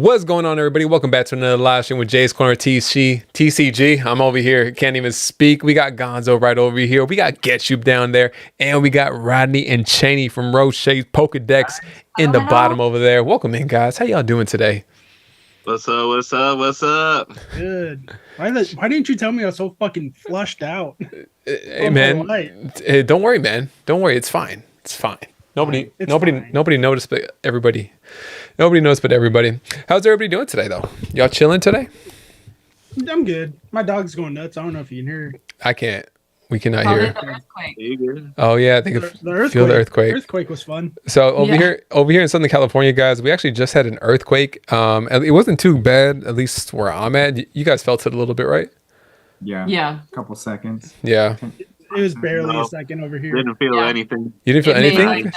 What's going on, everybody? Welcome back to another live stream with Jay's Corner TCG. I'm over here, can't even speak. We got Gonzo right over here. We got Getube down there, and we got Rodney and Cheney from Roche's Pokedex in the bottom over there. Welcome in, guys. How y'all doing today? What's up? What's up? What's up? Good. Why didn't you tell me I was so fucking flushed out? Hey, man. Hey, don't worry, man. Don't worry. It's fine. It's fine. Nobody noticed, but everybody. Nobody knows but everybody. How's everybody doing today, though? Y'all chilling today? I'm good. My dog's going nuts. I don't know if you can hear. I can't. We cannot hear. The earthquake. Oh yeah, I think feel the earthquake. The earthquake was fun. So over here in Southern California, guys, we actually just had an earthquake. It wasn't too bad, at least where I'm at. You guys felt it a little bit, right? Yeah. A couple seconds. Yeah. It was barely a second over here. Didn't feel anything. You didn't feel anything? Made,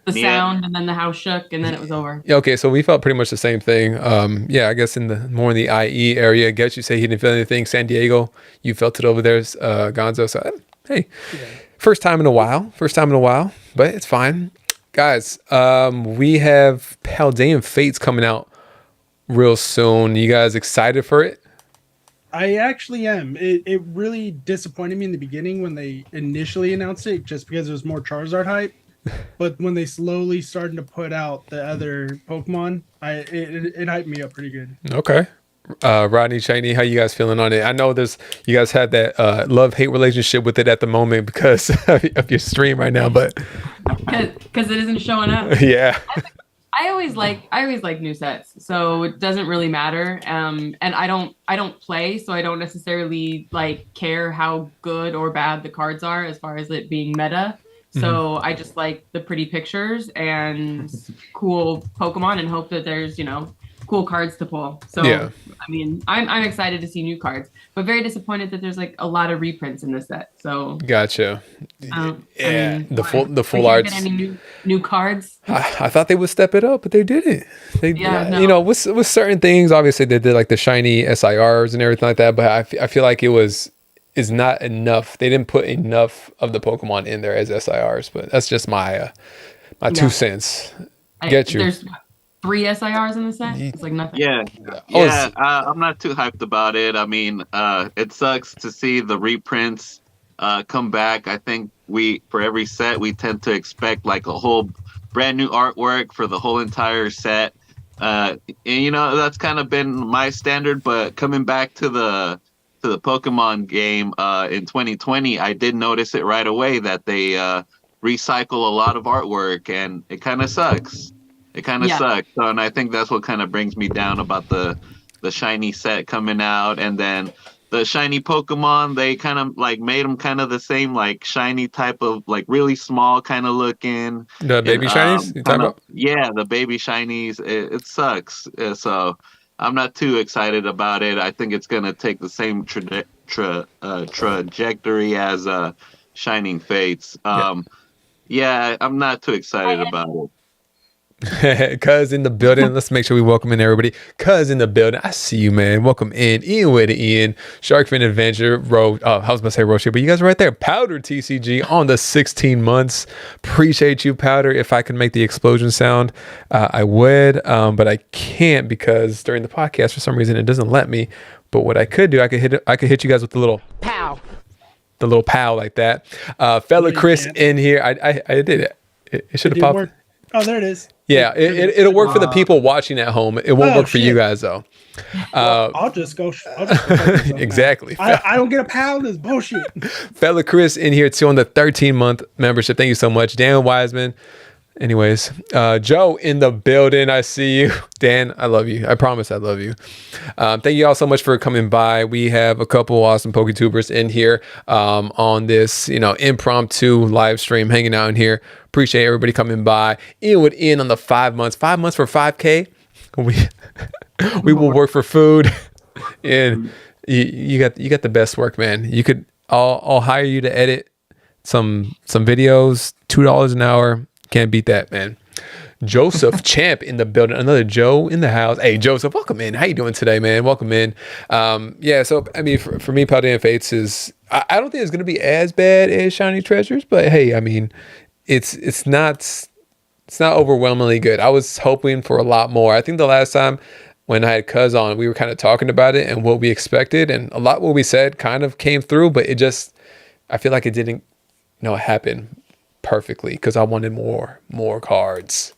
the sound, and then the house shook, and then it was over. Yeah, okay, so we felt pretty much the same thing. I guess more in the IE area. I guess you say he didn't feel anything. San Diego, you felt it over there, Gonzo. So hey, first time in a while, but it's fine, guys. We have Paldean Fates coming out real soon. You guys excited for it? I actually am. It really disappointed me in the beginning when they initially announced it, just because there was more Charizard hype. But when they slowly started to put out the other Pokemon, it hyped me up pretty good. Okay. Rodney, Cheney, how you guys feeling on it? I know you guys had that love-hate relationship with it at the moment because of your stream right now, but because it isn't showing up. Yeah. I always like new sets, so it doesn't really matter. And I don't play, so I don't necessarily care how good or bad the cards are as far as it being meta. So I just like the pretty pictures and cool Pokemon and hope that there's, cool cards to pull. So, yeah. I mean, I'm excited to see new cards, but very disappointed that there's a lot of reprints in this set. So gotcha. The full arts. Get any new cards? I thought they would step it up, but they didn't. With certain things, obviously they did the shiny SIRs and everything like that, but I feel like is not enough. They didn't put enough of the Pokemon in there as SIRs, but that's just my 2 cents. There's 3 SIRs in the set. It's nothing. Yeah. I'm not too hyped about it. I mean, it sucks to see the reprints come back. I think for every set we tend to expect a whole brand new artwork for the whole entire set. And that's kind of been my standard. But coming back to the Pokemon game in 2020, I did notice it right away that they recycle a lot of artwork, and it kind of sucks. Sucks. So, and I think that's what kind of brings me down about the shiny set coming out, and then the shiny Pokemon, they kind of made them kind of the same shiny type of really small kind of looking. The baby shinies? You talking about? Yeah, the baby shinies. It sucks. So I'm not too excited about it. I think it's going to take the same trajectory as Shining Fates. I'm not too excited about it. Cuz in the building. Let's make sure we welcome in everybody. Cuz in the building. I see you, man. Welcome in. Ian with Ian. Sharkfin Adventure. I was about to say Roche, but you guys are right there. Powder TCG on the 16 months. Appreciate you, Powder. If I could make the explosion sound, I would. But I can't because during the podcast, for some reason, it doesn't let me. But what I could do, I could hit you guys with the little pow. The little pow like that. Fella Chris in here. I did it. It should have popped. Work. Oh, there it is. Yeah, it'll work for the people watching at home. It won't work for you guys though. I'll just go. Exactly. I don't get a pound. This bullshit. Fella Chris in here too on the 13-month membership. Thank you so much, Dan Wiseman. Anyways, Joe in the building. I see you, Dan. I love you. I promise I love you. Thank you all so much for coming by. We have a couple awesome Poketubers in here on this, impromptu live stream, hanging out in here. Appreciate everybody coming by. Ian with Ian on the 5 months. 5 months for 5K. We will work for food, and you got the best work, man. I'll hire you to edit some videos. $2 an hour. Can't beat that, man. Joseph Champ in the building. Another Joe in the house. Hey, Joseph, welcome in. How you doing today, man? Welcome in. So, I mean, for me, Paldean Fates is... I don't think it's going to be as bad as Shiny Treasures, but hey, I mean, it's not overwhelmingly good. I was hoping for a lot more. I think the last time when I had Cuz on, we were kind of talking about it and what we expected, and a lot what we said kind of came through, but it just, I feel like it didn't, happen perfectly because I wanted more cards.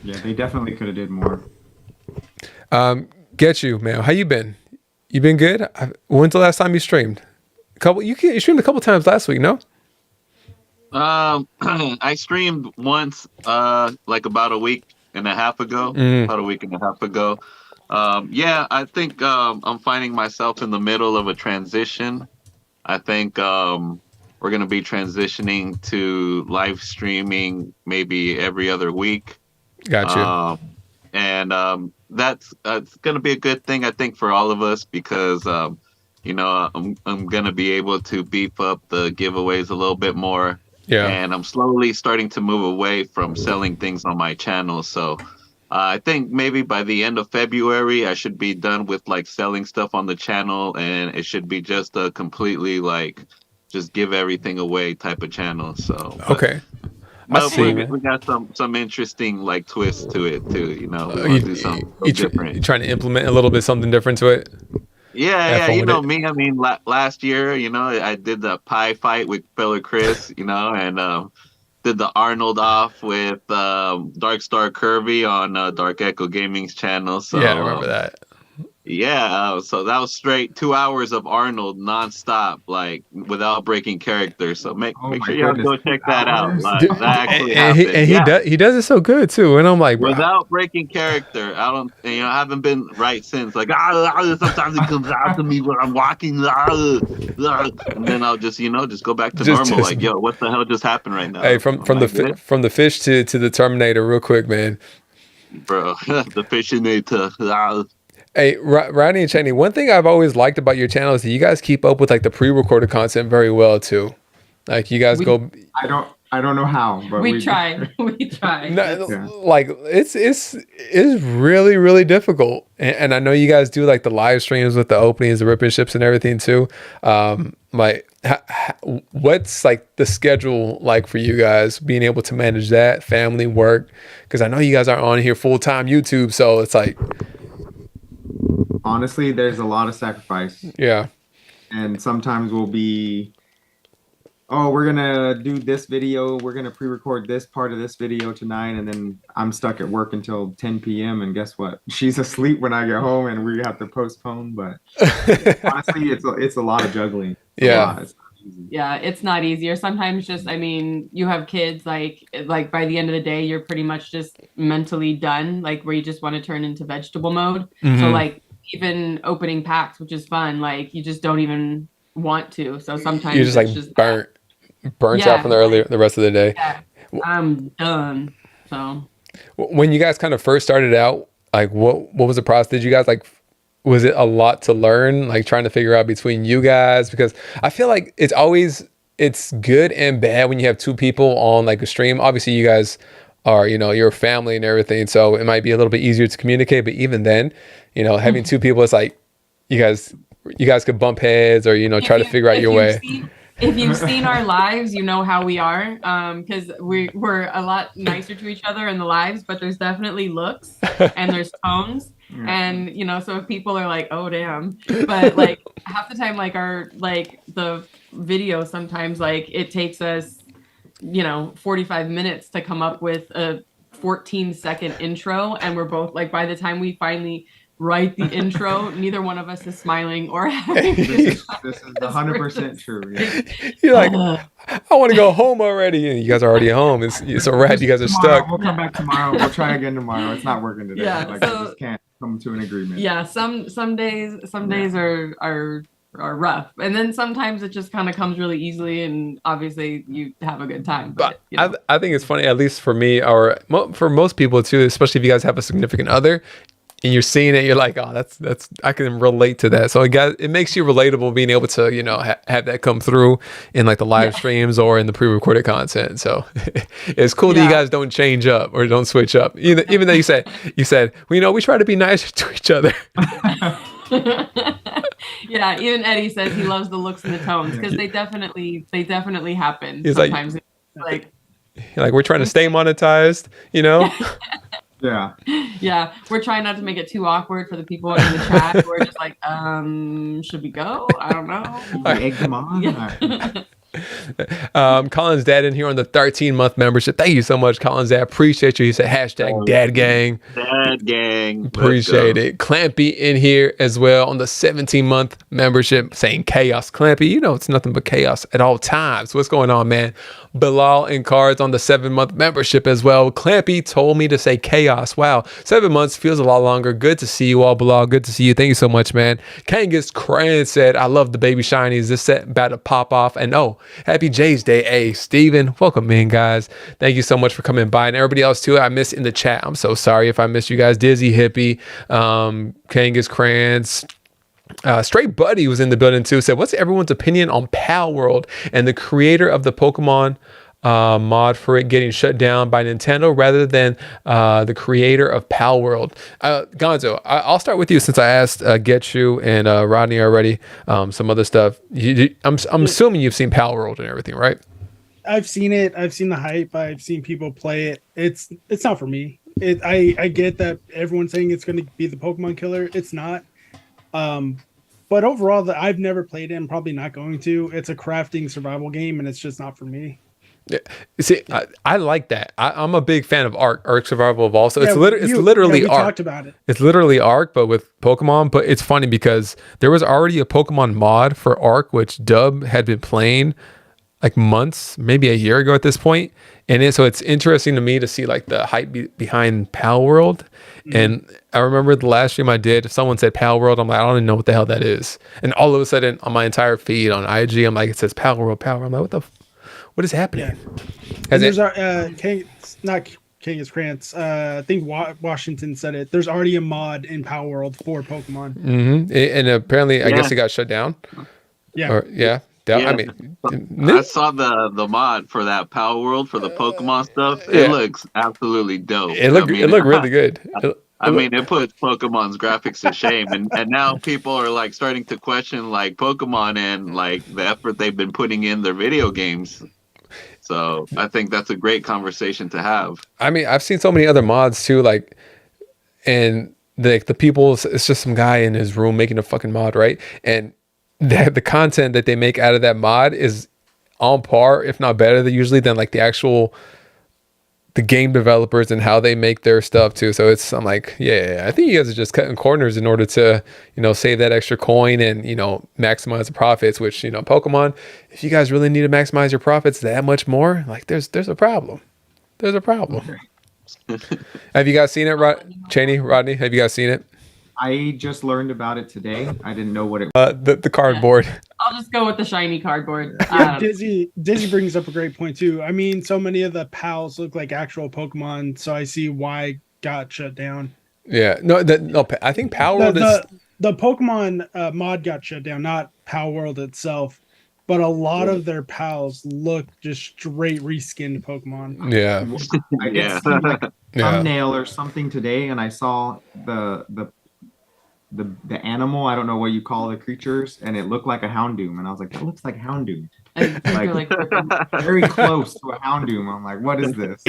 Yeah, they definitely could have did more. Get you, man. How you been? You been good? When's the last time you streamed? You streamed a couple times last week, no? I streamed once, like about a week and a half ago. About a week and a half ago. Yeah, I think I'm finding myself in the middle of a transition. I think we're gonna be transitioning to live streaming maybe every other week. Got you. And that's it's gonna be a good thing, I think, for all of us because I'm gonna be able to beef up the giveaways a little bit more. Yeah. And I'm slowly starting to move away from selling things on my channel. So I think maybe by the end of February, I should be done with like selling stuff on the channel, and it should be just a completely like just give everything away type of channel. So okay. we got some interesting like twists to it too. We want to do something different. You trying to implement a little bit something different to it? Yeah, you know me. I mean, last year, I did the pie fight with Fella Chris, and did the Arnold off with Dark Star Kirby on Dark Echo Gaming's channel. So yeah, I remember that. Yeah, so that was straight 2 hours of Arnold nonstop, like without breaking character. So make sure y'all go check that out. Like, that actually happened. And he does it so good too. And I'm like, bro. Without breaking character, I haven't been right since. Like sometimes it comes out to me when I'm walking, and then I'll just go back to normal. Like, yo, what the hell just happened right now? Hey, from the fish to the Terminator, real quick, man. Bro, the Fishinator. Hey, Rodney and Cheney, one thing I've always liked about your channel is that you guys keep up with like the pre-recorded content very well too. Like you guys go. I don't know how, but we try. We try. No, yeah. Like it's really, really difficult. And I know you guys do like the live streams with the openings, the ripping ships and everything too. Like what's like the schedule like for you guys being able to manage that family work? Because I know you guys are on here full-time YouTube. So it's like, honestly, there's a lot of sacrifice. Yeah. And sometimes we'll be, we're going to do this video. We're going to pre-record this part of this video tonight. And then I'm stuck at work until 10 p.m. And guess what? She's asleep when I get home and we have to postpone. But honestly, it's a lot of juggling. Yeah. Yeah, it's not easier. Sometimes you have kids, like by the end of the day, you're pretty much just mentally done, like where you just want to turn into vegetable mode. Mm-hmm. So like even opening packs, which is fun, like you just don't even want to. So sometimes you're just burnt out from the rest of the day. Yeah, I'm done. So when you guys kind of first started out, like what was the process? Did you guys was it a lot to learn, like trying to figure out between you guys? Because I feel like it's good and bad when you have two people on like a stream. Obviously you guys are, your family and everything. So it might be a little bit easier to communicate, but even then, having two people, it's like you guys could bump heads or, try to figure out your way. If you've seen our lives, you know how we are, because we're a lot nicer to each other in the lives, but there's definitely looks and there's tones. And so if people are like, oh damn, but like half the time, like the video, sometimes like it takes us 45 minutes to come up with a 14-second intro, and we're both like, by the time we finally write the intro, neither one of us is smiling or having this is 100% true. Yeah. You're like, I want to go home already, and you guys are already home. It's a wrap. You guys are stuck. We'll come back tomorrow. We'll try again tomorrow. It's not working today. Yeah, I just can't come to an agreement. Yeah, some days are rough, and then sometimes it just kind of comes really easily, and obviously you have a good time. But I think it's funny, at least for me, or for most people too, especially if you guys have a significant other and you're seeing it, you're like, oh, that's I can relate to that. So it makes you relatable being able to have that come through in like the live streams or in the pre-recorded content. So it's cool that you guys don't change up or don't switch up, even though you said well, we try to be nicer to each other. Yeah, even Eddie says he loves the looks and the tones because they definitely happen. He's sometimes like we're trying to stay monetized, Yeah. Yeah, we're trying not to make it too awkward for the people in the chat. We're just like, should we go? I don't know. I egged them on. Yeah. Colin's dad in here on the 13-month membership. Thank you so much, Colin's dad. Appreciate you. He said hashtag dad gang. Dad gang. Appreciate it. Clampy in here as well on the 17-month membership saying chaos. Clampy, you know it's nothing but chaos at all times. What's going on, man? Bilal and Cards on the 7-month membership as well. Clampy told me to say chaos. Wow. 7 months feels a lot longer. Good to see you all, Bilal. Good to see you. Thank you so much, man. Kangas Cran said, I love the baby shinies. This set about to pop off. And oh, happy Jay's Day. Hey, Steven, welcome in, guys. Thank you so much for coming by. And everybody else too, I missed in the chat. I'm so sorry if I missed you guys. Dizzy Hippie, Kangas Crans, Straight Buddy was in the building too. Said, what's everyone's opinion on Pal World and the creator of the Pokemon mod for it getting shut down by Nintendo rather than the creator of Pal World? Gonzo, I'll start with you since I asked Getchu and Rodney already some other stuff. I'm assuming you've seen Pal World and everything, right? I've seen it. I've seen the hype. I've seen people play it. It's not for me. I get that everyone's saying it's going to be the Pokemon killer. It's not. But overall, I've never played it. I'm probably not going to. It's a crafting survival game, and it's just not for me. Yeah. See, I like that. I'm a big fan of Ark Survival Evolved. So Yeah, it's literally we Ark. talked about it. It's literally Ark, but with Pokemon. But it's funny because there was already a Pokemon mod for Ark, which Dub had been playing like months, maybe a year ago at this point. And so it's interesting to me to see like the hype behind Pal World. Mm-hmm. And I remember the last stream I did, if someone said Pal World, I'm like, I don't even know what the hell that is. And all of a sudden on my entire feed on IG, I'm like, it says Pal World, Pal World. I'm like, what is happening? Yeah. There's not Kangas Krantz. I think Washington said it. There's already a mod in Pal World for Pokemon. Mm-hmm. And apparently, I guess it got shut down. Yeah. Yeah. I mean, I saw the mod for that Power World for the Pokemon stuff. It looks absolutely dope. It looked really good. It puts Pokemon's graphics to shame, and now people are like starting to question like Pokemon and like the effort they've been putting in their video games. So I think that's a great conversation to have. I mean, I've seen so many other mods too, like, and the people, it's just some guy in his room making a fucking mod, right? And the content that they make out of that mod is on par, if not better than like the game developers and how they make their stuff too. So I'm like, yeah, I think you guys are just cutting corners in order to, save that extra coin and, maximize the profits, which, Pokemon, if you guys really need to maximize your profits that much more, like there's a problem. There's a problem. Have you guys seen it, Cheney, Rodney? Have you guys seen it? I just learned about it today. I didn't know what it was. The cardboard. Yeah. I'll just go with the shiny cardboard. Yeah, Dizzy brings up a great point too. I mean, so many of the pals look like actual Pokemon, so I see why it got shut down. Yeah, no, I think Pal World the Pokemon mod got shut down, not Pal World itself. But a lot of their pals look just straight reskinned Pokemon. Yeah, I did see like a thumbnail or something today, and I saw the animal, I don't know what you call the creatures, and it looked like a Houndoom, and I was like, that looks like Houndoom. Like very close to a Houndoom. I'm like, what is this?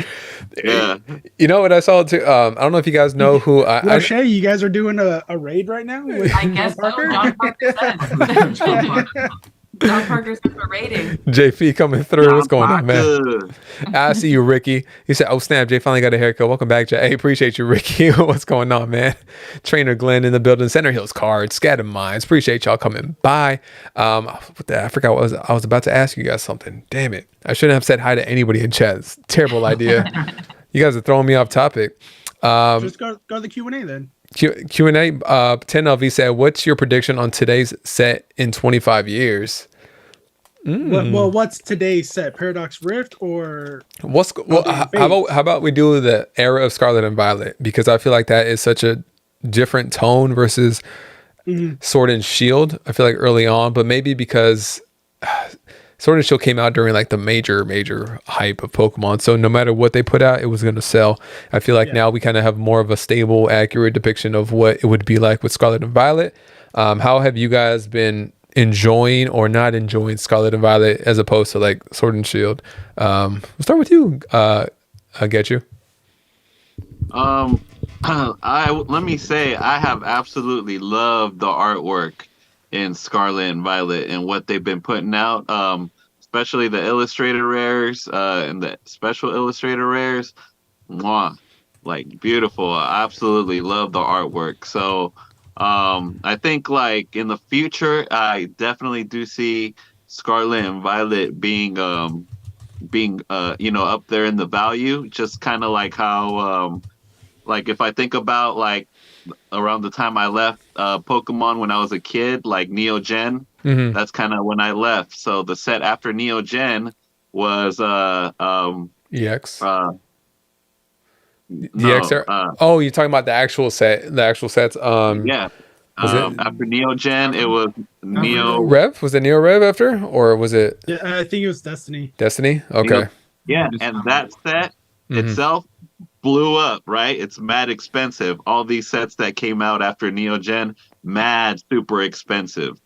Yeah. You know what I saw too? I don't know if you guys know who Shay, you guys are doing a raid right now with I guess Parker? so. John Parker said. John Parker's for rating. JP coming through. What's going on, man? I see you, Ricky. He said, oh, snap. Jay finally got a haircut. Welcome back, Jay. Hey, appreciate you, Ricky. What's going on, man? Trainer Glenn in the building. Center Hills Cards. Scattered Minds. Appreciate y'all coming by. I forgot what I was about to ask you guys something. Damn it. I shouldn't have said hi to anybody in chat. It's a terrible idea. You guys are throwing me off topic. Just go to the Q&A then. Q&A. 10LV said, what's your prediction on today's set in 25 years? Well, what's today's set? Paradox Rift or how about we do the era of Scarlet and Violet, because I feel like that is such a different tone versus Sword and Shield. I feel like early on, but maybe because Sword and Shield came out during like the major hype of Pokemon, so no matter what they put out, it was going to sell. I feel like now we kind of have more of a stable, accurate depiction of what it would be like with Scarlet and Violet. How have you guys been enjoying or not enjoying Scarlet and Violet as opposed to like Sword and Shield? We'll start with you. I'll get you. I let me say I have absolutely loved the artwork in Scarlet and Violet and what they've been putting out. Especially the illustrator rares, and the special illustrator rares. Mwah, like beautiful. I absolutely love the artwork. So, I think like in the future, I definitely do see Scarlet and Violet being up there in the value, just kind of like how like if I think about like around the time I left Pokemon when I was a kid, like Neo Gen, Mm-hmm. that's kind of when I left. So the set after Neo Gen was EX. uh no DXR. Oh, you're talking about the actual set, the actual sets. yeah. Was it After Neo Gen, it was Neo. Rev? Was it Neo Rev after, or was it Yeah, I think it was Destiny. Destiny? Okay. Yeah, and that set Mm-hmm. itself blew up, right? It's mad expensive. All these sets that came out after Neo Gen, mad super expensive.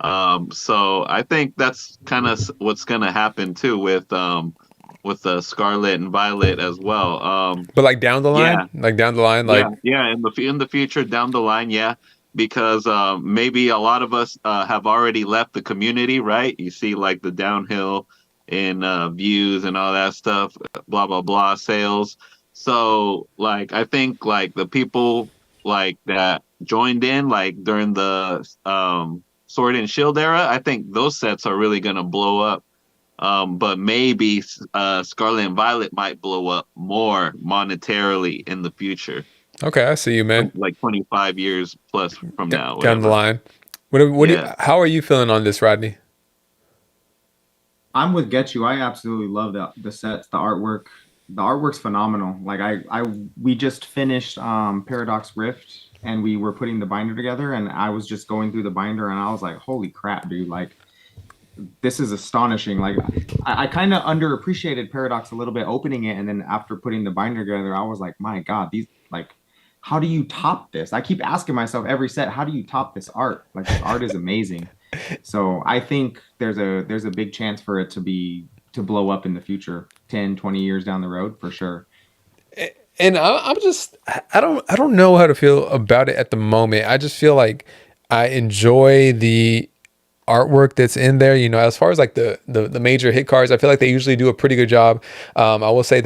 So I think that's kind of what's gonna happen too with the Scarlet and Violet as well. But like down the line, Yeah, like yeah. In the future, down the line, yeah, because maybe a lot of us have already left the community, right? You see, like the downhill in views and all that stuff, blah blah blah, sales. So, like, I think like the people like that joined in like during the Sword and Shield era, I think those sets are really gonna blow up. But maybe Scarlet and Violet might blow up more monetarily in the future, okay, I see you, man. like 25 years plus from now, Down the whatever. line. What do you, Yeah. how are you feeling on this, Rodney? I'm with Get You. I absolutely love the sets, the artwork. The artwork's phenomenal. Like we just finished Paradox Rift and we were putting the binder together and I was just going through the binder and I was like, holy crap, dude, like this is astonishing. Like I kind of underappreciated Paradox a little bit opening it, and then after putting the binder together, I was like, my God, these like how do you top this? I keep asking myself every set, how do you top this art? Like this art is amazing. So I think there's a big chance for it to blow up in the future, 10, 20 years down the road for sure. And I'm just I don't know how to feel about it at the moment. I just feel like I enjoy the artwork that's in there. You know, as far as like the major hit cards, I feel like they usually do a pretty good job. I will say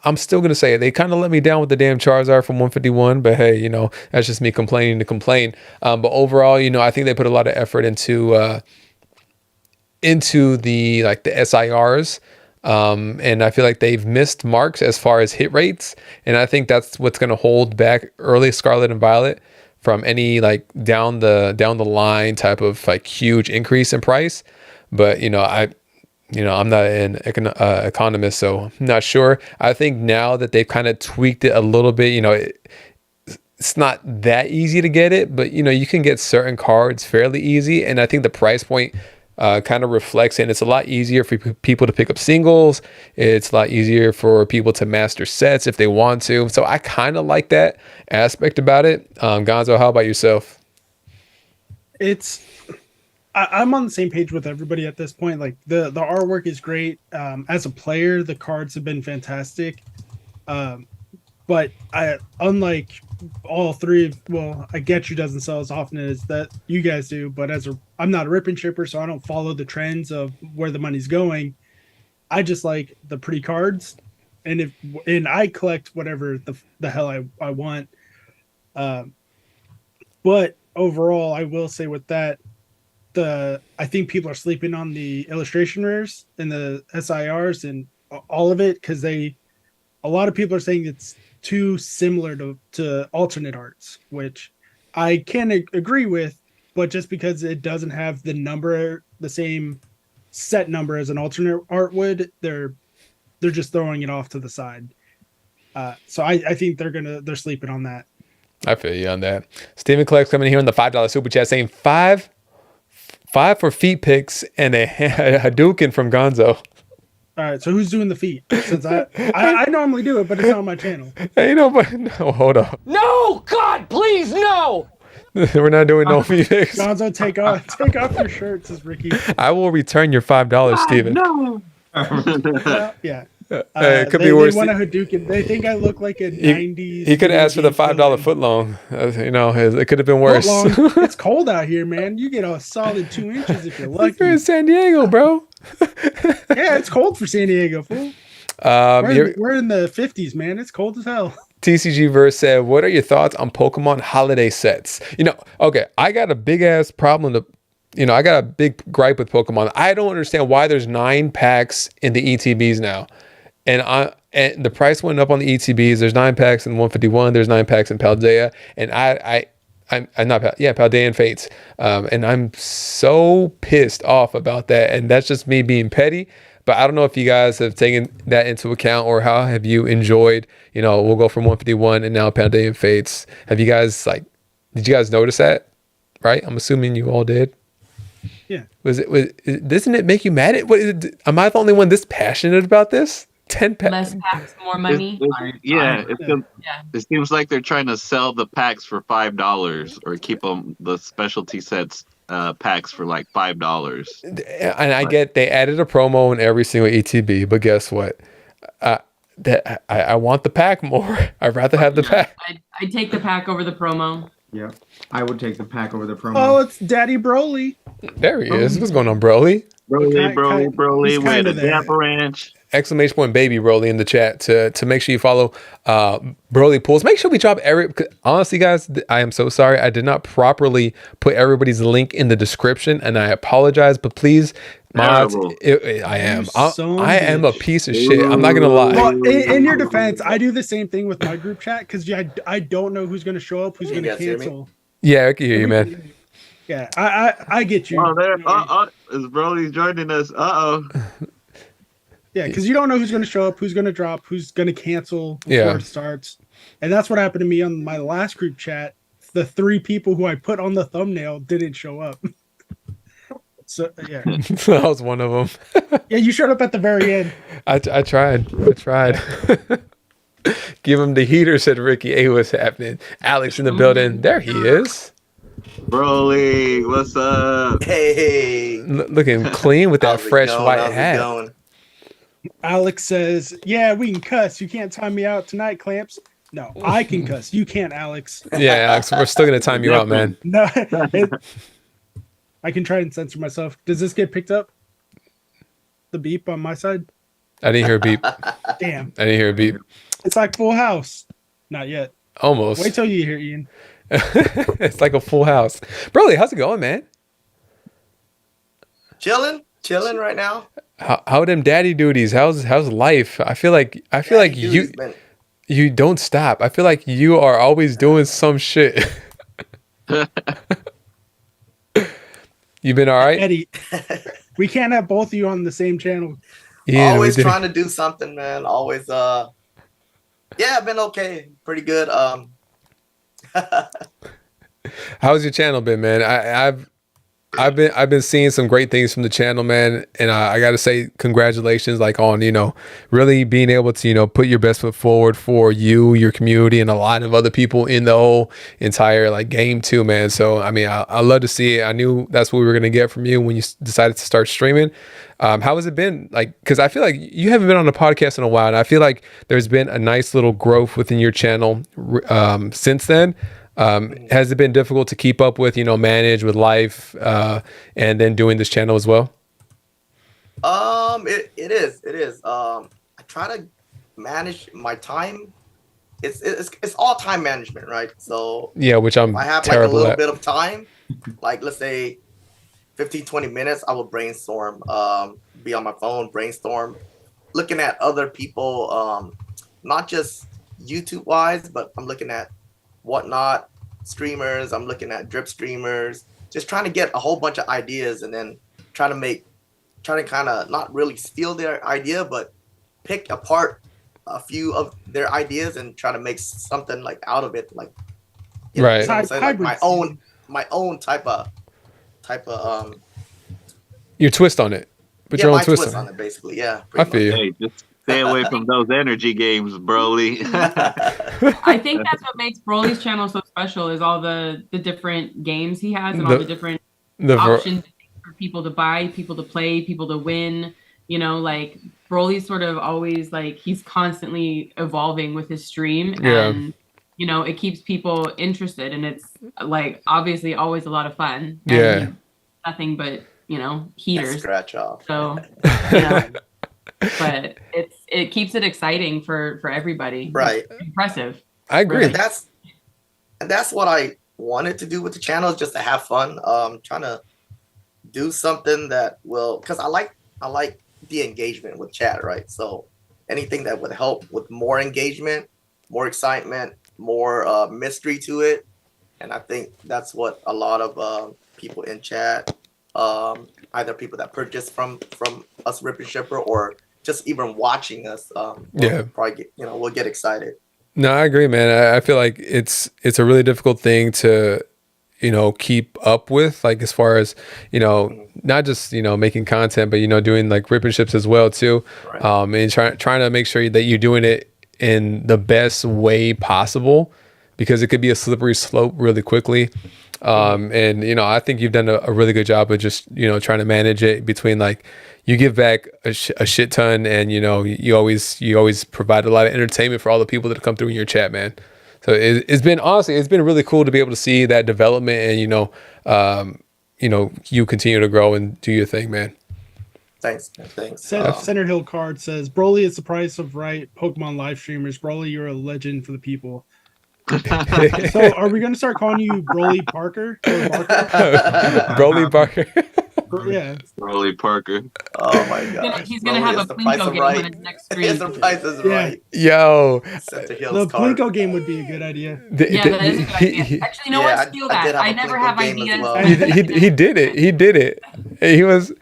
I'm still gonna say it. They kind of let me down with the damn Charizard from 151, but hey, you know, that's just me complaining to complain. But overall, you know, I think they put a lot of effort into the like the SIRs. And I feel like they've missed marks as far as hit rates. And I think that's what's going to hold back early Scarlet and Violet from any like down the line type of like huge increase in price. But, you know, I'm not an economist, so I'm not sure. I think now that they've kind of tweaked it a little bit, you know, it's not that easy to get it, but, you know, you can get certain cards fairly easy. And I think the price point kind of reflects it. And it's a lot easier for people to pick up singles. It's a lot easier for people to master sets if they want to. So I kind of like that aspect about it. Gonzo, how about yourself? I'm on the same page with everybody at this point. Like the artwork is great. As a player, the cards have been fantastic. But unlike all three, well, I get you doesn't sell as often as that you guys do, but I'm not a rip and shipper, so I don't follow the trends of where the money's going. I just like the pretty cards, and I collect whatever the hell I want. But overall, I will say with that, I think people are sleeping on the illustration rares and the SIRs and all of it because a lot of people are saying it's too similar to alternate arts, which I can agree with, but just because it doesn't have the same set number as an alternate art would, they're just throwing it off to the side. So I think they're sleeping on that. I feel you on that. Stephen Clark's coming here in the $5 super chat saying five for feet picks and a Hadouken from Gonzo. All right, so who's doing the feet? Since I normally do it, but it's not on my channel. Hey, nobody. No, hold up. No, God, please, no. We're not doing no feet picks. Gonzo, take off your shirt, says Ricky. I will return your $5, Steven. No. Yeah. It could be They worse. want a Hadouken. They think I look like a 90s. He could have asked for the video game $5 villain. foot long. You know, it could have been Foot worse. long. It's cold out here, man. You get a solid 2 inches if you're lucky. You're in San Diego, bro. Yeah, it's cold for San Diego, fool. We're in the 50s, man. It's cold as hell. TCG Verse said, "What are your thoughts on Pokemon holiday sets?" You know, okay, I got a big ass problem I got a big gripe with Pokemon. I don't understand why there's 9 packs in the ETBs now. And the price went up on the ETBs. There's 9 packs in 151. There's 9 packs in Paldea. And I'm not Paldea and Fates. And I'm so pissed off about that. And that's just me being petty. But I don't know if you guys have taken that into account, or how have you enjoyed, we'll go from 151 and now Paldea and Fates. Have you guys did you guys notice that? Right? I'm assuming you all did. Yeah. Doesn't it make you mad? Am I the only one this passionate about this? 10 packs. Less packs, more money. It seems like they're trying to sell the packs for $5 or keep the specialty sets packs for like $5. And I get they added a promo in every single ETB, but guess what? I want the pack more. I'd rather have the pack. I'd take the pack over the promo. Yeah, I would take the pack over the promo. Oh, it's Daddy Broly. There he is. What's going on, Broly? Broly with a Dapper Ranch. Exclamation point baby Broly in the chat to make sure you follow Broly Pools. Make sure we drop honestly, guys, I am so sorry. I did not properly put everybody's link in the description, and I apologize, but please, mods, I am a piece of shit. I'm not gonna lie. Well, in your defense, I do the same thing with my group chat because I don't know who's going to show up, who's going to cancel. Yeah, I can hear you, man. Yeah, I get you. Oh, there. Is Broly joining us? Yeah, because you don't know who's going to show up, who's going to drop, who's going to cancel before it starts. And that's what happened to me on my last group chat. The 3 people who I put on the thumbnail didn't show up. So, yeah. That was one of them. Yeah, you showed up at the very end. I tried. Give him the heater, said Ricky. Hey, what's happening? Alex in the building. There he is. Broly, what's up? Hey. Looking clean with that fresh white hat. Alex says, yeah, we can cuss. You can't time me out tonight, Clamps. No, I can cuss. You can't, Alex. Yeah, Alex, we're still going to time you out, man. No, I can try and censor myself. Does this get picked up? The beep on my side? I didn't hear a beep. Damn. I didn't hear a beep. It's like Full House. Not yet. Almost. Wait till you hear Ian. It's like a full house. Broly, how's it going, man? Chilling right now. How them daddy duties? How's life? I feel like you don't stop. I feel like you are always doing some shit. You been all right? Eddie, we can't have both of you on the same channel. Yeah, always trying to do something, man. Always I've been okay. Pretty good. How's your channel been, man? I've been seeing some great things from the channel, man, and I got to say congratulations, on really being able to put your best foot forward for you, your community, and a lot of other people in the whole entire game too, man. So I mean, I love to see it. I knew that's what we were gonna get from you when you decided to start streaming. How has it been? Because I feel like you haven't been on a podcast in a while, and I feel like there's been a nice little growth within your channel since then. Has it been difficult to keep up with, manage with life, and then doing this channel as well? It is. I try to manage my time. It's all time management, right? So yeah, which I have a little bit of time, let's say 15-20 minutes, I will brainstorm, be on my phone, brainstorm, looking at other people, not just YouTube wise, but I'm looking at whatnot streamers, I'm looking at drip streamers, just trying to get a whole bunch of ideas and then try to kind of not really steal their idea, but pick apart a few of their ideas and try to make something out of it, right. My own type of your twist on it. Put your own twist on it, basically. Yeah, I feel you. Hey, just stay away from those energy games, Broly. I think that's what makes Broly's channel so special is all the different games he has and all the different options for people to buy, people to play, people to win. You know, like Broly's sort of always like he's constantly evolving with his stream, Yeah. and you know, it keeps people interested, and it's like obviously always a lot of fun. And Yeah. nothing but, you know, And heaters. scratch off. So, you know, but it keeps it exciting for everybody. Right. It's impressive. I agree. And that's what I wanted to do with the channel, is just to have fun. Trying to do something that will, because I like the engagement with chat, right? So anything that would help with more engagement, more excitement, more mystery to it, and I think that's what a lot of people in chat, either people that purchase from us, Rip and Shipper, or just even watching us, will probably get, will get excited. No, I agree, man. I feel like it's a really difficult thing to, keep up with, like, as far as, not just, making content, but, doing like rip and ships as well too. Right. And trying to make sure that you're doing it in the best way possible, because it could be a slippery slope really quickly. And, I think you've done a really good job of just, trying to manage it between, like, you give back a shit ton, and, you always provide a lot of entertainment for all the people that come through in your chat, man. So it's been really cool to be able to see that development, and, you continue to grow and do your thing, man. Thanks. Center Hill Card says, Broly is the price of right Pokemon live streamers. Broly, you're a legend for the people. So are we going to start calling you Broly Parker? Or Barker? Broly Parker. Yeah. Broly Parker. Oh my god. He's gonna have a Plinko game on his next stream. The price is Yeah. right. Yo, Center The Hill's card. Plinko game would be a good idea. Yeah, that is a good idea. Actually, no Yeah, one steal I did that. have I a never Plinko have game as ideas. well. he did it. He did it. He was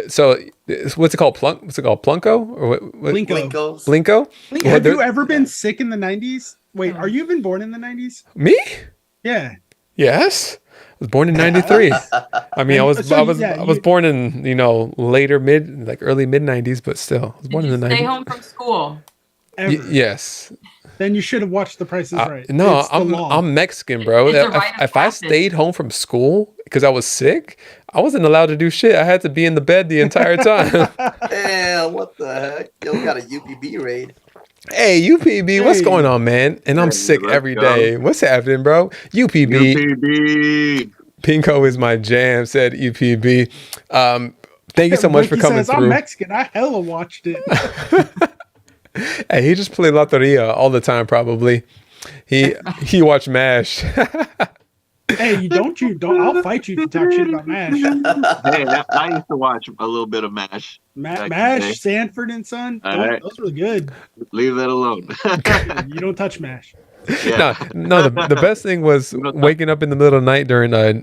so what's it called? What's it called? Plunko or what? Plinko. Blinkos. Blinko? Have Yeah, you ever been sick in the 90s? Wait, are you even born in the 90s? Me? Yeah. Yes. I was born in 93. I mean, I was born in, later early mid 90s, but still, I was born in the 90s. Stay home from school. Ever. Yes. Then you should have watched The Price is Right. No, It's the law. I'm Mexican, bro. It's a rite of If I passage. stayed home from school because I was sick, I wasn't allowed to do shit. I had to be in the bed the entire time. Damn, what the heck? Yo, we got a UPB raid. Hey, UPB, what's Hey. going on, man? And I'm Hey, sick let's every go. day. What's happening, bro? UPB. UPB. Pinko is my jam, said UPB. Thank you so much for Ricky coming says, I'm through. Mexican. I hella watched it. Hey, he just played Loteria all the time, probably. He watched MASH. Hey, don't. I'll fight you if you talk shit about MASH. Hey, I used to watch a little bit of MASH. Back in the day. MASH, Sanford and Son. All right. Those were good. Leave that alone. You don't touch MASH. Yeah. No. The best thing was waking up in the middle of the night during I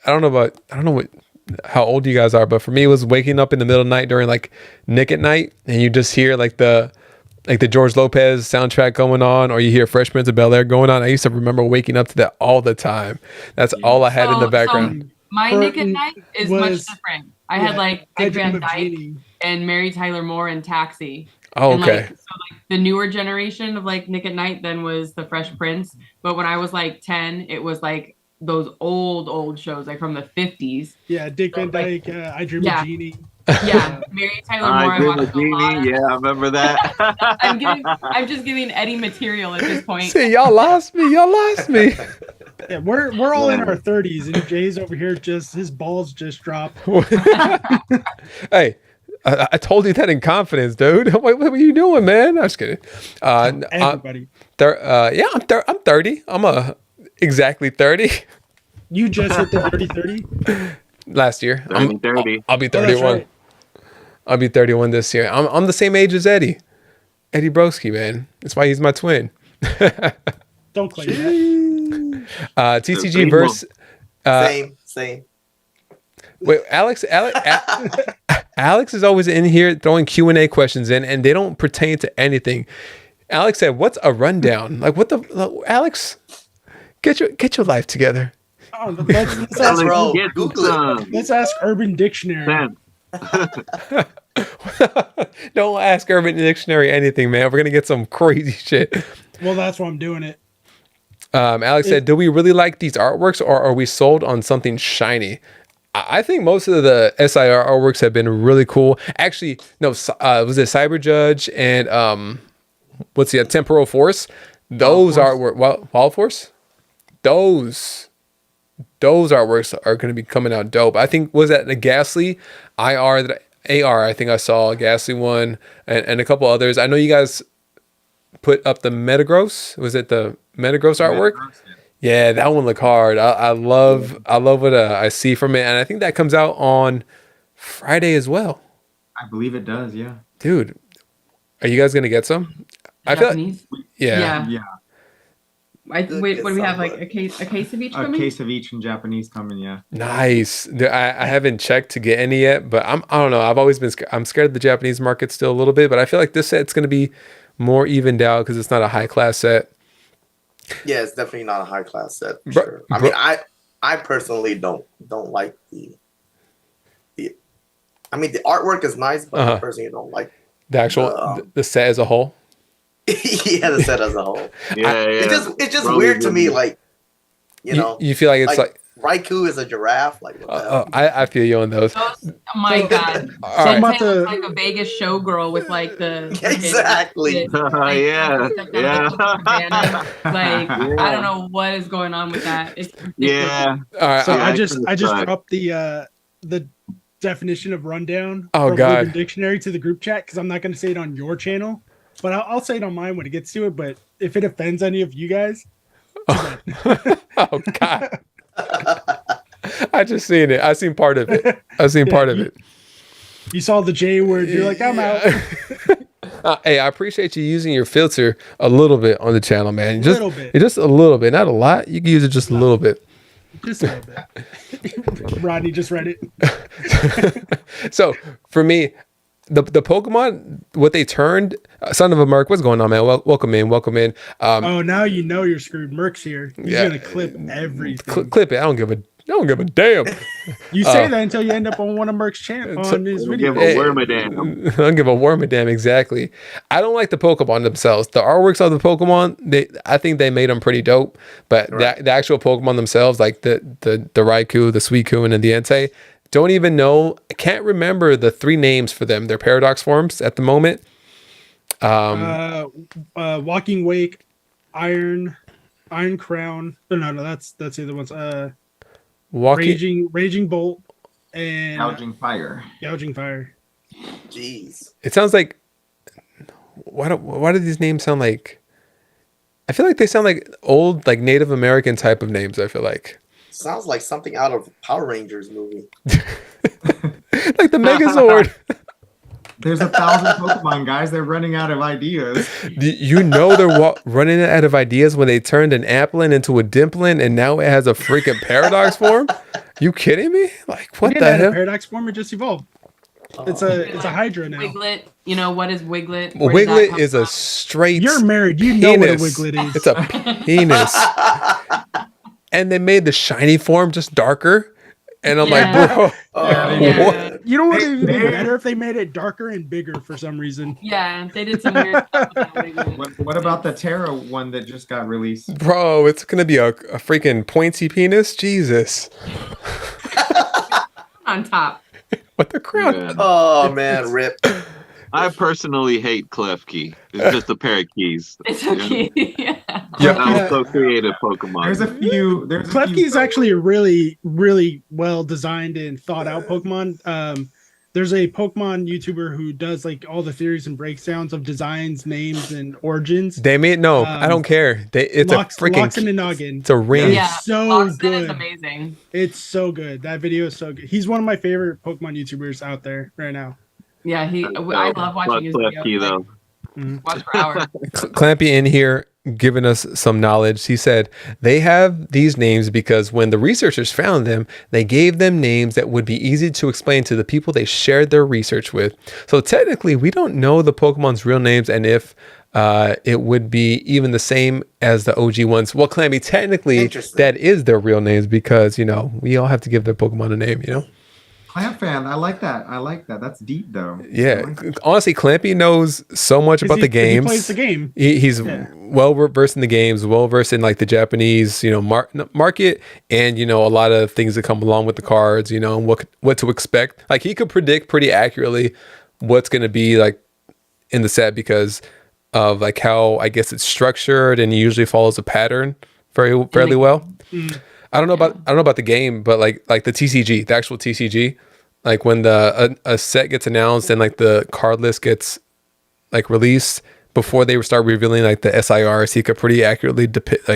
don't know how old you guys are, but for me it was waking up in the middle of the night during like Nick at Night, and you just hear like the George Lopez soundtrack going on, or you hear Fresh Prince of Bel-Air going on. I used to remember waking up to that all the time. That's all I had in the background. My Nick at Night is much different. I had like Dick Bedroom Van of Dyke Genie. and Mary Tyler Moore and Taxi. Oh, And, okay. like, so like the newer generation of like Nick at Night then was the Fresh Prince. But when I was like 10, it was like those old shows like from the 50s. Yeah, Dick Van Dyke, I Dream Yeah. of Jeannie. Yeah, Mary Tyler Moore. I I watched a lot. Genie. Yeah, I remember that. I'm just giving Eddie material at this point. See, y'all lost me. Yeah, we're all in our 30s, and Jay's over here his balls just dropped. Hey, I told you that in confidence, dude. What are you doing, man? I'm just kidding. Everybody. I'm 30. I'm exactly 30. You just hit the 30-30? Last year. 30. I'll be Oh, that's 31. right. I'll be 31 this year. I'm the same age as Eddie Broski, man. That's why he's my twin. Don't claim that. TCG verse. Same. Wait, Alex is always in here throwing Q&A questions in, and they don't pertain to anything. Alex said, "What's a rundown? Like, what the Alex? Get your life together." Oh, let's ask, Bro, Get Google it. some. let's ask Urban Dictionary. Man, Don't ask Urban Dictionary anything, man. We're gonna get some crazy shit. Well, that's why I'm doing it. Alex said, "Do we really like these artworks, or are we sold on something shiny?" I think most of the SIR artworks have been really cool. Actually, no, was it Cyber Judge and what's the Temporal Force? Those artwork, Wild Force. Those artworks are going to be coming out dope. I think was that the Ghastly AR I think I saw a Ghastly one and a couple others. I know you guys put up the Metagross. Was it the Metagross artwork? Yeah, that one looked hard. I love what I see from it, and I think that comes out on Friday as well. I believe it does. Yeah. Dude, are you guys gonna get some? I feel Yeah. Wait, what do we have? Like a case of each coming? A case of each in Japanese coming. Yeah. Nice. I haven't checked to get any yet, but I don't know. I've always been I'm scared of the Japanese market still a little bit, but I feel like this set's gonna be more evened out because it's not a high class set. Yeah, it's definitely not a high class set. For sure. I mean, I personally don't like the. I mean, the artwork is nice, but I personally don't like the actual the set as a whole. Yeah, the set as a whole. Yeah. It's just weird to me. Like, you know, you feel like it's like Raikou is a giraffe. Like, I feel you on those. Oh my god! Right. Looks like a Vegas showgirl with like the exactly. Yeah. Like I don't know what is going on with that. It's ridiculous. Yeah. All right. So I just dropped the definition of rundown. Oh, from God. Urban Dictionary to the group chat because I'm not going to say it on your channel, but I'll say it on mine when it gets to it. But if it offends any of you guys, oh God. I just seen it. I seen part of it. Part of it. You saw the J word. You're like, I'm out. Hey, I appreciate you using your filter a little bit on the channel, man. Just a little bit, not a lot. You can use it just a little bit. Just a little bit. Rodney just read it. So for me, the Pokemon, what they turned, son of a Merk, what's going on, man? Welcome in. Oh, now you know you're screwed. Merk's here. He's gonna clip everything. Clip it. I don't give a damn. You say that until you end up on one of Merk's on his video. Give a worm a damn. I don't give a worm a damn. Exactly. I don't like the Pokemon themselves. The artworks of the Pokemon, I think they made them pretty dope. But the actual Pokemon themselves, like the Raikou, the Suicune, and the Entei, don't even know. I can't remember the 3 names for them. They're paradox forms at the moment. Walking Wake, Iron Crown. No, that's the other ones. Raging Bolt and Gouging Fire. Jeez. It sounds like why do these names sound like? I feel like they sound like old, like Native American type of names. I feel like sounds like something out of Power Rangers movie. Like the Megazord. There's 1,000 Pokemon, guys. They're running out of ideas. You know they're running out of ideas when they turned an Applin into a Dimplin and now it has a freaking paradox form? You kidding me? Like, what the hell? Paradox form, it just evolved. It's a Hydra now. Wiglet. You know, what is Wiglet? Wiglet is a straight You're married. You know what a Wiglet is. It's a penis. And they made the shiny form just darker. And I'm like, bro. What? You know what would be better if they made it darker and bigger for some reason? Yeah, they did some weird stuff with that Wiglet. What about the Terra one that just got released? Bro, it's going to be a freaking pointy penis? Jesus. On top. What the crap? Yeah. Oh man, rip. I personally hate Klefki. It's just a pair of keys. It's okay. Yeah. That was so creative, Pokemon. There's a few. Klefki is actually a really, really well designed and thought out Pokemon. There's a Pokemon YouTuber who does like all the theories and breakdowns of designs, names, and origins. They made I don't care. It's a freaking Loxin and Noggin. It's a ring. Yeah, It's so Loxin good. is amazing. It's so good. That video is so good. He's one of my favorite Pokemon YouTubers out there right now. Yeah, I love watching his videos. Though. Watch for hours. Clampy in here giving us some knowledge. He said they have these names because when the researchers found them, they gave them names that would be easy to explain to the people they shared their research with. So technically, we don't know the Pokemon's real names and if it would be even the same as the OG ones. Well, Clampy, technically, that is their real names because, you know, we all have to give their Pokemon a name, you know? Clamp fan. I like that. That's deep though. Yeah, I like that. honestly, Clampy knows so much about the games. He plays the game. He's Yeah. well versed in the games, well versed in like the Japanese, market, and a lot of things that come along with the cards, and what to expect. Like he could predict pretty accurately what's going to be like in the set because of like how I guess it's structured, and he usually follows a pattern fairly well. I don't know about the game, but like the TCG, the actual TCG, like when a set gets announced and like the card list gets like released before they start revealing like the SIRs, he could pretty accurately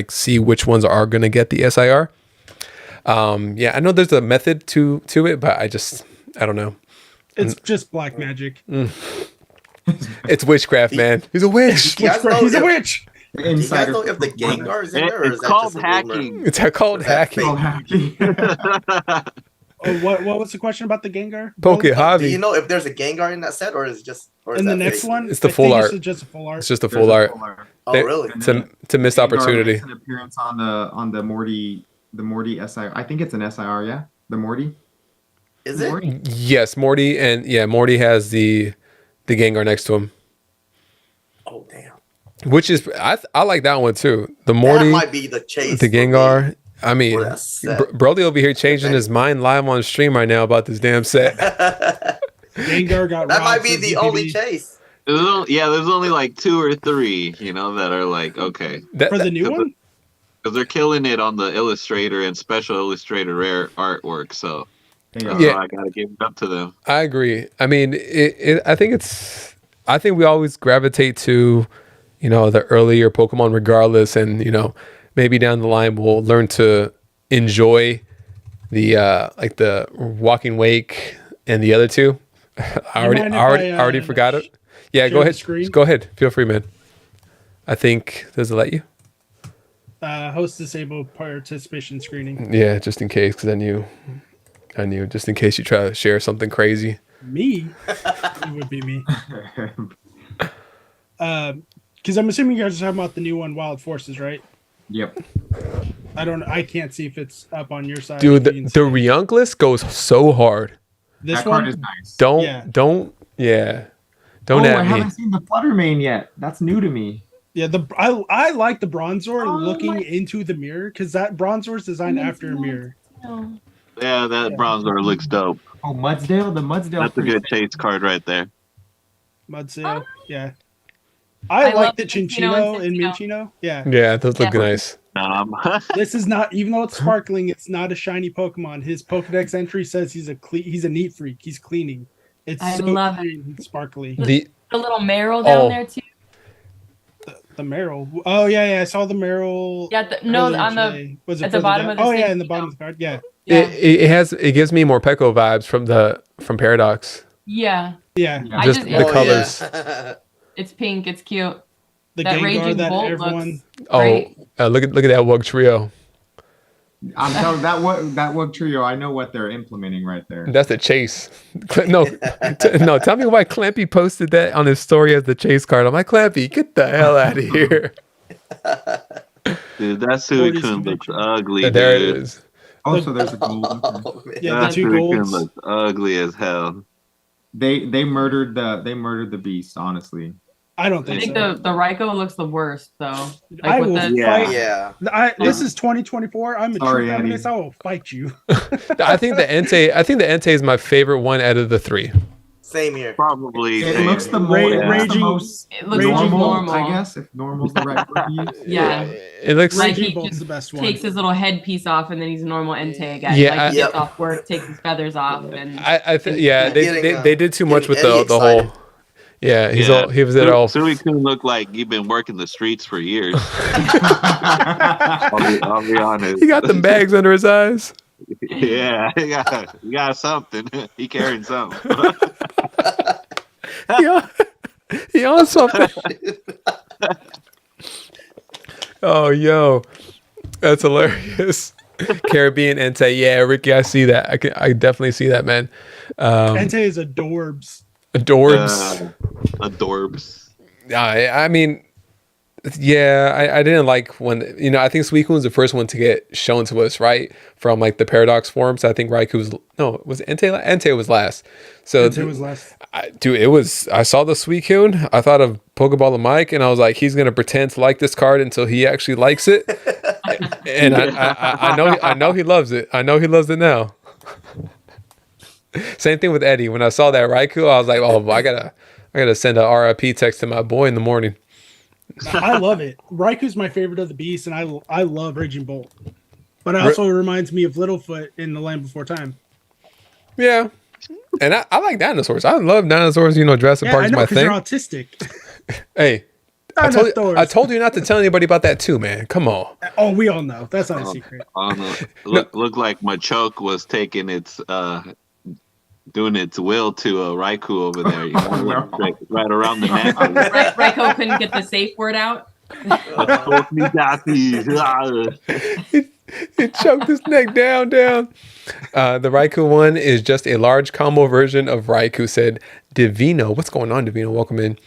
see which ones are going to get the SIR. I know there's a method to it, but I don't know. It's just black magic. It's witchcraft, man. He's a witch. You guys know He's a if- witch. Do you guys know if the Gengar is in there, or is It's that called just a rumor? hacking. It's called Is that hacking. Oh, hacky. Oh, what was the question about the Gengar? Poke Well, hobby. Do you know if there's a Gengar in that set, or is it just? Or is in the that next fake? one, It's the I full think art. It's just a full art. It's just a There's full a art. full art. Oh, They- really? It's a missed Gengar opportunity. makes an appearance on the Morty SIR. I think it's an SIR, yeah. The Morty. Is it? Morty? Yes, Morty, and Morty has the Gengar next to him, Oh damn! which is I like that one too. The That Morty, might be the chase. the for me Gengar. I mean, for that set. Broly over here changing his mind live on stream right now about this damn set. Gengar got That robbed might be for the ZPD. only chase. There's only like 2 or 3, that are like okay, For the new one? because they're killing it on the Illustrator and Special Illustrator rare artwork. So Yeah. I gotta give it up to them. I agree. I mean, I think we always gravitate to, the earlier Pokemon regardless. And, maybe down the line we'll learn to enjoy the, like the Walking Wake and the other two. I mind if already I, forgot it. Yeah, share go the ahead. screen? Go ahead. Feel free, man. I think, does it let you? Host disabled participation screening. Yeah, just in case, because I knew, just in case you try to share something crazy. Me? It would be me. Because I'm assuming you guys are talking about the new one, Wild Forces, right? Yep. I can't see if it's up on your side. Dude, if you the can see it. Reuniclus goes so hard. This That one, card is nice. Don't Yeah. don't I at me. haven't seen the Fluttermane yet. That's new to me. yeah, I like the Bronzor Oh looking my- into the mirror because that Bronzor is designed after a mirror. No. Yeah, that Yeah. Bronzor looks dope. Oh, Mudsdale? The Mudsdale. That's a good chase card right there. Mudsail, yeah. I I like love the Minccino Chinchino and and Cinccino. Minchino. Yeah. Yeah, those look Yeah. nice. This is not, even though it's sparkling, it's not a shiny Pokemon. His Pokedex entry says he's a neat freak. He's cleaning. It's I so love it. clean and sparkly. The The little Meryl down Oh. there too. The Meryl. Oh yeah, I saw the Meryl. Yeah, no, earlier on the today. Was it at the further bottom down? of the Oh yeah, same in the bottom email. of the card. Yeah, yeah, it gives me more Peko vibes from Paradox. yeah. yeah. Yeah. Just just- the Oh, colors. yeah. It's pink. It's cute. The That Gengar Raging that Bolt everyone. looks Oh, great. look at that Wug trio. I'm telling that Wug trio. I know what they're implementing right there. That's the chase. No, no. Tell me why Clampy posted that on his story as the chase card. I'm like, Clampy, get the hell out of here. Dude, that Suicune looks ugly, There it dude. is. Oh, so there's a gold. Oh, man. Yeah, the That two Suicune golds. looks ugly as hell. They murdered the beast. Honestly, I don't I think think so. the Raikou looks the worst though. I Like will with the Yeah. fight. Yeah. This is 2024. I'm a Sorry, true Eddie. feminist. I will fight you. I think the Entei is my favorite one out of the three. Same here. Probably. it same. looks the Ra- more it's the Raging- most it looks Raging normal. I guess if normal's the right word to use. Yeah. It looks Like Raging he Bolt's just the best one. Takes his little headpiece off and then he's a normal Entei again. Yeah, like he I- gets off work, takes his feathers off, and I think yeah, Getting, they did too much with getting the Eddie whole. Yeah, he was it Su- all. Suicune looked like you've been working the streets for years. I'll be honest. He got the bags under his eyes. Yeah, he got something. He carrying something. He on something. Oh, yo, that's hilarious. Caribbean Entei, yeah, Ricky, I see that. I definitely see that, man. Entei is adorbs. Adorbs. Adorbs. I mean, Yeah, I didn't like when, I think Suicune was the first one to get shown to us, right? From like the Paradox forums. I think Raikou was, no, was Entei? Entei was last. So, It was last. dude, I saw the Suicune. I thought of Pokeball and Mike, and I was like, he's going to pretend to like this card until he actually likes it. And I know he loves it. I know he loves it now. Same thing with Eddie. When I saw that Raikou, I was like, oh, I gotta send a RIP text to my boy in the morning. I love it. Raikou's my favorite of the beasts, and I love Raging Bolt. But it also reminds me of Littlefoot in The Land Before Time. Yeah. And I like dinosaurs. I love dinosaurs. Jurassic Park is my thing. You're autistic. Hey, I told you not to tell anybody about that too, man. Come on. Oh, we all know. That's not a secret. Look like Machoke was taking its doing its will to Raikou over there. Right around the neck. Raikou couldn't get the safe word out. It choked his neck down. The Raikou one is just a large combo version of Raikou, said Divino. What's going on, Divino? Welcome in.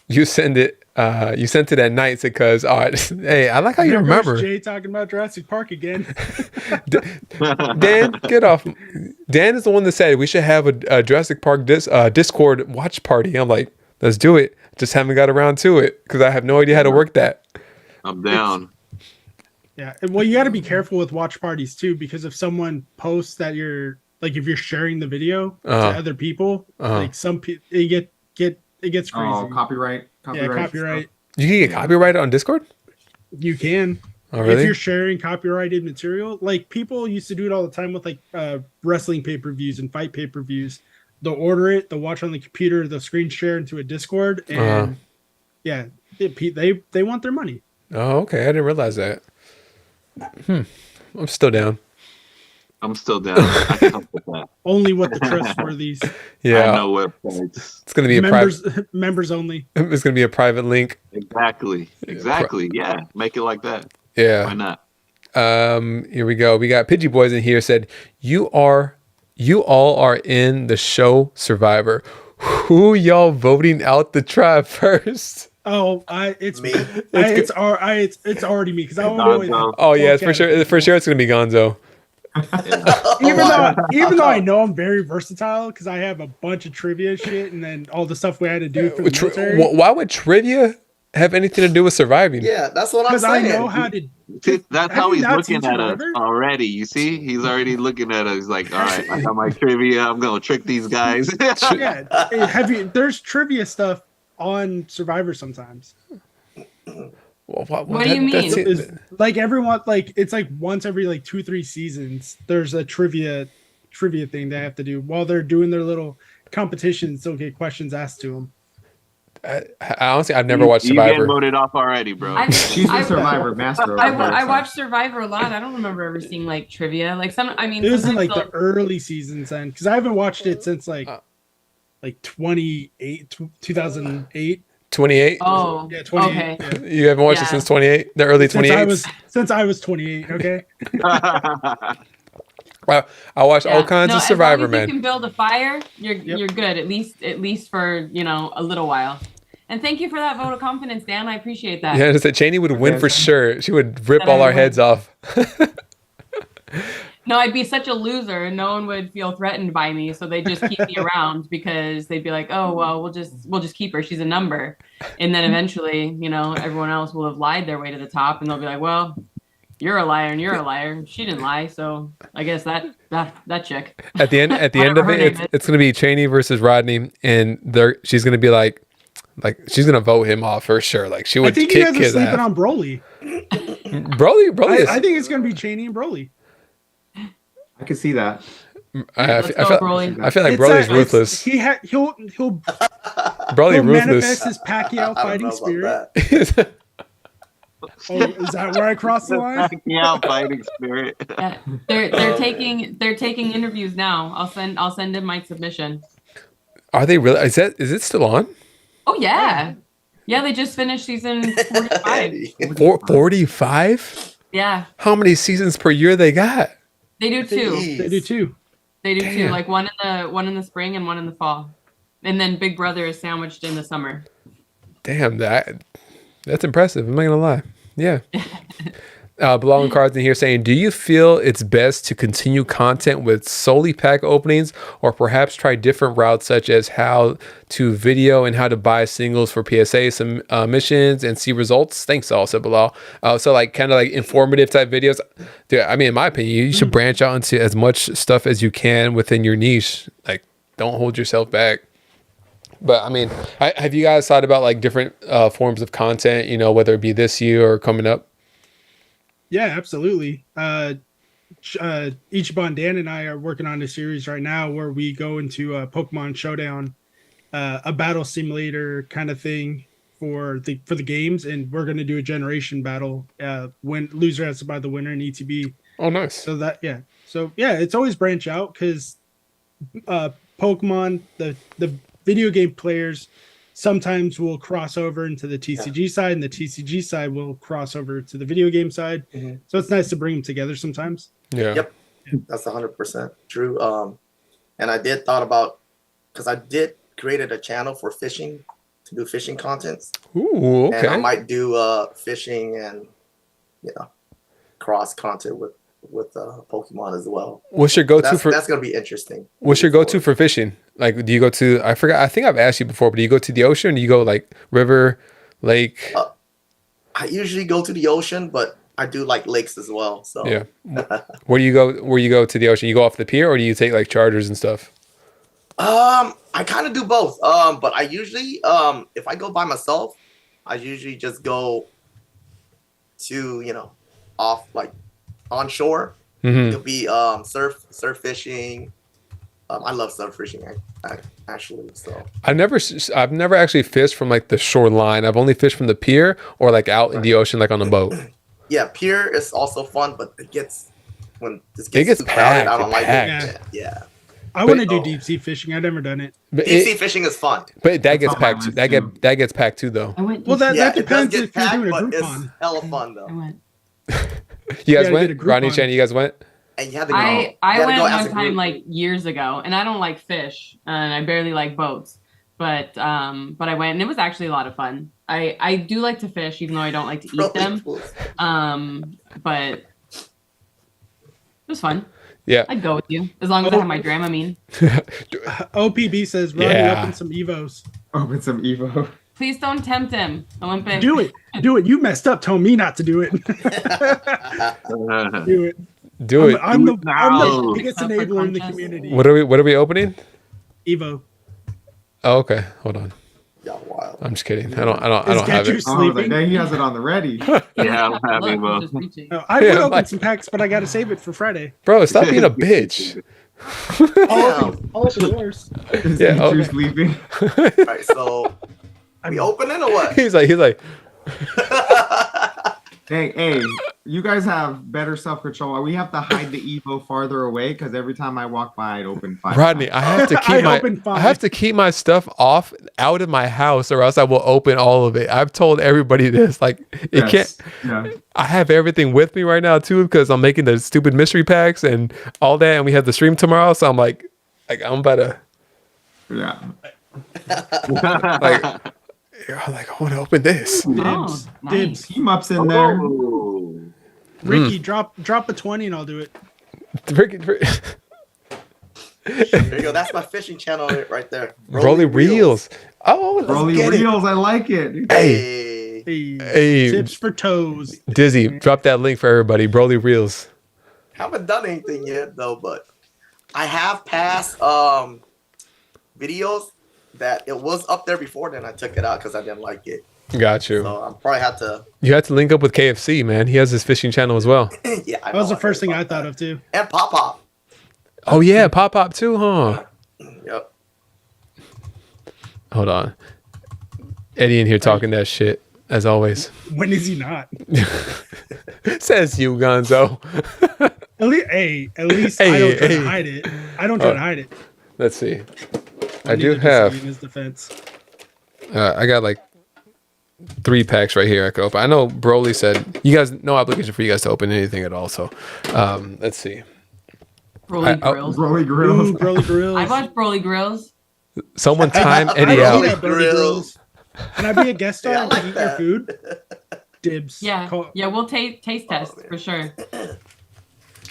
You sent it at night because hey, I like how you remember. Jay talking about Jurassic Park again. Dan, get off. Dan is the one that said we should have a Jurassic Park Discord watch party. I'm like, let's do it. Just haven't got around to it because I have no idea how to work that. I'm down. Yeah, well, you got to be careful with watch parties too, because if someone posts that if you're sharing the video to other people, like some people, it gets crazy. Oh, copyright. Yeah, copyright. You can get copyrighted on Discord? You can. Oh, really? If you're sharing copyrighted material, like people used to do it all the time with like wrestling pay-per-views and fight pay-per-views. They'll order it, they'll watch on the computer, they'll screen share into a Discord, and they want their money. Oh, okay. I didn't realize that. I'm still down. I can help with that. Only with the trustworthies. Yeah. I know websites. It's going to be members only. It's going to be a private link. Exactly. Yeah. Make it like that. Yeah. Why not? Here we go. We got Pidgey Boys in here said, you all are in the show Survivor. Who y'all voting out the tribe first? Oh, it's me. It's already me because I Gonzo. don't Oh yeah, it's for sure. For sure, it's gonna be Gonzo. even though I know I'm very versatile because I have a bunch of trivia shit and then all the stuff we had to do for the military. Why would trivia have anything to do with surviving? Yeah, that's what I'm saying. Because I know how to. That's how he's looking at us already. You see, he's already looking at us. He's like, all right, I got my trivia. I'm gonna trick these guys. Yeah, there's trivia stuff on Survivor sometimes. What do you mean? Like everyone, it's like once every 2-3 seasons, there's a trivia thing they have to do while they're doing their little competitions. They'll get questions asked to them. Honestly, I've never watched Survivor. You get voted off already, bro. She's the Survivor master. I watched Survivor a lot. I don't remember ever seeing trivia. It was in the early seasons then, because I haven't watched it since 2008. 28? Oh, yeah, 28. Okay. Yeah. You haven't watched it since 28? The early 28? Since I was 28, okay? Well, I watch all kinds of Survivor, man. If you can build a fire, you're good, at least for, a little while. And thank you for that vote of confidence, Dan. I appreciate that. Yeah, just that Cheney would win for sure. She would rip all our heads off. No, I'd be such a loser and no one would feel threatened by me. So they just keep me around because they'd be like, oh, well, we'll just keep her. She's a number. And then eventually, everyone else will have lied their way to the top and they'll be like, well, you're a liar and you're a liar. She didn't lie. So I guess that chick. At the end of it, it's going to be Cheney versus Rodney. And she's going to be like she's going to vote him off for sure. Like she would kick his ass. I think you guys are sleeping on Broly. Broly I think it's going to be Cheney and Broly. I can see that. I feel like Broly's ruthless. He'll Broly ruthless. Manifest his Pacquiao fighting spirit. Is that where I crossed the line? Pacquiao fighting spirit. Yeah, they're taking interviews now. I'll send in my submission. Are they really? Is it still on? Oh yeah. Yeah, they just finished season 45. 45? Yeah. How many seasons per year they got? They do two. They do two. Like one in the spring and one in the fall, and then Big Brother is sandwiched in the summer. Damn, that That's impressive. I'm not gonna lie. Yeah. Belonging cards in here saying, do you feel it's best to continue content with solely pack openings, or perhaps try different routes such as how to video and how to buy singles for PSA missions and see results? Thanks, also Bilal. So like kind of like informative type videos. Dude, I mean, in my opinion, you should branch out into as much stuff as you can within your niche. Like, don't hold yourself back. But I mean, have you guys thought about like different forms of content, you know, whether it be this year or coming up? Yeah, absolutely. Ichiban Dan and I are working on a series right now where we go into a Pokemon Showdown, a battle simulator kind of thing for the games, and we're going to do a generation battle. When loser has to buy the winner in ETB. Oh, nice. So it's always branch out because Pokemon, the video game players sometimes will cross over into the TCG side, and the TCG side will cross over to the video game side. Mm-hmm. So it's nice to bring them together sometimes. Yeah. Yep. That's 100% true. And I did thought about, because I did created a channel for fishing, to do fishing contents. Ooh, okay. And I might do fishing and, cross content with Pokemon as well. What's your go-to for? That's gonna be interesting. What's your go-to for fishing? Like, do you go to? I forgot. I think I've asked you before, but do you go to the ocean? Or do you go like river, lake? I usually go to the ocean, but I do like lakes as well. So yeah. Where do you go? Where you go to the ocean? You go off the pier, or do you take like charters and stuff? I kind of do both. But I usually, if I go by myself, I usually just go to off like onshore. Mm-hmm. It'll be surf fishing. I love surf fishing actually. So I've never actually fished from like the shoreline. I've only fished from the pier or like out in the ocean, like on a boat. Yeah, pier is also fun, but it gets too packed. crowded, I don't like it. Yeah. I want to do deep sea fishing. I've never done it. Deep sea fishing is fun. But that gets packed. That gets packed too, though. That depends if packed, you're doing a but it's Groupon. hella fun though. I went. You guys went? Ronnie Chan, you guys went? And you had to go. I went one time like years ago, and I don't like fish, and I barely like boats. But I went, and it was actually a lot of fun. I do like to fish, even though I don't like to eat them. But it was fun. Yeah, I'd go with you as long as I have my Dramamine. OPB says, Ronnie, open some Evos. Open some Evo. Please don't tempt him. Olympic. Do it. You messed up. Tell me not to do it. Do it. Do it. I'm the biggest enabler in the community. What are we opening? Evo. Oh, okay. Hold on. Yeah, wild. I'm just kidding. I don't have it. Sleeping? He has it on the ready. Yeah, I don't have Evo. I would open some packs, but I got to save it for Friday. Bro, stop being a bitch. All of yours. Yeah. You're sleeping. All right, so we opening or what? He's like. Hey, you guys have better self-control. We have to hide the Evo farther away because every time I walk by, it open 5 Rodney, I have to keep my stuff out of my house, or else I will open all of it. I've told everybody this. Like, it can't. Yeah. I have everything with me right now too because I'm making the stupid mystery packs and all that, and we have the stream tomorrow. So I'm like I'm about to. Yeah. I want to open this. Dibs. Dibs. Team ups in there. Ricky, drop a 20 and I'll do it. There you go. That's my fishing channel right there. Broly Reels. Oh, Broly Reels. I like it. Hey. Tips for toes. Dizzy, drop that link for everybody. Broly Reels. Haven't done anything yet though, but I have passed videos that it was up there before, then I took it out because I didn't like it. Got you. So I probably have to. You have to link up with KFC, man. He has his fishing channel as well. Yeah, that was the first thing I thought of too. And Pop. Oh yeah, Pop too, huh? Yep. Hold on. Eddie in here talking that shit as always. When is he not? Says you, Gonzo. At least I don't try to hide it. I don't try to hide it. Let's see. I do have. In his defense. I got like 3 packs right here I could open. I know Broly said you guys no obligation for you guys to open anything at all. So let's see. Broly Grills. Broly Grills. Broly Grills. I watched Broly Grills. Someone time Eddie out. Broly Grills. Can I be a guest star Yeah, I and like eat that. your food? Dibs. Yeah, Call- yeah, we'll taste test man. for sure.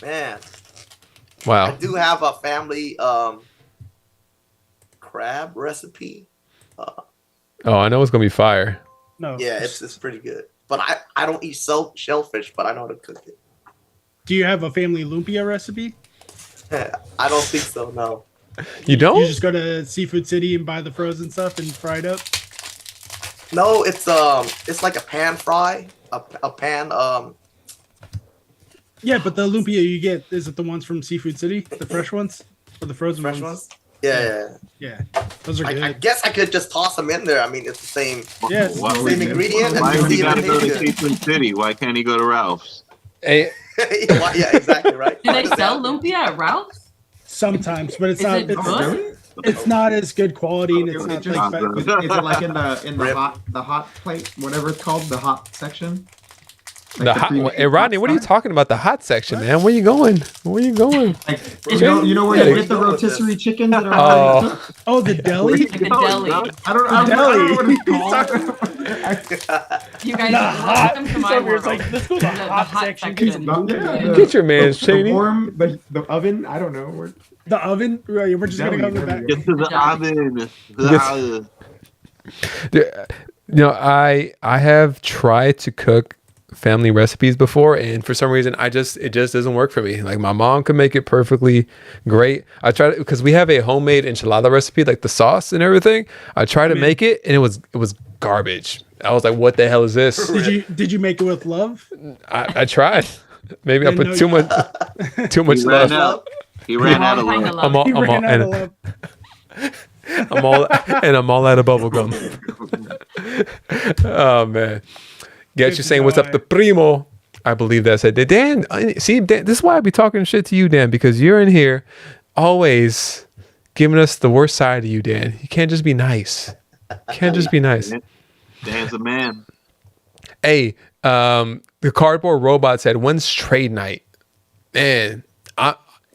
Man, I Wow. do have a family crab recipe. Oh, I know it's gonna be fire. No. Yeah, it's pretty good. But I don't eat shellfish, but I know how to cook it. Do you have a family lumpia recipe? I don't think so. No. You don't? You just go to Seafood City and buy the frozen stuff and fry it up. No, it's like a pan fry, a pan. Yeah, but the lumpia you get, is it the ones from Seafood City, the fresh ones, or the frozen Fresh ones? ones. Yeah. Yeah, those are good. I guess I could just toss them in there. I mean, it's the same. Yes. Same ingredient. Why And do see you if gotta it go to tastes good. Seafood City? Why can't he go to Ralph's? Hey, Yeah, exactly right. Do they sell lumpia at Ralph's? Sometimes, but it's Is not. it It's, good? it's not as good quality, and it's It not just- like. Is it like in the Rip. hot plate, whatever it's called, the hot section? Like the hot. pre-made Hey, Rodney, what are you stuff? talking about? The hot section, man. Where you going? Where you going? Like, Is you know where Yeah, you you get the go with this. rotisserie chickens that are already Oh, cooked? Oh, the deli. Like the deli. I don't know what it's called. You guys, The hot. welcome to He's my over here, it's world. like, let's go to the hot section. Yeah. get your man's the Cheney. warm, the oven. I don't know. Where, The oven. Right, we're just gonna go in the Deli, back. there Get to the oven. Yes. You know, I have tried to cook family recipes before, and for some reason it just doesn't work for me. Like, my mom can make it perfectly great. I tried it because we have a homemade enchilada recipe, like the sauce and everything. I tried to make it, and it was garbage. I was like, what the hell is this? Did you make it with love? I tried. Maybe I Didn't put know too you- much too much He ran love. out. He ran out of Kinda love. love. I'm all, He I'm all, ran out of and love. I'm all out of bubble gum. Oh man. Get Good you saying what's up guy. the primo. I believe that's it. Dan, see, Dan, this is why I be talking shit to you, Dan, because you're in here always giving us the worst side of you, Dan. You can't just be nice. You can't just be nice. Dan's a man. Hey, the cardboard robot said, when's trade night? Man,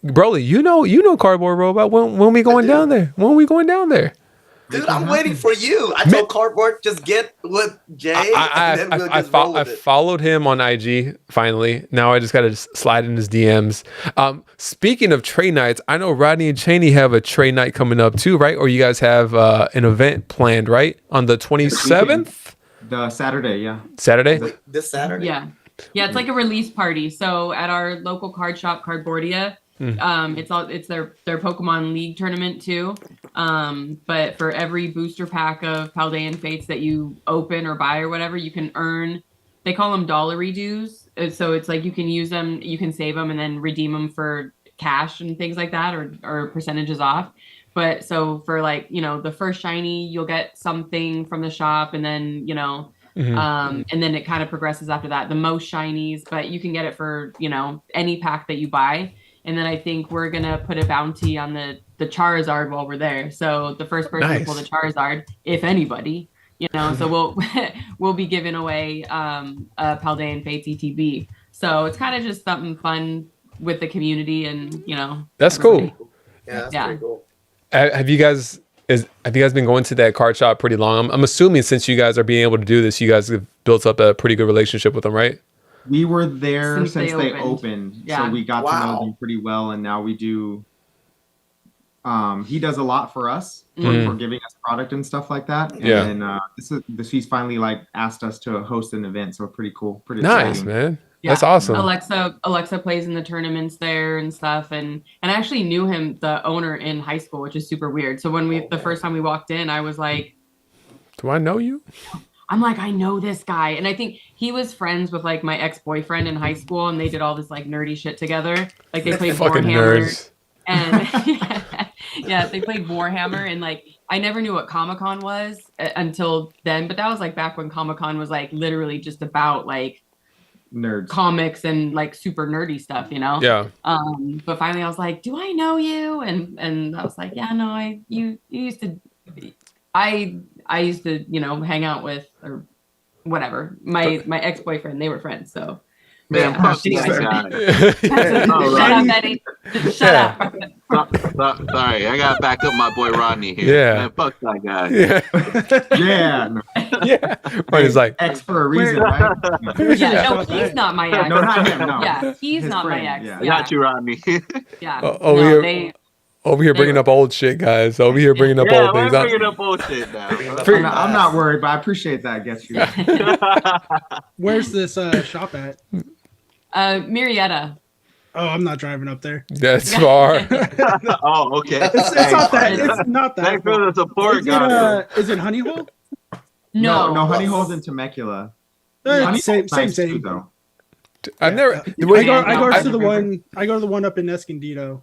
Broly, you know cardboard robot. When we going do. down there? When we going down there? Dude, I'm waiting for you. I told Cardboard just get with Jay, and then we'll just roll I with it. followed him on IG finally. Now I just got to slide in his DMs. Speaking of trade nights, I know Rodney and Cheney have a trade night coming up too, right? Or you guys have an event planned, right? On the 27th? the Saturday, yeah. Saturday? Wait, this Saturday. Yeah. Yeah, it's like a release party. So at our local card shop, Cardboardia, it's their Pokemon League tournament too. But for every booster pack of Paldean Fates that you open or buy or whatever, you can earn, they call them dollary dues. So it's like you can use them, you can save them and then redeem them for cash and things like that, or percentages off. But so for like, the first shiny, you'll get something from the shop, and then, and then it kind of progresses after that. The most shinies, but you can get it for, any pack that you buy. And then I think we're going to put a bounty on the Charizard while we're there. So the first person to pull the Charizard, if anybody, so we'll be giving away a Paldean Fates ETB. So it's kind of just something fun with the community, and, That's everybody. cool. Yeah, that's Yeah. pretty cool. Have you guys been going to that card shop pretty long? I'm assuming since you guys are being able to do this, you guys have built up a pretty good relationship with them, right? We were there Since since they they opened. opened, Yeah. so we got to Wow. know them pretty well, and now we do. He does a lot for us for giving us product and stuff like that. And Yeah. then he's finally like asked us to host an event, so pretty cool, pretty Nice, exciting. man. Yeah. That's awesome. Alexa plays in the tournaments there and stuff, and I actually knew him, the owner, in high school, which is super weird. So when the first time we walked in, I was like, Do I know you? I know this guy. And I think he was friends with like my ex-boyfriend in high school, and they did all this like nerdy shit together. Like they played Fucking Warhammer. nerds. And yeah, they played Warhammer, and like I never knew what Comic-Con was until then, but that was like back when Comic-Con was like literally just about like Nerds. comics and like super nerdy stuff, Yeah. But finally I was like, do I know you? And I was like, yeah, no, you used to, I used to, hang out with, or whatever, my ex-boyfriend, they were friends. So Man, Yeah. fuck Anyways. that guy. Shut Ronnie. up, Eddie. Shut up. Sorry, I gotta back up my boy Rodney here. Yeah. Man, fuck that guy. Yeah. Yeah. No. Yeah. But he's like, X for a reason, right? Yeah, no, he's not my ex. No, not him. No. Yeah, he's His not friend, my ex. yeah. I got you, Rodney. Yeah. over No, here, over here bringing were- up old shit, guys. Over here bringing up Yeah, old we're things. bringing up bullshit now. I'm not worried, but I appreciate that. Gets you. Where's this shop at? Marietta. Oh, I'm not driving up there. That's far. Oh, okay. It's not that. It's not that. Thanks for the support, Is guys. is it Honey Hole? No, Honey Hole's in Temecula. Honey Same, Hole's nice same. too, though. I've never. I wait, go to the one. I go to the one up in Escondido.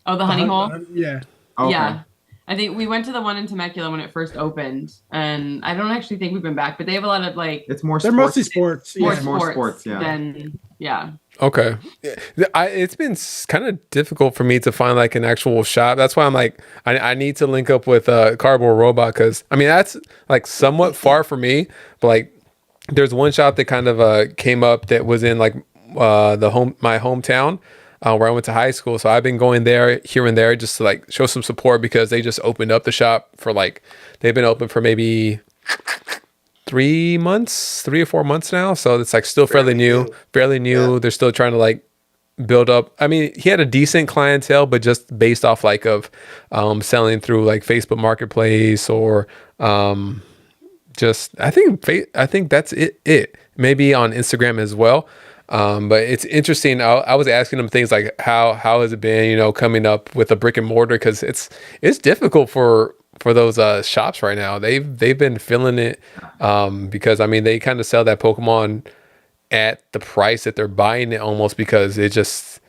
Oh, the Honey Hole? Yeah. Okay. Yeah. I think we went to the one in Temecula when it first opened, and I don't actually think we've been back, but they have a lot of like It's more. They're sports. mostly sports. more Yeah. more sports, sports, yeah. than Okay. It's been kind of difficult for me to find like an actual shop. That's why I'm like, I need to link up with Cardboard Robot because I mean that's like somewhat far for me, but like there's one shop that kind of came up that was in like my hometown. Where I went to high school. So I've been going there here and there just to like show some support because they just opened up the shop for like, they've been open for maybe 3 or 4 months now. So it's like still fairly new. Yeah. They're still trying to like build up. I mean, he had a decent clientele, but just based off like of selling through like Facebook Marketplace or just, I think that's it. Maybe on Instagram as well. But it's interesting. I was asking them things like how has it been, coming up with a brick and mortar because it's difficult for those shops right now. They've been feeling it because I mean they kind of sell that Pokemon at the price that they're buying it almost because it's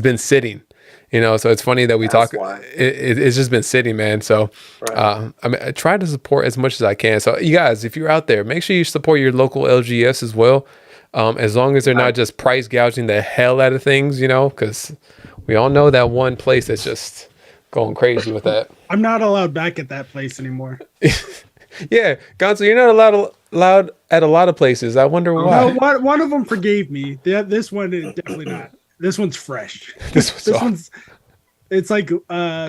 been sitting. So it's funny that we That's talk. why. It's just been sitting, man. So, Right. I mean, I try to support as much as I can. So, you guys, if you're out there, make sure you support your local LGS as well. As long as they're not just price gouging the hell out of things, because we all know that one place that's just going crazy with that. I'm not allowed back at that place anymore. Yeah, Gonzo, you're not allowed at a lot of places. I wonder why. No, one of them forgave me. This one is definitely not. This one's fresh. This was one's. It's like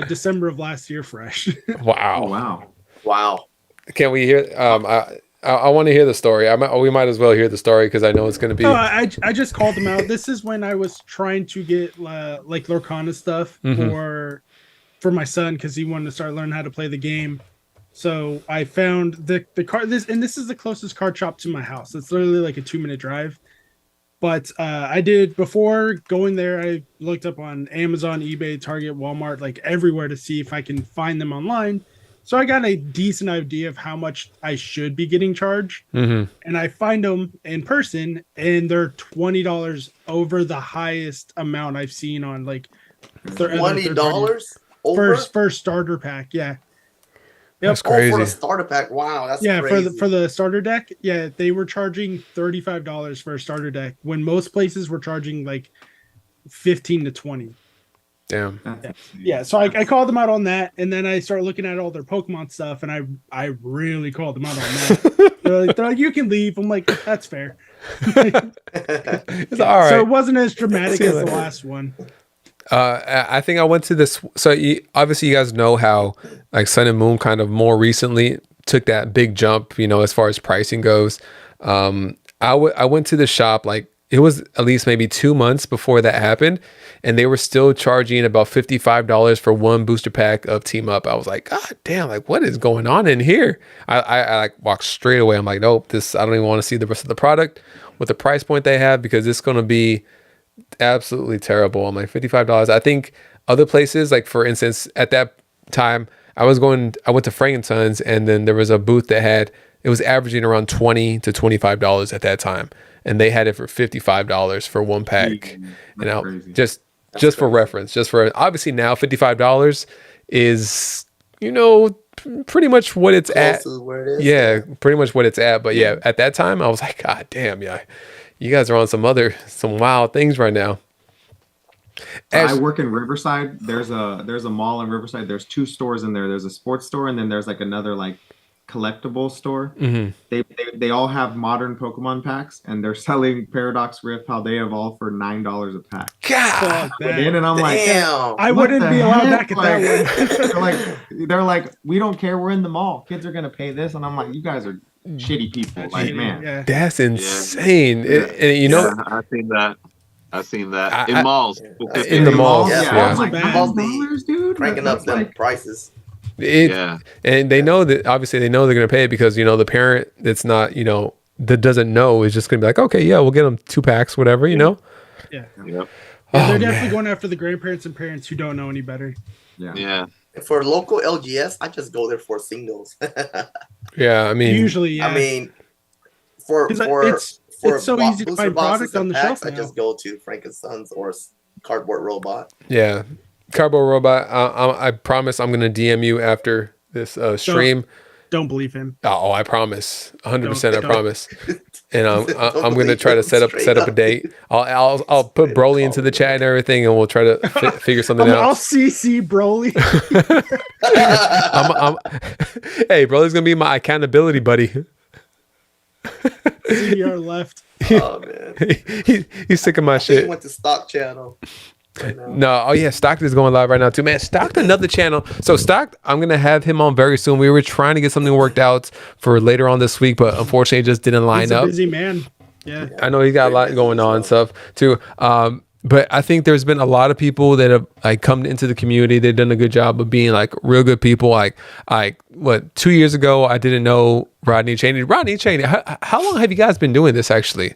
December of last year fresh. Wow. Oh, wow. Wow. Can we hear? I want to hear the story. We might as well hear the story because I know it's going to be. No, I just called them out. This is when I was trying to get like Lorcana stuff for my son because he wanted to start learning how to play the game. So I found the card. This is the closest card shop to my house. It's literally like a 2-minute drive. But I did before going there. I looked up on Amazon, eBay, Target, Walmart, like everywhere to see if I can find them online. So I got a decent idea of how much I should be getting charged. And I find them in person and they're $20 over the highest amount I've seen on like $20 over for starter pack. Yeah. That's for crazy. the starter pack. Wow, that's Yeah, crazy. for the starter deck. Yeah, they were charging $35 for a starter deck when most places were charging like 15 to 20. Damn. Yeah, so I called them out on that, and then I started looking at all their Pokemon stuff, and I really called them out on that. they're like, you can leave. I'm like, that's fair. It's all right. So it wasn't as dramatic as the last one. I think I went to this. So obviously you guys know how like Sun and Moon kind of more recently took that big jump, as far as pricing goes. I went to the shop like it was at least maybe 2 months before that happened, and they were still charging about $55 for one booster pack of Team Up. I was like, God damn, like what is going on in here? I like walked straight away. I'm like, nope, I don't even want to see the rest of the product with the price point they have because it's going to be absolutely terrible. I'm like $55. I think other places, like for instance, at that time, I went to Frank & Sons, and then there was a booth that it was averaging around $20 to $25 at that time. And they had it for $55 for one pack. Crazy. Just for reference, obviously now $55 is, pretty much what it's at. Close to where it is. Yeah, pretty much what it's at. But yeah, at that time I was like, God damn, yeah, you guys are on some wild things right now. I work in Riverside. There's a mall in Riverside. There's 2 stores in there. There's a sports store, and then there's like another like collectible store. Mm-hmm. They all have modern Pokemon packs, and they're selling Paradox Rift how they evolve for $9 a pack. God. Fuck And that. I'm like, Damn. I what wouldn't the be allowed heck? back at that one. they're like, we don't care. We're in the mall. Kids are gonna pay this, and I'm like, you guys are shitty people. That's Like, shitty, man, yeah. That's insane. And you know, I've seen that. I've seen that I- in malls. Yeah. specifically. in the malls, Yeah, yeah. malls, Malls like are bad. $9, dude. Cranking up That's them like, prices. Yeah. And they know that, obviously they know they're going to pay it because, you know, the parent that's not, you know, that doesn't know is just going to be like, okay, yeah, we'll get them 2 packs, whatever, you know? Yeah. Yep. Yeah, Oh, they're definitely man. going after the grandparents and parents who don't know any better. yeah. Yeah. For local LGS, I just go there for singles. Yeah, I mean, Usually, yeah. I mean, for 'Cause it's so easy to booster find boxes product on and the packs, shelf I now. just go to Frankenstein's or Cardboard Robot. yeah. Cardboard Robot, I promise I'm going to DM you after this stream. Don't believe him. Oh, I promise. 100% I Don't. promise. And I'm Don't going to believe try to him, set up straight a up. date. I'll put Straight Broly up into the call chat and everything, and we'll try to figure something I'll out. CC Broly. Hey, Broly's going to be my accountability buddy. CDR left. Oh man, He's sick of my I think he shit. went to Stock Channel. Right now. No, oh yeah, Stocked is going live right now too, man. Stocked another channel. So Stocked, I'm gonna have him on very soon. We were trying to get something worked out for later on this week, but unfortunately, it just didn't line He's a up. busy man. Yeah. I know he's got a lot Very going busy on as and stuff too. But I think there's been a lot of people that have like come into the community. They've done a good job of being like real good people. Like what 2 years ago, I didn't know Rodney Cheney. How long have you guys been doing this actually?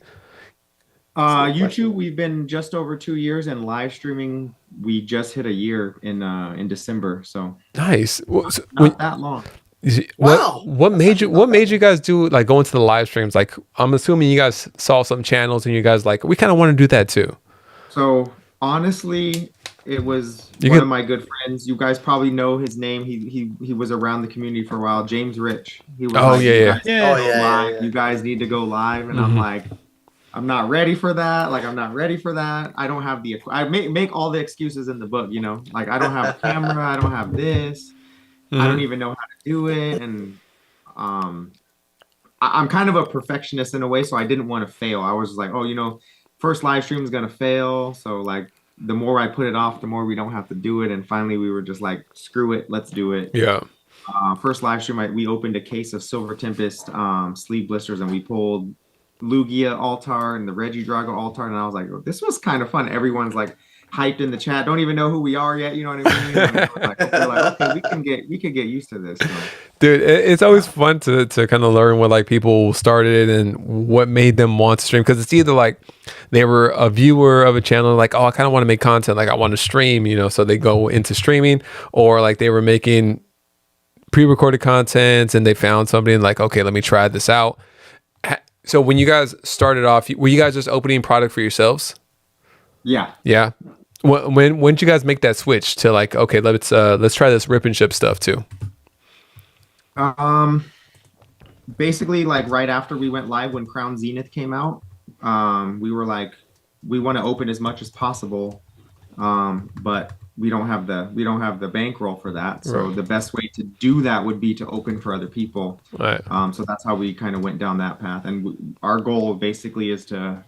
YouTube, we've been just over 2 years, and live streaming, we just hit a year in December, so Nice. not that long. Wow. What made you guys do like go into the live streams? Like I'm assuming you guys saw some channels and you guys like we kind of want to do that too. So honestly, it was You one could- of my good friends. You guys probably know his name. He was around the community for a while. James Rich. He was Oh, like, yeah, "You yeah. guys Yeah. Oh, yeah, live. yeah. You guys need to go live," and Mhm. I'm like, I'm not ready for that. Like, I'm not ready for that. I don't have the. I make all the excuses in the book. You know, like I don't have a camera. I don't have this. I don't even know how to do it, and I'm kind of a perfectionist in a way, so I didn't want to fail. I was like, oh, you know, first live stream is gonna fail, so like the more I put it off, the more we don't have to do it. And finally, we were just like, screw it, let's do it. Yeah. First live stream, we opened a case of Silver Tempest sleeve blisters, and we pulled Lugia Altar and the Regidrago Altar, and I was like, oh, this was kind of fun. Everyone's like hyped in the chat, don't even know who we are yet. You know what I mean? And I was like, we're like, okay, we can get used to this. So. Dude, it's always fun to kind of learn what like people started and what made them want to stream, because it's either like they were a viewer of a channel like, oh, I kind of want to make content, like I want to stream, you know, so they go into streaming, or like they were making pre-recorded content and they found somebody and like, okay, let me try this out. So when you guys started off, were you guys just opening product for yourselves? Yeah. Yeah. When did you guys make that switch to like, okay, let's try this rip and ship stuff too? Basically, like right after we went live, when Crown Zenith came out, we were like, we want to open as much as possible, but we don't have the bankroll for that. So Right. the best way to do that would be to open for other people. Right. So that's how we kind of went down that path. And our goal basically is to,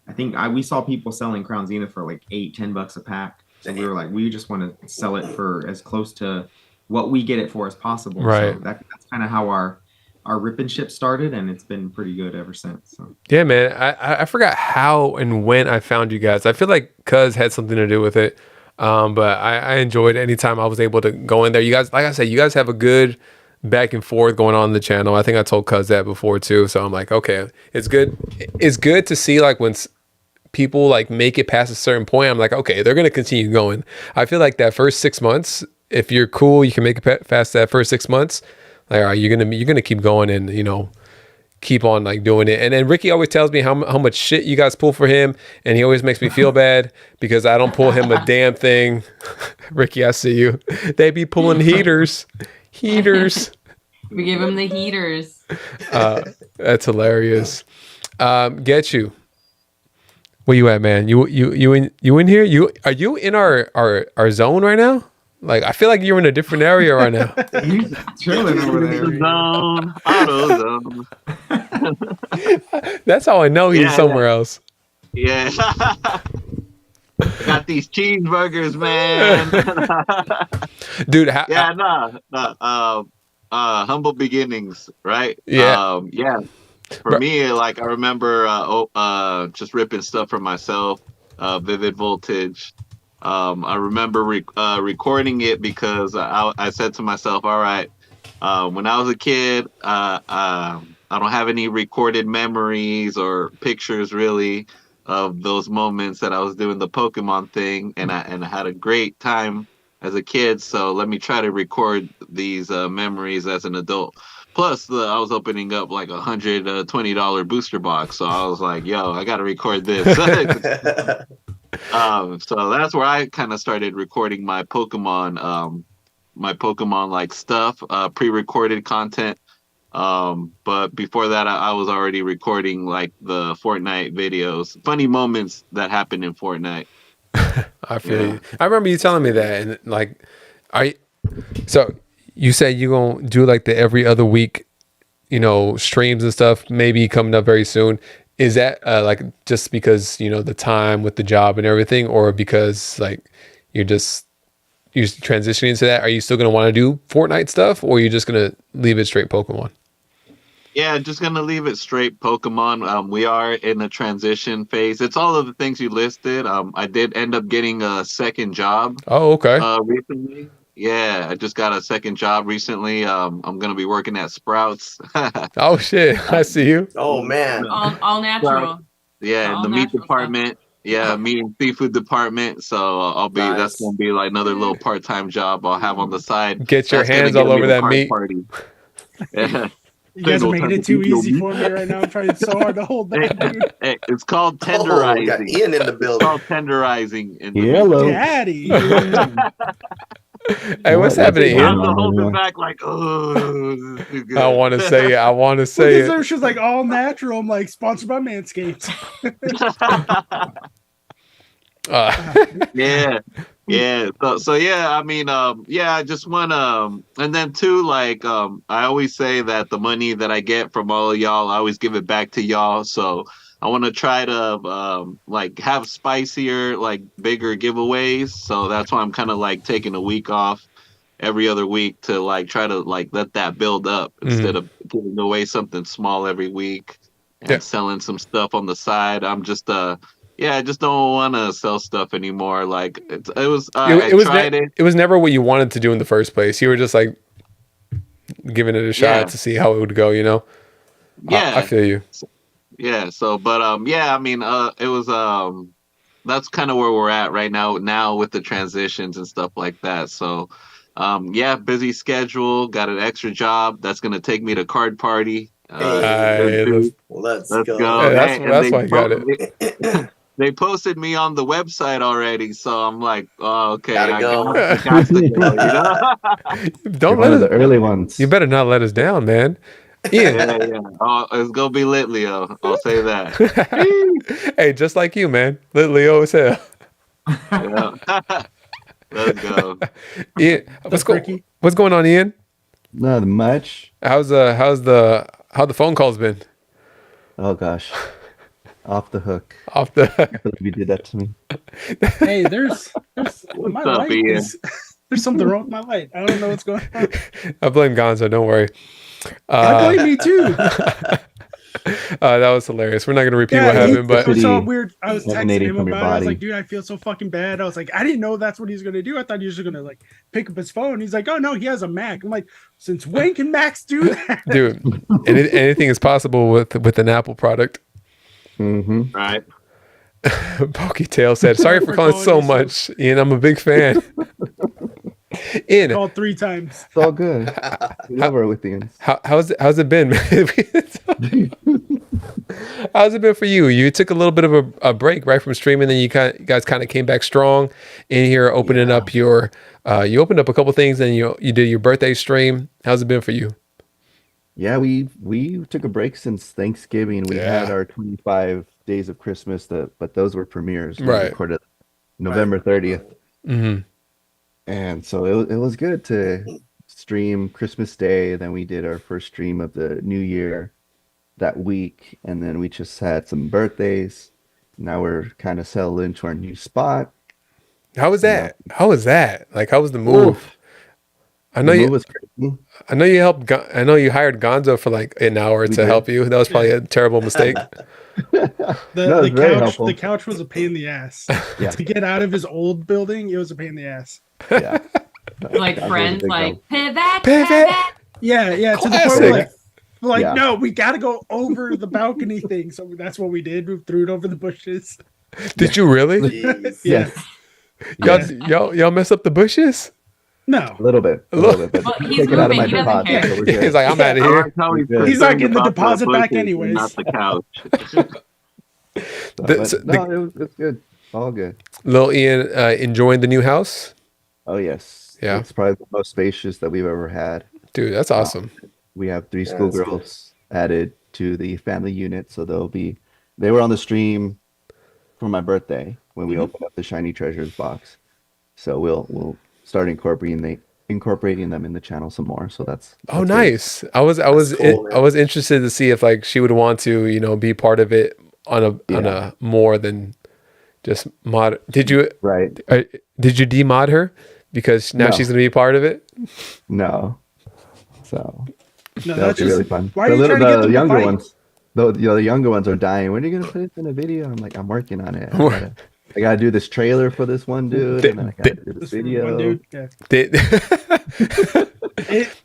I think we saw people selling Crown Zenith for like $8-10 a pack. So we were like, we just want to sell it for as close to what we get it for as possible. Right. So that's kind of how our rip and ship started, and it's been pretty good ever since. So Yeah, man. I forgot how and when I found you guys. I feel like Cuz had something to do with it. But I enjoyed any time I was able to go in there. You guys, like I said, you guys have a good back and forth going on in the channel. I think I told Cuz that before too. So I'm like, okay, it's good. It's good to see like when people like make it past a certain point. I'm like, okay, they're gonna continue going. I feel like that first 6 months, if you're cool, you can make it past that first 6 months. Like, all right, you're gonna keep going and keep on like doing it. And then Ricky always tells me how much shit you guys pull for him, and he always makes me feel bad because I don't pull him a damn thing. Ricky, I see you. They be pulling heaters. We give him the heaters. That's hilarious. Get you. Where you at, man? You in here? Are you in our zone right now? Like, I feel like you're in a different area right now. He's chilling over there. Zone, auto zone. That's how I know he's Yeah, somewhere else. Yeah. Got these cheeseburgers, man. Dude, Yeah, no. Humble beginnings, right? Yeah. Yeah. For Bro- me, like I remember just ripping stuff for myself, Vivid Voltage. I remember recording it because I said to myself, all right, when I was a kid, I don't have any recorded memories or pictures really of those moments that I was doing the Pokemon thing, and I had a great time as a kid. So let me try to record these memories as an adult. Plus, I was opening up like $120 booster box, so I was like, "Yo, I got to record this." So that's where I kind of started recording my Pokemon like stuff, pre-recorded content. But before that, I was already recording like the Fortnite videos, funny moments that happened in Fortnite. I feel you. I remember you telling me that, and like, so you said you gonna do like the every other week, streams and stuff, maybe coming up very soon. Is that like just because the time with the job and everything, or because like you're transitioning into that? Are you still gonna want to do Fortnite stuff, or are you just gonna leave it straight Pokemon? Yeah, just gonna leave it straight Pokemon. We are in a transition phase. It's all of the things you listed. I did end up getting a second job. Oh, okay. Recently. Yeah, I just got a second job recently. I'm gonna be working at Sprouts. Oh shit, I see you. Oh man. All natural. Yeah, in All the meat natural department. Yeah, meat and seafood department. So Nice. that's gonna be like another little part-time job I'll have on the side. Get your That's gonna hands get all me over the that card meat. Party. Yeah. You guys are making it too Single easy for me right now. I'm trying so hard to hold back, dude. Hey, it's called Oh, we tenderizing. got Ian in the It's building. called tenderizing in the Hello. Daddy. Hey, what's happening I here? have to hold it back like, oh, this is too good. I want to say it. I want to Look say at her. it. She was like all natural. I'm like sponsored by Manscaped. Yeah. So yeah, I mean, I just want and then too, like, I always say that the money that I get from all of y'all, I always give it back to y'all. So I want to try to like have spicier, like bigger giveaways. So that's why I'm kind of like taking a week off every other week to like try to like let that build up instead of giving away something small every week and selling some stuff on the side. I'm just I just don't want to sell stuff anymore. Like it was tried it. It was never what you wanted to do in the first place. You were just like giving it a shot to see how it would go. Yeah, I feel you. Yeah. So, but I mean, it was that's kind of where we're at right now with the transitions and stuff like that. So, busy schedule. Got an extra job that's gonna take me to card party. Let's go. Hey, that's why I got it. They posted me on the website already, so I'm like, oh, okay, Gotta go. got to go, Don't One let of the early ones. You better not let us down, man. Ian. Yeah. Oh, it's gonna be lit, Leo. I'll say that. Hey, just like you, man. Lit Leo as hell. Yeah. Let's go. Ian, what's going on, Ian? Not much. How the phone calls been? Oh gosh. Off the hook. I can't believe you did that to me. Hey, there's my up, light Ian? there's something wrong with my light. I don't know what's going on. I blame Gonzo, don't worry. I blame me too. That was hilarious. We're not gonna repeat what happened, but it was so weird. I was texting emanating him from your about it. I was body. like, dude, I feel so fucking bad. I was like, I didn't know that's what he was gonna do. I thought he was gonna like pick up his phone. He's like, oh no, he has a Mac. I'm like, since when can Macs do that? dude, anything is possible with an Apple product. Mm-hmm. Right. Poketail said, sorry for calling so much, Ian. I'm a big fan. Ian, Called 3 times. It's all good. We love our Lithians. how's it been, man? How's it been for you? You took a little bit of a break right from streaming, then you guys kind of came back strong in here, opening up your you opened up a couple things, and you did your birthday stream. How's it been for you? Yeah, we took a break since Thanksgiving. We had our 25 days of Christmas, but those were premieres. We Right. recorded November 30th. Mm-hmm. And so it was good to stream Christmas Day. Then we did our first stream of the new year that week. And then we just had some birthdays. Now we're kind of settled into our new spot. How was that? How was that? Like, how was the move? Oof. I know The you. move was crazy. I know you helped. I know you hired Gonzo for like an hour We to did. help you. That was probably a terrible mistake. No, it's very helpful. The couch was a pain in the ass. Yeah. To get out of his old building, it was a pain in the ass. Yeah. Like That was a friends, big like help. pivot, Pivot. pivot. Yeah, to the point Classic. where like Yeah. no, we got to go over the balcony thing. So that's what we did. We threw it over the bushes. Did you really? Jeez. Yeah. Y'all mess up the bushes? No, A little bit. A little bit. But Well, he's take it out of moving, my he doesn't deposit. care. So we're good. He's like, I'm out of I here. like how he's He's He's not concerned getting the about deposit back bushes and anyways. not the couch. But So no, it was good. All good. Lil Ian enjoying the new house. Oh yes. Yeah. It's probably the most spacious that we've ever had. Dude, that's awesome. We have 3 Yeah, that's schoolgirls added to the family unit, so they were on the stream for my birthday when we opened up the Shiny Treasures box. So we'll start incorporating them in the channel some more. So that's Oh, good. nice. I was cool, I was interested to see if like she would want to, be part of it on a more than just mod. Did you Right? did you demod her because now No. she's gonna be part of it? No. So no, that that's was really just fun. why are you trying to get them to younger fight? ones, the younger ones are dying. When are you gonna put it in a video? I'm like, I'm working on it. I gotta do this trailer for this one dude, and then I gotta do this This video. one dude, yeah. Did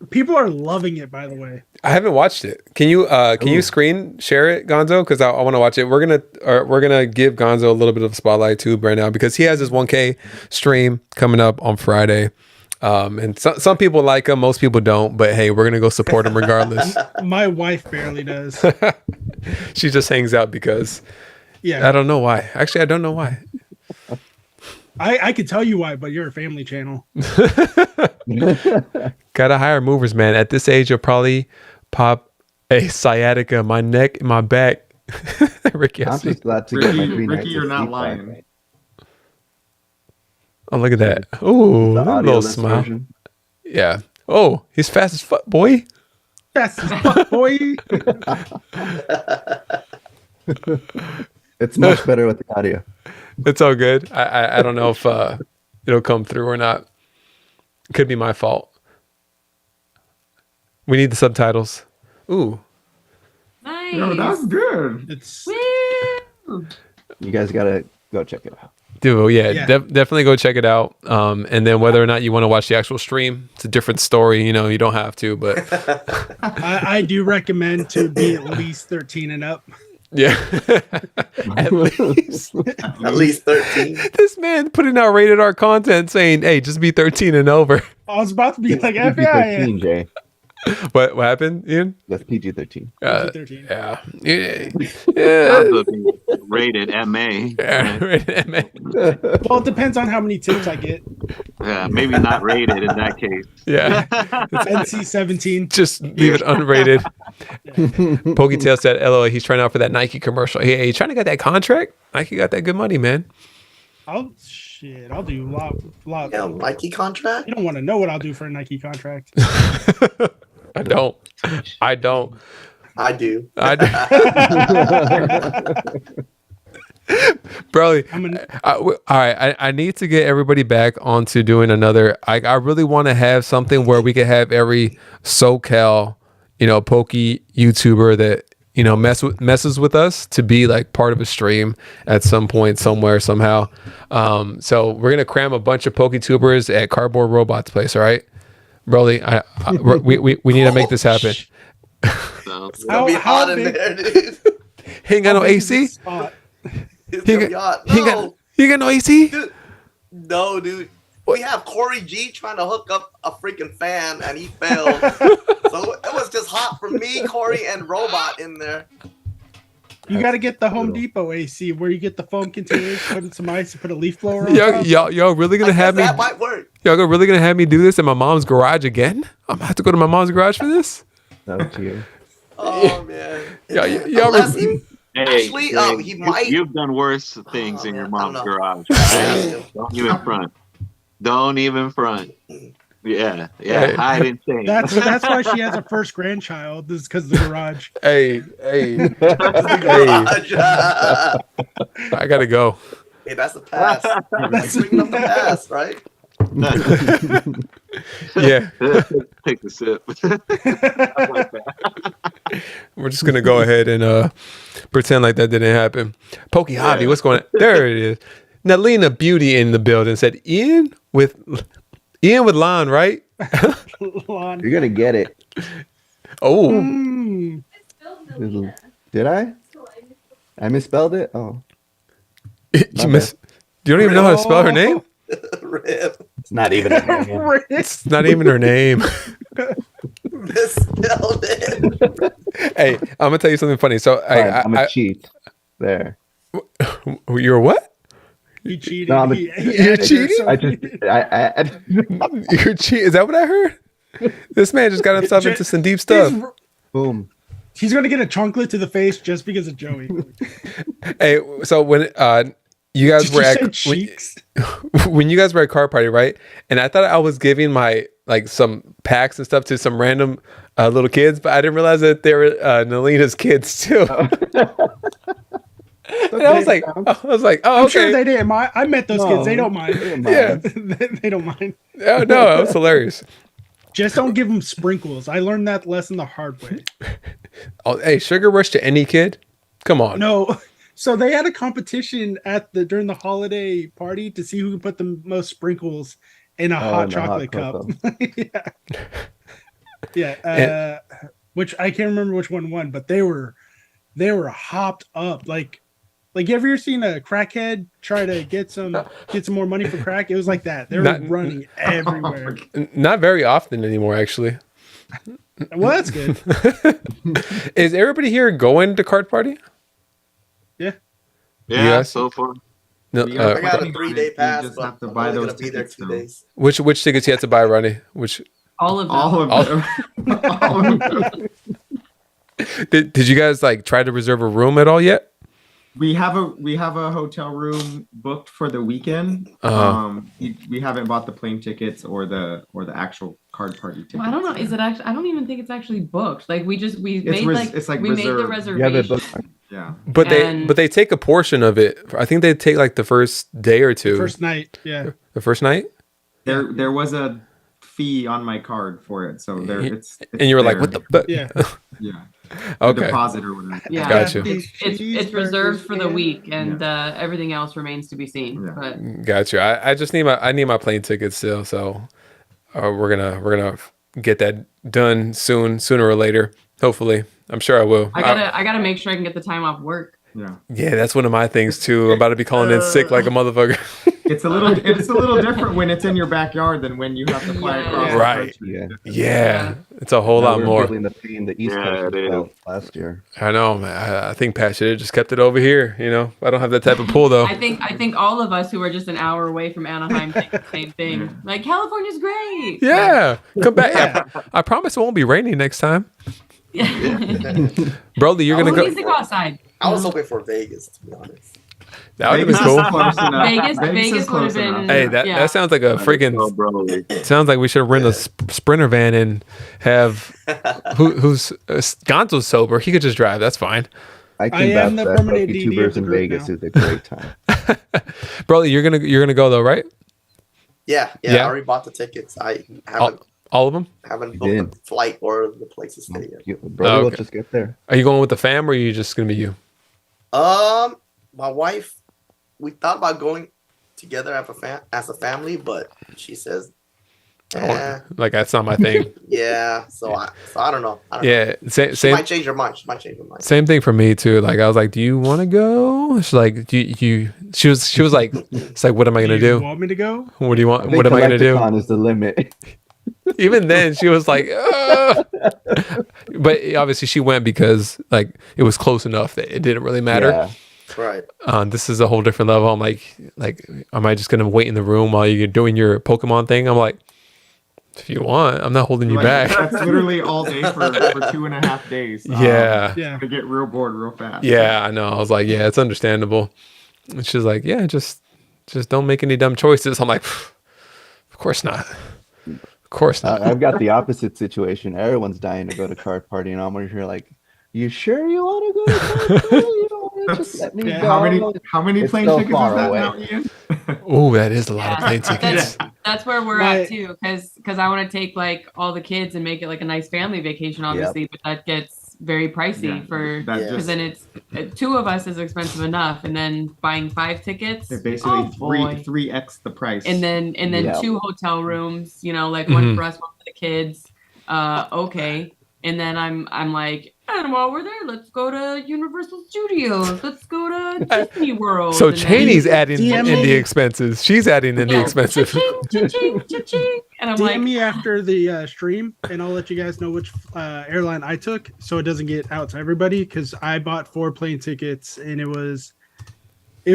People are loving it, by the way. I haven't watched it. Can you screen share it, Gonzo? Because I want to watch it. We're gonna give Gonzo a little bit of a spotlight too right now because he has his 1K stream coming up on Friday. And some people like him, most people don't. But hey, we're gonna go support him regardless. My wife barely does. She just hangs out because Yeah, I don't know why. Actually, I don't know why. I could tell you why, but you're a family channel. Gotta hire movers, man. At this age, you'll probably pop a sciatica in my neck, in my back. Ricky, I I'm see. just glad to get my Ricky, 3 nights you're of not sleep lying. back. Oh, look at that. Oh, The that little audio-less smile. version. Yeah. Oh, he's fast as fuck, boy. Yes, boy. It's much better with the audio. It's all good. I don't know if it'll come through or not. Could be my fault. We need the subtitles. Ooh. Nice. Yo, that's good. It's Woo! You guys gotta go check it out. Dude, yeah, Yeah. definitely go check it out. And then whether or not you want to watch the actual stream, it's a different story. You don't have to, but I do recommend to be at least 13 and up. yeah. At least. At least 13. This man putting out rated R content saying, hey, just be 13 and over. I was about to be like, PG-13, FBI. Jay. What happened, Ian? That's PG-13. 13. Yeah. That would be rated MA. Yeah. Well, it depends on how many tips I get. Yeah, maybe not rated in that case. Yeah. NC 17. Just leave it unrated. Poketail said, LOL, he's trying out for that Nike commercial. Hey, you trying to get that contract? Nike got that good money, man. I'll do a lot. Yeah, Nike contract. You don't want to know what I'll do for a Nike contract. I don't. I do. I do. Bro, all right. I need to get everybody back onto doing another. I really want to have something where we can have every SoCal, Poke YouTuber that messes with us to be like part of a stream at some point, somewhere, somehow. So we're gonna cram a bunch of Poketubers at Cardboard Robot's place. All right, Broly. We need to make this happen. So, It's gonna be hot in big- there, dude. He ain't got no AC. Spot. It's He gonna be hot. got No, no AC. dude. No, dude. We have Corey G trying to hook up a freaking fan, and he failed. So it was just hot for me, Corey, and Robot in there. You got to get the Home Depot AC where you get the foam containers, put in some ice, and put a leaf blower on top. Y'all really gonna I have guess me? that might work. Y'all really gonna have me do this in my mom's garage again? I'm gonna have to go to my mom's garage for this. Up to you. Oh man. Y'all Unless he, hey, actually, he you- might. you've done worse things in your man, I don't mom's know. garage. I Don't you in front. Don't even front. Yeah, Hey. hide and shame. That's why she has a first grandchild. This is because of the garage. Hey, hey, Garage. I gotta go. Hey, that's the past. That's bringing up the past, right? Yeah, Take a sip. we're just gonna go ahead and pretend like that didn't happen. Pokey Hobby, what's going on? There it is. Nalina Beauty in the building said Ian with Lon, right? Lawn. You're gonna get it. Oh, Mm. Did I? I misspelled it. Oh, you don't even know how to spell her name? Rip. it's not even. A name. It's not even her name. Misspelled it. Hey, I'm gonna tell you something funny. So I'm a cheat. There. you're what? He cheated. No, I'm a- You're cheating? I just. You're cheating? Is that what I heard? This man just got himself into some deep stuff. Boom. He's gonna get a chunklet to the face just because of Joey. Hey, so when you guys Did were you say at cheeks? when you guys were at car party, right? And I thought I was giving my like some packs and stuff to some random little kids, but I didn't realize that they were Nalina's kids too. And I was like, oh, I'm okay. sure they didn't mind. I met those kids. They don't mind. Yeah. They don't mind. Oh, no, it was hilarious. Just don't give them sprinkles. I learned that lesson the hard way. Oh, hey, sugar rush to any kid? Come on. No. So they had a competition during the holiday party to see who could put the most sprinkles in a hot in a chocolate hot cup. Yeah. Which I can't remember which one won, but they were hopped up. Like you ever seen a crackhead try to get some more money for crack? It was like that. They were running everywhere. Not very often anymore, actually. Well, that's good. Is everybody here going to card party? Yeah. Yeah, Yes. so far. No. Yeah, I got a You 3-day pass, just but have to I'm buy only those gonna be there tickets, 2 though. days. Which tickets you had to buy, Ronnie? Which All of them. All of them. All of them. did you guys like try to reserve a room at all yet? We have a hotel room booked for the weekend. We haven't bought the plane tickets or the actual card party tickets. Well, I don't know. Is it actually? I don't even think it's actually booked. Like we It's made reserved. the You have it reservation. booked. Yeah. But they take a portion of it. I think they take like the first day or two. First night. Yeah. The first night? There was a fee on my card for it, so it's And you were like, there. what the fuck? Yeah. Yeah. Okay. Deposit or whatever. Yeah. Got you. It's reserved for the week, and everything else remains to be seen. Yeah. But Got you. I just need my plane ticket still, so we're gonna get that done sooner or later. Hopefully, I'm sure I will. I gotta make sure I can get the time off work. Yeah. Yeah, that's one of my things too. I'm about to be calling in sick like a motherfucker. It's a little different when it's in your backyard than when you have to fly across. the Right. country. Yeah, it's a whole Now lot we're more. feeling the pain the East Yeah, Coast it is. felt last year. I know, man. I think Pat should have just kept it over here. You know, I don't have that type of pull though. I think all of us who are just an hour away from Anaheim think the same thing. Like California's great. Yeah, come back. I promise it won't be raining next time. Broly, you're gonna Who go. needs to go outside? I was hoping for Vegas, to be honest. That would have been Vegas is cool. close enough. Vegas is would have close been- enough. Hey, that sounds like a freaking. Oh, bro. Sounds like we should rent a sprinter van and have who's Gonzo's sober. He could just drive. That's fine. I I can am vouch the that permanent DD of Poketubers the in group Vegas now. is a great time. Broly, you're gonna go though, right? Yeah, Yeah. I already bought the tickets. I All of them? haven't You booked did. the flight or the place to stay yet. Brother, Oh, we'll okay. just get there. Are you going with the fam, or are you just gonna be you? My wife, we thought about going together as a family, but she says, Like that's not my thing. yeah. So I don't know. I don't know. Yeah, She same. might change her mind. Same thing for me too. Like I was like, "Do you want to go?" She's like, "Do you?" She was like, "It's like, what am I gonna You do? want me to go? What do you want? I think What am I gonna do?" Collecticon is the limit. Even then, she was like, but obviously she went because like it was close enough that it didn't really matter. Yeah. Right. This is a whole different level. I'm like, am I just gonna wait in the room while you're doing your Pokemon thing? I'm like, if you want, I'm not holding you Like, back. That's literally all day for 2.5 days. Yeah. Yeah. To get real bored real fast. Yeah, I know. I was like, yeah, it's understandable. And she's like, yeah, just don't make any dumb choices. I'm like, course not. Of course not. I've got the opposite situation. Everyone's dying to go to card party, and I'm over here like, you sure you want to go to card party? You don't want to just let me go? How many It's plane so tickets is far that away. now, Ian? Oh, that is a lot of plane tickets. That's where we're at too, because I want to take like all the kids and make it like a nice family vacation, obviously, but that gets very pricey because then it's 2 of us is expensive enough, and then buying 5 tickets, They're basically 3x the price, and then 2 hotel rooms, you know, like one for us, one for the kids. Okay, and then I'm like, and while we're there, let's go to Universal Studios. Let's go to Disney World. So and Cheney's then, adding in the expenses. She's adding in the expensive. Cha-ching, cha-ching. And I'm DM like, me after the stream, and I'll let you guys know which airline I took, so it doesn't get out to everybody. Because I bought 4 plane tickets, and it was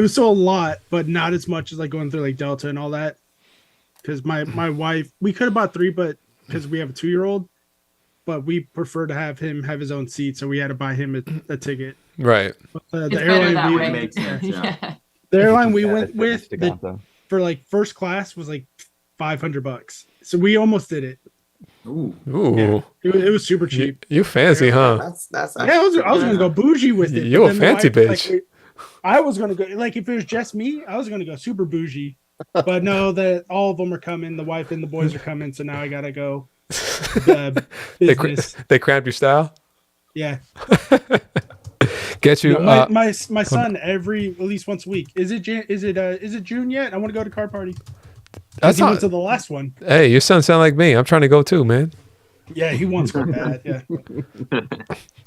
still a lot, but not as much as like going through like Delta and all that. Because my wife, we could have bought 3, but because we have a 2-year-old, but we prefer to have him have his own seat, so we had to buy him a ticket. Right. The airline we went with for like first class was like $500, so we almost did it. Ooh. Yeah, it was super cheap. You fancy, huh? That's I was gonna go bougie with it. You a fancy bitch. Like, I was gonna go like if it was just me, I was gonna go super bougie. But no, that all of them are coming. The wife and the boys are coming, so now I gotta go. They cramped your style. Yeah. Get you. No, my son at least once a week. Is it June yet? I want to go to car party. He went to the last one. Hey, your son sound like me. I'm trying to go too, man. Yeah, he wants to go bad. Yeah.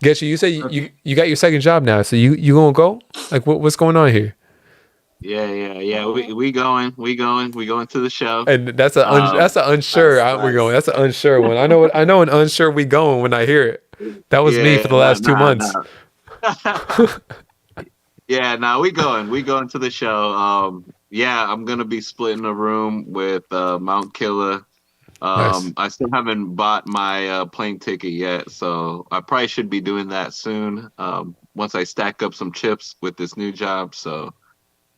Get you. You say you got your second job now, so you gonna go? Like what's going on here? Yeah. We going to the show. And that's an unsure. We're going. That's an unsure one. I know an unsure we going when I hear it. That was me for the last 2 months. We going to the show. I'm gonna be splitting a room with Mount Killer. Nice. I still haven't bought my plane ticket yet, so I probably should be doing that soon. Once I stack up some chips with this new job, so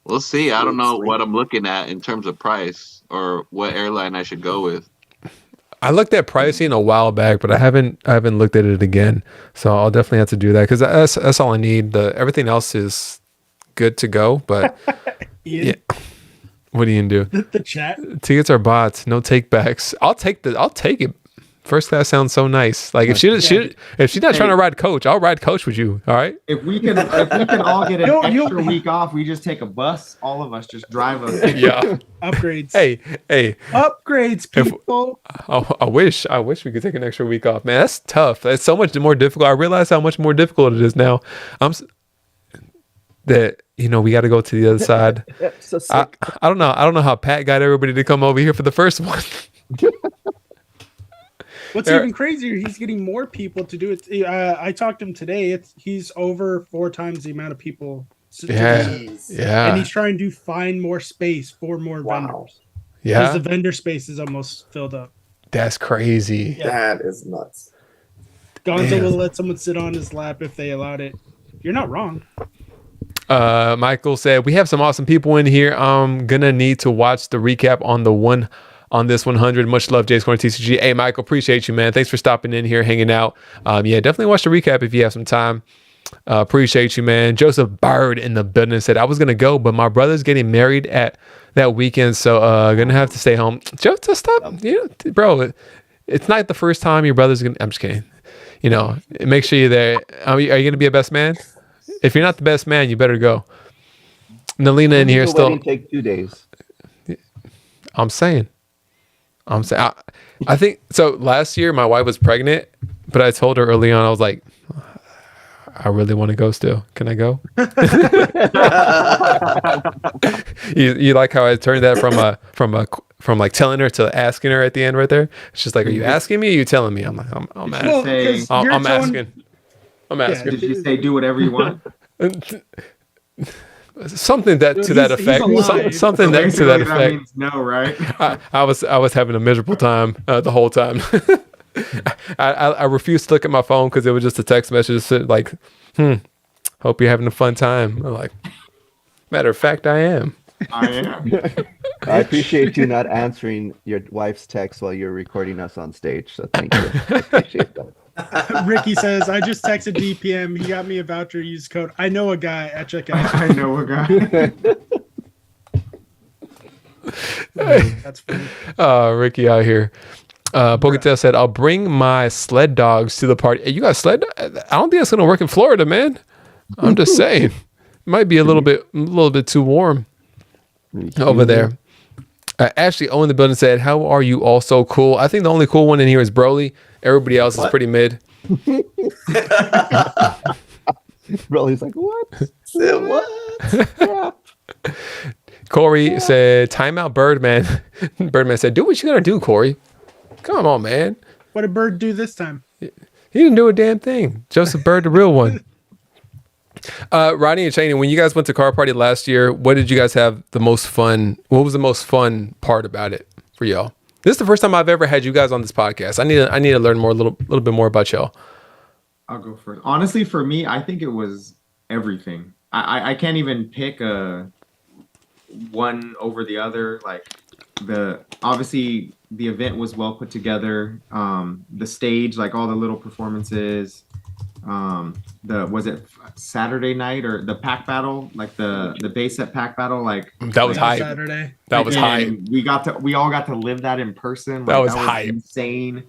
we'll see. I don't know what I'm looking at in terms of price or what airline I should go with. I looked at pricing a while back, but I haven't looked at it again. So I'll definitely have to do that because that's all I need. Everything else is good to go. But yeah, what do you do? The chat tickets are bots, no takebacks. I'll take it. First class sounds so nice. Like if she's not trying to ride coach, I'll ride coach with you. All right. If we can all get an extra week off, we just take a bus. All of us just drive a upgrades. Hey, upgrades, people. I wish we could take an extra week off, man. That's tough. That's so much more difficult. I realize how much more difficult it is now. We got to go to the other side. So sick. I don't know how Pat got everybody to come over here for the first one. What's even crazier, he's getting more people to do it. I talked to him today. He's over 4 times the amount of people. Yeah. And he's trying to find more space for more vendors. Yeah. Because the vendor space is almost filled up. That's crazy. Yeah. That is nuts. Gonzo will let someone sit on his lap if they allowed it. You're not wrong. Michael said, we have some awesome people in here. I'm going to need to watch the recap on this 100. Much love, J Square TCG. Hey, Michael, appreciate you, man. Thanks for stopping in here, hanging out. Definitely watch the recap if you have some time. Appreciate you, man. Joseph Bird in the building said, I was going to go, but my brother's getting married at that weekend, so going to have to stay home. Joseph, stop. Bro, it's not the first time your brother's going to... I'm just kidding. Make sure you're there. Are you going to be a best man? If you're not the best man, you better go. Nalina in here still... take 2 days. I'm saying I think so. Last year my wife was pregnant, but I told her early on, I was like, I really want to go still. Can I go? you like how I turned that from like telling her to asking her at the end right there? She's like, are you asking me or are you telling me? I'm like, I'm asking. I'm asking. Did you say do whatever you want? Something to that effect. Something that to that effect. Means no, right? I was having a miserable time the whole time. I refused to look at my phone because it was just a text message like, hope you're having a fun time. I'm like, matter of fact, I am. I am. I appreciate you not answering your wife's text while you're recording us on stage. So thank you. I appreciate that. Ricky says, I just texted DPM. He got me a voucher. Use code. I know a guy at checkout. I know a guy. That's funny. Ricky out here. Poketail said, I'll bring my sled dogs to the party. Hey, you got sled? I don't think that's going to work in Florida, man. I'm just saying. It might be a little bit too warm over there. Ashley Owen the building said, how are you all so cool? I think the only cool one in here is Broly. Everybody else is pretty mid. Broly's like, what? What? Corey said, timeout Birdman. Birdman said, do what you got to do, Corey. Come on, man. What did Bird do this time? He didn't do a damn thing. Joseph Bird, the real one. Rodney and Cheney, when you guys went to car party last year, what did you guys have the most fun? What was the most fun part about it for y'all? This is the first time I've ever had you guys on this podcast. I need to learn more, a little bit more about y'all. I'll go first. Honestly, for me, I think it was everything. I can't even pick one over the other. Like obviously the event was well put together. The stage, like all the little performances. Was it Saturday night or the pack battle, like the base set pack battle, like that was hype. Saturday. That was hype. We all got to live that in person. Like, that was hype. Insane.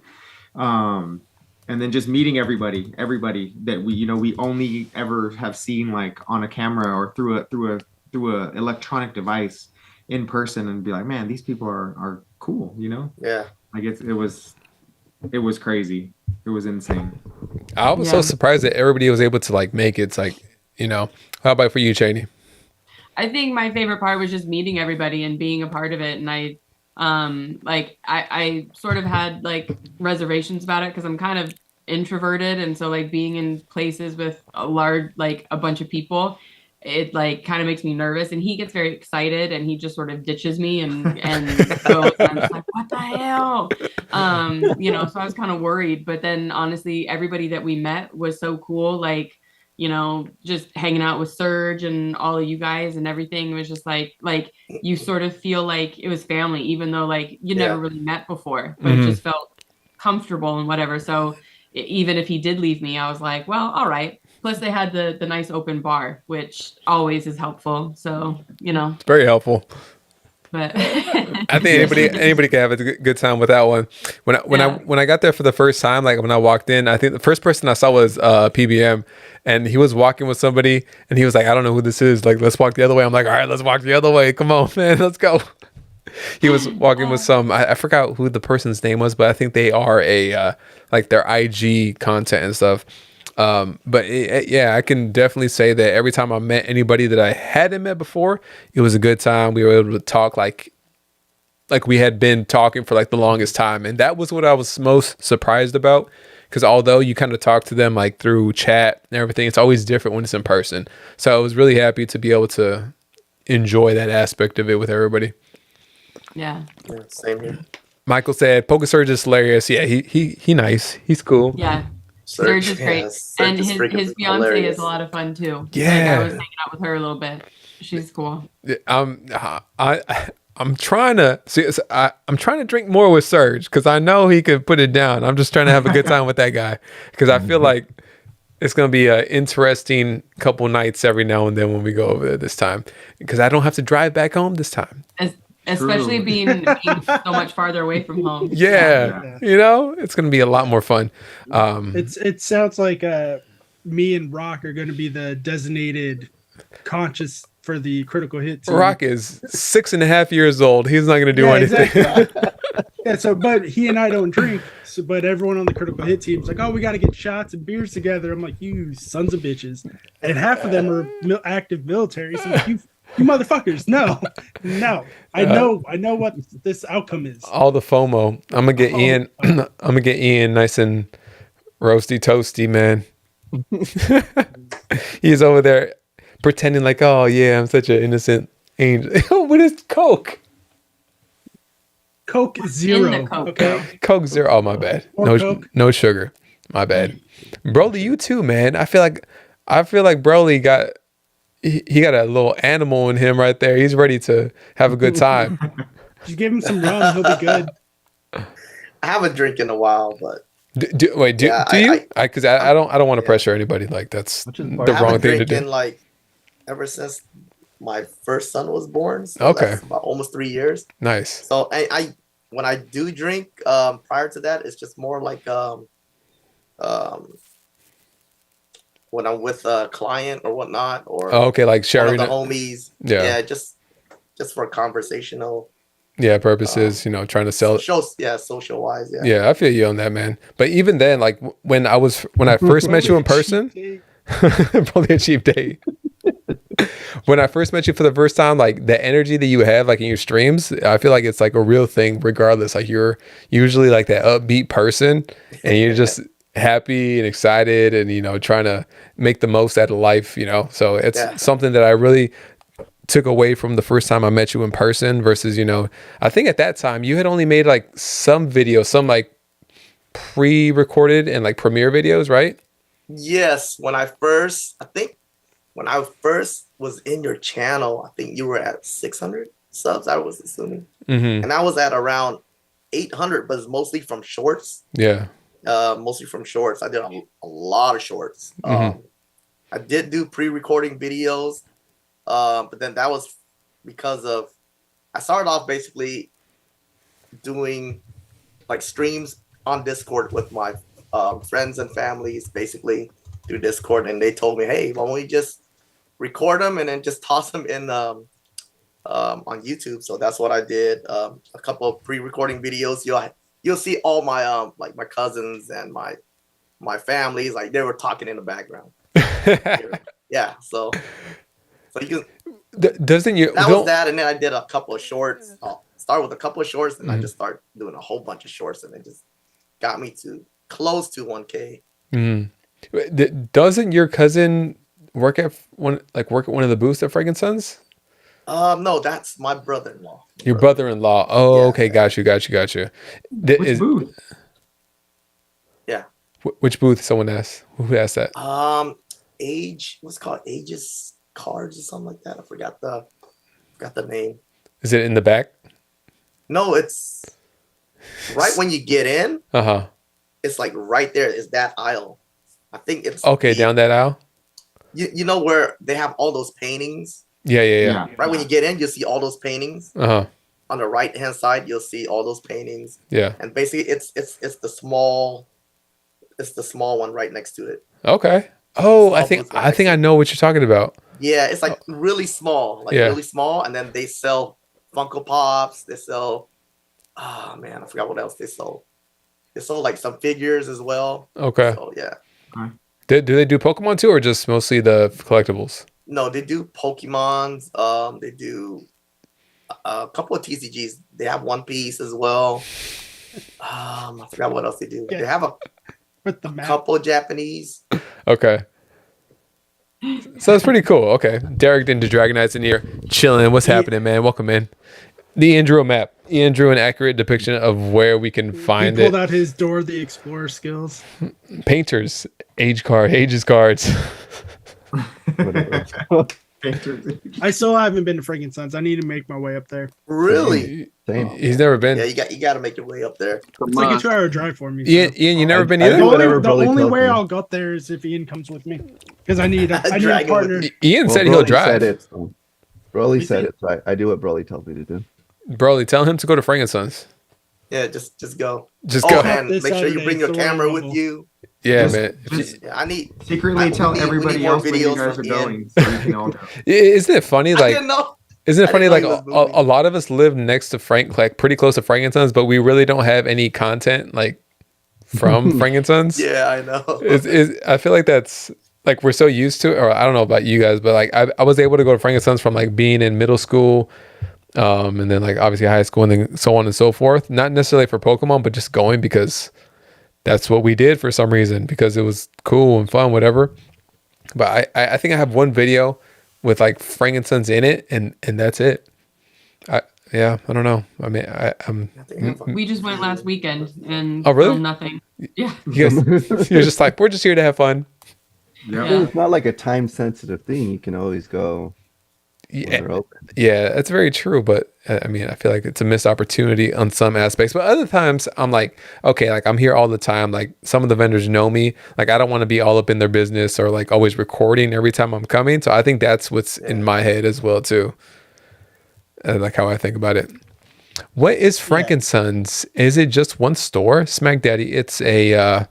And then just meeting everybody that we only ever have seen like on a camera or through a electronic device in person, and be like, man, these people are cool, Yeah. Like it was crazy. It was insane. I was so surprised that everybody was able to like make it. It's like, how about for you, Cheney? I think my favorite part was just meeting everybody and being a part of it. And I sort of had like reservations about it because I'm kind of introverted. And so like being in places with a bunch of people, it like kind of makes me nervous, and he gets very excited and he just sort of ditches me and goes, and I'm just like, what the hell? So I was kind of worried, but then honestly, everybody that we met was so cool. Like, just hanging out with Serge and all of you guys and everything was just like you sort of feel like it was family, even though like you never really met before, but it just felt comfortable and whatever. So even if he did leave me, I was like, well, all right. Plus they had the nice open bar, which always is helpful. So, It's very helpful. But I think anybody can have a good time with that one. When I got there for the first time, like when I walked in, I think the first person I saw was PBM, and he was walking with somebody, and he was like, I don't know who this is. Like, let's walk the other way. I'm like, all right, let's walk the other way. Come on, man, let's go. He was walking with some, I forgot who the person's name was, but I think they are like their IG content and stuff. But I can definitely say that every time I met anybody that I hadn't met before, it was a good time. We were able to talk like we had been talking for like the longest time, and that was what I was most surprised about, because although you kind of talk to them like through chat and everything, it's always different when it's in person. So I was really happy to be able to enjoy that aspect of it with everybody. Yeah, same here. Michael said Pokesurge is hilarious. Yeah, he nice, he's cool. Yeah. Serge is great, and his fiance is a lot of fun too. Yeah, I was hanging out with her a little bit. She's cool. I'm trying to see. I'm trying to drink more with Serge because I know he could put it down. I'm just trying to have a good time with that guy because I feel like it's gonna be an interesting couple nights every now and then when we go over there this time, because I don't have to drive back home this time. Especially being so much farther away from home. Yeah. It's going to be a lot more fun. It sounds like me and Rock are going to be the designated conscious for the critical hit team. Rock is 6.5 years old. He's not going to do anything. Exactly. But he and I don't drink. But everyone on the critical hit team is like, oh, we got to get shots and beers together. I'm like, you sons of bitches. And half of them are active military. So you motherfuckers, no. I know what this outcome is. All the FOMO. I'm gonna get Ian. I'm gonna get Ian nice and roasty toasty, man. He's over there pretending like, oh yeah, I'm such an innocent angel. What is Coke? Coke Zero. Okay. Coke Zero. Oh my bad. No sugar. My bad. Broly, you too, man. I feel like Broly got. he got a little animal in him right there. He's ready to have a good time. Just give him some rum, he'll be good. I haven't drank in a while, but Do you? Because I don't want to pressure anybody. Like that's Which is the part of I wrong haven't thing to drank do. in like ever since my first son was born. So Okay. that's about almost 3 years. Nice. So I when I do drink, prior to that, it's just more like when I'm with a client or whatnot, or Oh, okay, like one sharing of the it. homies. Yeah. Just for conversational Purposes. Trying to sell it. shows. Yeah, social wise. Yeah. Yeah, I feel you on that, man. But even then, like when I first met you in person, probably a cheap date. When I first met you for the first time, like the energy that you have, like in your streams, I feel like it's like a real thing. Regardless, like you're usually like that upbeat person, and you're just happy and excited, and trying to make the most out of life. So it's something that I really took away from the first time I met you in person. Versus, I think at that time you had only made like some videos, some like pre-recorded and like premiere videos, right? Yes, when I first was in your channel, I think you were at 600 subs, I was assuming. Mm-hmm. And I was at around 800, but it's mostly from shorts. Yeah. Mostly from shorts. I did a lot of shorts. Mm-hmm. I did do pre-recording videos, but then that was because I started off basically doing like streams on Discord with my friends and families, basically through Discord, and they told me, hey, why don't we just record them and then just toss them in on YouTube. So that's what I did. A couple of pre-recording videos. You'll see all my like my cousins and my families, like they were talking in the background. Yeah, so you can was that, and then I did a couple of shorts. I'll start with a couple of shorts, and I just start doing a whole bunch of shorts, and it just got me to close to 1K. Doesn't your cousin work at one of the booths at Frankenstein's? No, that's my brother-in-law. Your brother-in-law. Oh, Yeah. okay, got you. Which booth? Yeah. Which booth? Someone asked. Who asked that? What's it called? Aegis Cards or something like that. I forgot the name. Is it in the back? No, it's right when you get in. Uh-huh. It's like right there is that aisle. I think it's okay, down that aisle. You know where they have all those paintings? Yeah. Right when you get in, you'll see all those paintings. Uh-huh. On the right hand side, you'll see all those paintings. Yeah. And basically it's the small one right next to it. Okay. Oh, I think I know what you're talking about. Yeah, it's like really small. Really small, and then they sell Funko Pops, they sell oh man, I forgot what else they sold. They sold like some figures as well. Okay. So yeah. Do they do Pokemon too, or just mostly the collectibles? No, they do Pokemons. They do a couple of TCGs. They have One Piece as well. I forgot what else they do. They have a couple of Japanese. Okay. So it's pretty cool. Okay. Derek into Dragonites in here, chilling. What's happening, man? Welcome in. The Ian Drew map. Ian Drew an accurate depiction of where we can find he pulled out his Dora the Explorer skills. Painters, ages cards. I still haven't been to Frankenstein's. I need to make my way up there. Really? Same. He's never been. Yeah, you got to make your way up there. It's like a 2-hour drive for me. So. Ian, you never been either? The only way I'll go there is if Ian comes with me. Because I need a partner. Ian said he'll drive. Broly said it, so I do what Broly tells me to do. Broly, tell him to go to Frankenstein's. Yeah, just go. Just go. And make sure you bring your camera with you. Yeah, man. I need secretly tell everybody else where you guys are going, so you can all go. Isn't it funny? Like, isn't it funny? Like, a lot of us live next to like pretty close to Frankenstein's, but we really don't have any content like from Frankenstein's. Yeah, I know. I feel like that's like we're so used to it, or I don't know about you guys, but like I was able to go to Frankenstein's from like being in middle school, and then like obviously high school, and then so on and so forth. Not necessarily for Pokemon, but just going because that's what we did for some reason, because it was cool and fun, whatever. But I think I have one video with like Frankenstein's in it, and that's it. I don't know. I mean, we just went last weekend and oh really? nothing. Yeah. You're just like, we're just here to have fun. Yeah. Yeah. It's not like a time sensitive thing. You can always go when Yeah, they're open. yeah, that's very true. But I mean, I feel like it's a missed opportunity on some aspects. But other times, I'm like, okay, like I'm here all the time. Like some of the vendors know me. Like I don't want to be all up in their business or like always recording every time I'm coming. So I think that's what's in my head as well too. Like how I think about it. What is Frankensons? Is it just one store? Smack Daddy. It's a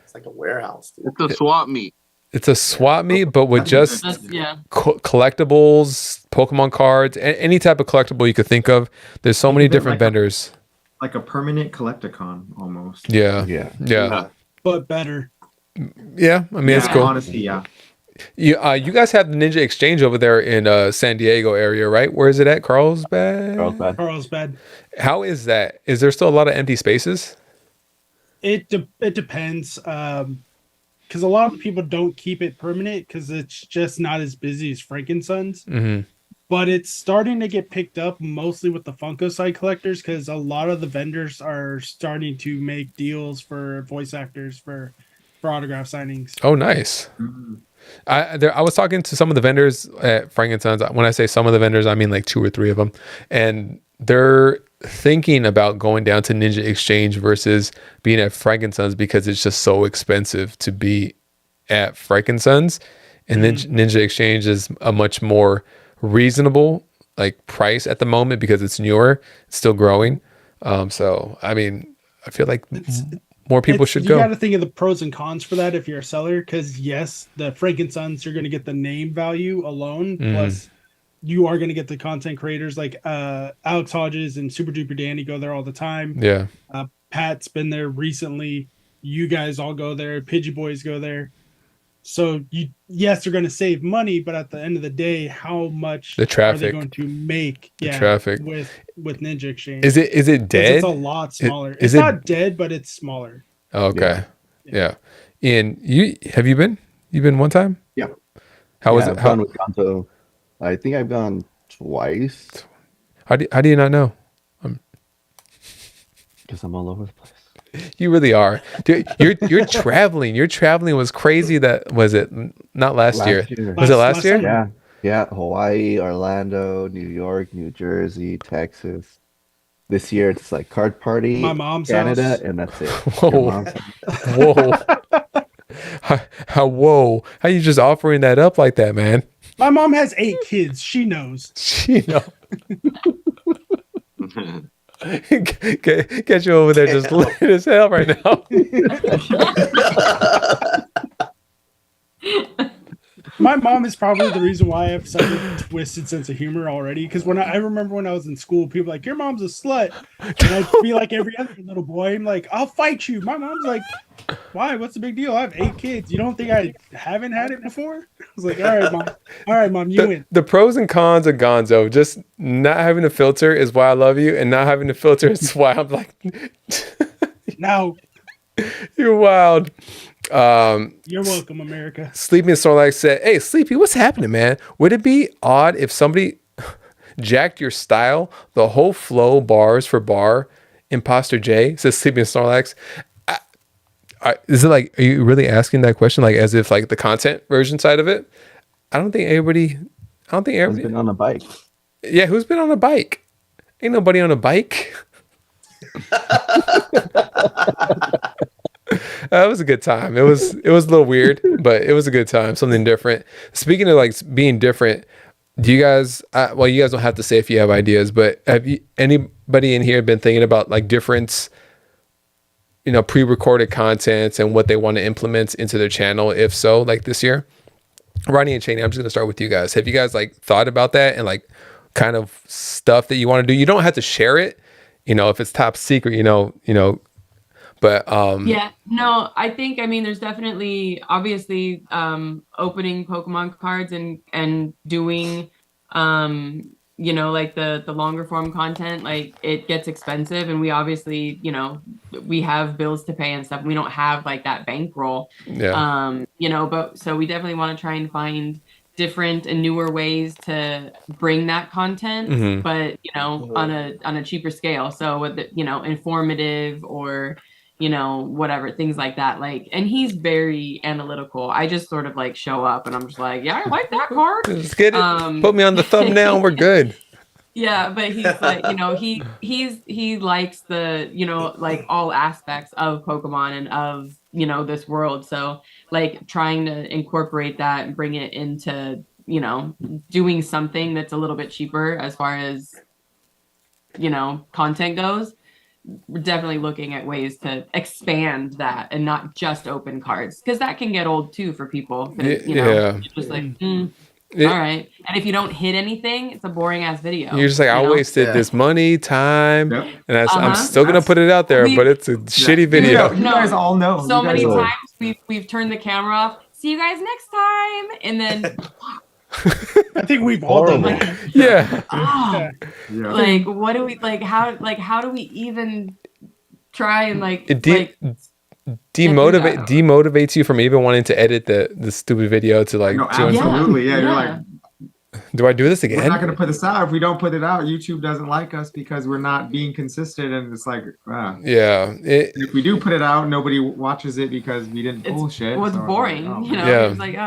It's like a warehouse, dude. It's a swap meet. it's a swap meet, but with just That's, yeah. collectibles, Pokemon cards, any type of collectible you could think of. There's so many Think of it different like vendors. Like a permanent collecticon almost. Yeah. Yeah. Yeah. But better. Yeah. I mean, it's Yeah, cool. Honestly, yeah. You guys have the Ninja Exchange over there in San Diego area, right? Where is it at? Carlsbad? Carlsbad. Carlsbad. How is that? Is there still a lot of empty spaces? It depends. Because a lot of people don't keep it permanent because it's just not as busy as Frankensons. Mm-hmm. But it's starting to get picked up mostly with the Funko side collectors because a lot of the vendors are starting to make deals for voice actors for autograph signings. Oh, nice. Mhm. I was talking to some of the vendors at Frankensons. When I say some of the vendors, I mean like 2 or 3 of them, and they're thinking about going down to Ninja Exchange versus being at Frankensons because it's just so expensive to be at Frankensons, and then Ninja Exchange is a much more reasonable like price at the moment because it's newer, it's still growing. So I mean, I feel like more people should you go. got to think of the pros and cons for that if you're a seller, because yes, the Frankensons, you're going to get the name value alone, plus you are going to get the content creators like Alex Hodges and Super Duper Danny go there all the time. Yeah. Pat's been there recently. You guys all go there. Pidgey Boys go there. So yes, they're going to save money, but at the end of the day, how much The are traffic. they going to make? The traffic. with Ninja Exchange. Is it dead? It's a lot smaller. is It's it- not dead, but it's smaller. Oh, okay. Yeah. Ian, have you been? You been one time? Yeah. How was Yeah, it? I've gone with Gonzo. I think I've gone twice How do you not know? because I'm all over the place. You really are. Dude, you're traveling. Your traveling was crazy. That was it not last year. Was it last year? summer. Yeah. Yeah. Hawaii, Orlando, New York, New Jersey, Texas. This year it's like Card Party, My mom's Canada, house. and that's it. Whoa. Your mom's house. Whoa. Whoa. How you just offering that up like that, man? My mom has 8 kids. She knows. You know. Get you over there just lit as hell right now. My mom is probably the reason why I have such a twisted sense of humor already. Because I remember when I was in school, people were like, your mom's a slut. And I'd be like every other little boy. I'm like, I'll fight you. My mom's like, why? What's the big deal? I have 8 kids. You don't think I haven't had it before? I was like, all right, mom, you win. The pros and cons of Gonzo. Just not having a filter is why I love you, and not having a filter is why I'm like, Now, you're wild. you're welcome, America. Sleepy and Snorlax said, "Hey, Sleepy, what's happening, man? Would it be odd if somebody jacked your style, the whole flow, bars for bar? Imposter J says Sleepy and Snorlax. Is it like? Are you really asking that question, like as if like the content version side of it? I don't think everybody. I've been on a bike. Yeah, who's been on a bike? Ain't nobody on a bike. It was a good time. It was a little weird, but it was a good time. Something different. Speaking of like being different, do you guys? Well, you guys don't have to say if you have ideas, but have you anybody in here been thinking about like different, pre-recorded contents and what they want to implement into their channel? If so, like this year, Ronnie and Cheney, I'm just gonna start with you guys. Have you guys like thought about that and like kind of stuff that you want to do? You don't have to share it, if it's top secret, But Yeah, no, I mean there's definitely obviously opening Pokemon cards and doing like the longer form content, like it gets expensive, and we obviously we have bills to pay and stuff. We don't have like that bankroll. Yeah. But so we definitely want to try and find different and newer ways to bring that content, but on a cheaper scale. So with informative or you know, whatever, things like that. Like, and he's very analytical. I just sort of like show up and I'm just like, yeah, I like that card. Let's get it. Put me on the thumbnail and we're good. Yeah, but he's like, you know, he likes the, you know, like all aspects of Pokemon and of, you know, this world. So like trying to incorporate that and bring it into, you know, doing something that's a little bit cheaper as far as, you know, content goes. We're definitely looking at ways to expand that and not just open cards, because that can get old too for people. You know, Yeah. just like, all right. And if you don't hit anything, it's a boring ass video. You're just like, I wasted this money, time, and I'm still gonna put it out there, but it's a shitty video. You guys all know. So many times we've turned the camera off. See you guys next time, and then I think we've all done that. Yeah. Like, what do we like? How do we even try and like demotivates you from even wanting to edit the stupid video to like no, absolutely. Yeah, you're like, do I do this again? We're not going to put this out. If we don't put it out, YouTube doesn't like us because we're not being consistent. And it's like, if we do put it out, nobody watches it because we didn't bullshit. Well, it's boring. You know, it's like,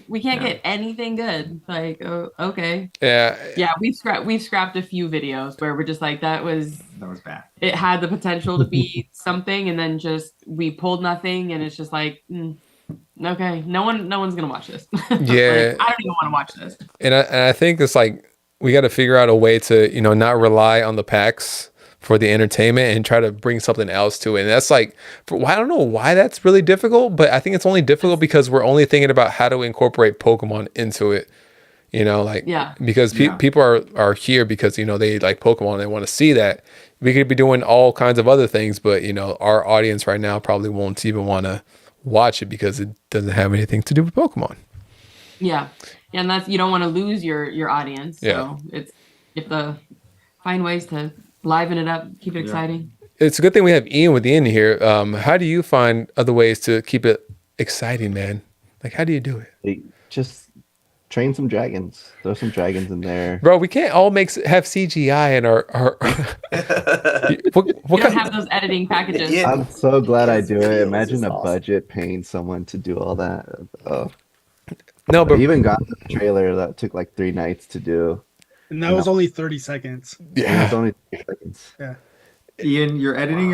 we can't get anything good. Like, okay. Yeah, we've scrapped a few videos where we're just like, that was bad. It had the potential to be something, and then just we pulled nothing, and it's just like, okay, no one's gonna watch this. Yeah. Like, I don't even want to watch this. And I think it's like we got to figure out a way to, you know, not rely on the packs for the entertainment and try to bring something else to it. And that's like, I don't know why that's really difficult, but I think it's only difficult because we're only thinking about how to incorporate Pokemon into it. You know, like, because people are here because, you know, they like Pokemon and they want to see that. We could be doing all kinds of other things, but, you know, our audience right now probably won't even want to watch it because it doesn't have anything to do with Pokemon. Yeah. And that's, you don't want to lose your audience. So it's, you have to find ways to liven it up, keep it exciting. It's a good thing we have Ian with Ian here. How do you find other ways to keep it exciting, man? Like, how do you do it? Just train some dragons. Throw some dragons in there. Bro, we can't all have CGI in our what don't have those editing packages. I'm so glad I do it. Imagine a budget paying someone to do all that. No, but I even got the trailer that took like 3 nights to do. And that was only 30 seconds. Yeah. It was only 30 seconds. Yeah. Ian, your editing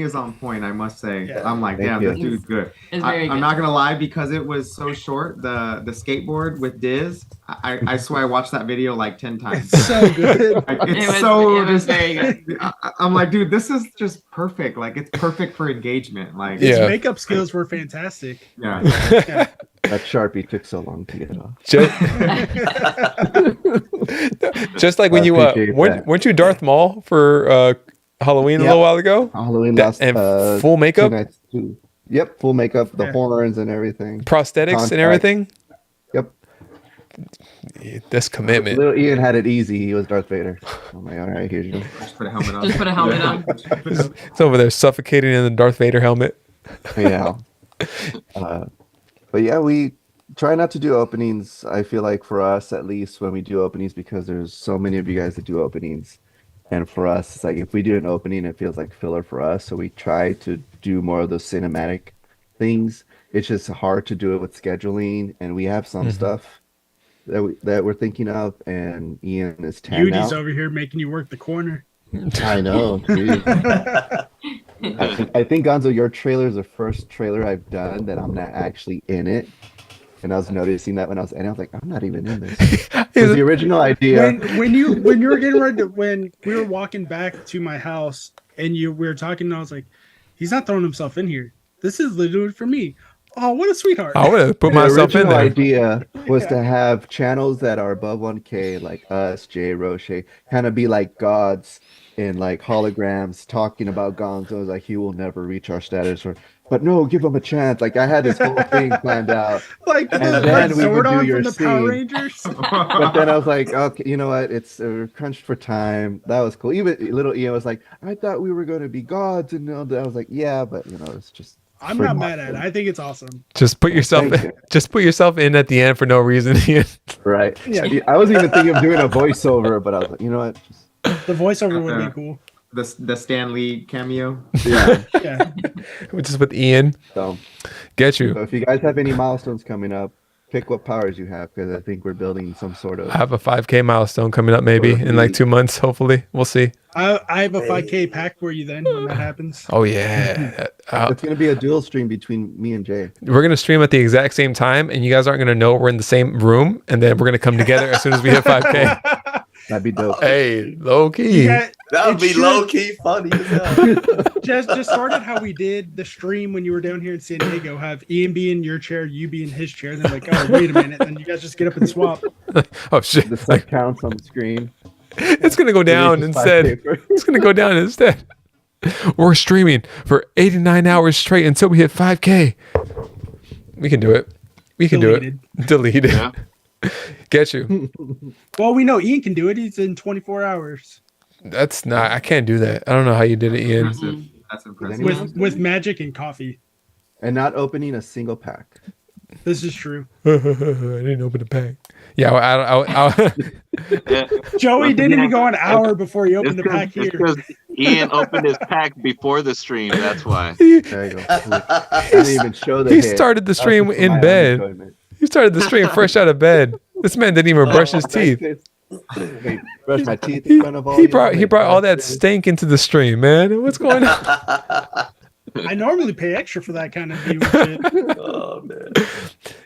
is on point, I must say. Yeah. I'm like, damn, this dude's good. I'm not gonna lie, because it was so short, the skateboard with Diz, I swear I watched that video like 10 times. It's so good. It was very good. I'm like, dude, this is just perfect. Like, it's perfect for engagement. Like, his makeup skills were fantastic. Yeah. That Sharpie took so long to get off. Just like when you weren't you Darth Maul for Halloween a little while ago? Halloween last full makeup. 2 nights too. Yep, full makeup, the horns and everything, prosthetics and everything. Yep, this commitment. Little Ian had it easy. He was Darth Vader. I'm like, all right, here's you. Just put a helmet on. Just put a helmet on. It's over there suffocating in the Darth Vader helmet. Yeah. But yeah, we try not to do openings. I feel like for us, at least, when we do openings, because there's so many of you guys that do openings. And for us, it's like if we do an opening, it feels like filler for us. So we try to do more of those cinematic things. It's just hard to do it with scheduling. And we have some stuff that we're thinking of. And Ian is tanned Beauty's out. over here making you work the corner. I know. I think, Gonzo, your trailer is the first trailer I've done that I'm not actually in it. And I was noticing that when I was in it, I was like, I'm not even in this. The original idea. When you were getting ready when we were walking back to my house and we were talking, and I was like, he's not throwing himself in here. This is literally for me. Oh, what a sweetheart. I would have put myself in there. The idea was to have channels that are above 1K, like us, Jay, Roche, kind of be like gods in like holograms talking about Gonzo. Like, he will never reach our status, but no, give him a chance. Like, I had this whole thing planned out. Like, and then we would do your from the scene. Power Rangers. But then I was like, okay, you know what? It's crunched for time. That was cool. Even little Ian was like, I thought we were going to be gods. And I was like, yeah, but you know, it's just. I'm not mad at it. I think it's awesome. Just put yourself in at the end for no reason. Right. Yeah. I was even thinking of doing a voiceover, but I was like, you know what? The voiceover would be cool. the Stan Lee cameo. Yeah. Yeah. Which is with Ian. So, Get you. so if you guys have any milestones coming up, pick what powers you have because I think we're building some sort of. I have a 5K milestone coming up maybe in like 2 months. Hopefully, we'll see. I have a 5K pack for you then when that happens. Oh yeah. It's gonna be a dual stream between me and Jay. We're gonna stream at the exact same time, and you guys aren't gonna know we're in the same room, and then we're gonna come together as soon as we hit 5K. That'd be dope. Hey, low key. Yeah, That would it be should- low key funny as hell. just started how we did the stream when you were down here in San Diego. Have Ian be in your chair, you be in his chair, and then like, oh wait a minute, then you guys just get up and swap. Oh shit! The set counts on the screen. It's gonna go down It's instead. 5K first. It's gonna go down instead. We're streaming for 89 hours straight until we hit 5K. We can do it. We can Deleted. do it. Delete it. Yeah. Get you. Well, we know Ian can do it. He's in 24 hours That's not. I can't do that. I don't know how you did it, Ian. That's impressive. with magic and coffee. And not opening a single pack. This is true. I didn't open the pack. Yeah, Joey didn't even go an hour before he opened the It's pack here. because Ian opened his pack before the stream. That's why. There you go. I didn't even show the He hit. started the That's stream just for in my own bed. enjoyment. He started the stream fresh out of bed. This man didn't even brush his teeth. Wait, brush my teeth in front of all He you? brought Wait, all that that's- stank into the stream, man. What's going on? I normally pay extra for that kind of viewership. Oh man.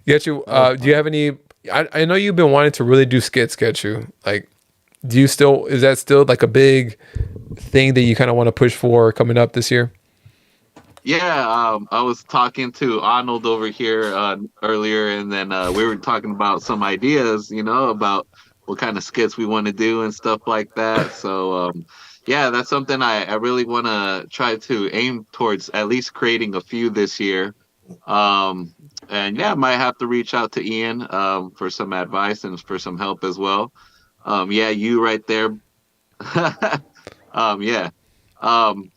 Get you. Do you have any? I know you've been wanting to really do skits. Get you. Like, do you still? Is that still like a big thing that you kind of want to push for coming up this year? Yeah, I was talking to Arnold over here earlier, and then we were talking about some ideas, about what kind of skits we want to do and stuff like that. So, yeah, that's something I really want to try to aim towards, at least creating a few this year. And yeah, I might have to reach out to Ian for some advice and for some help as well. Yeah, you right there. Yeah.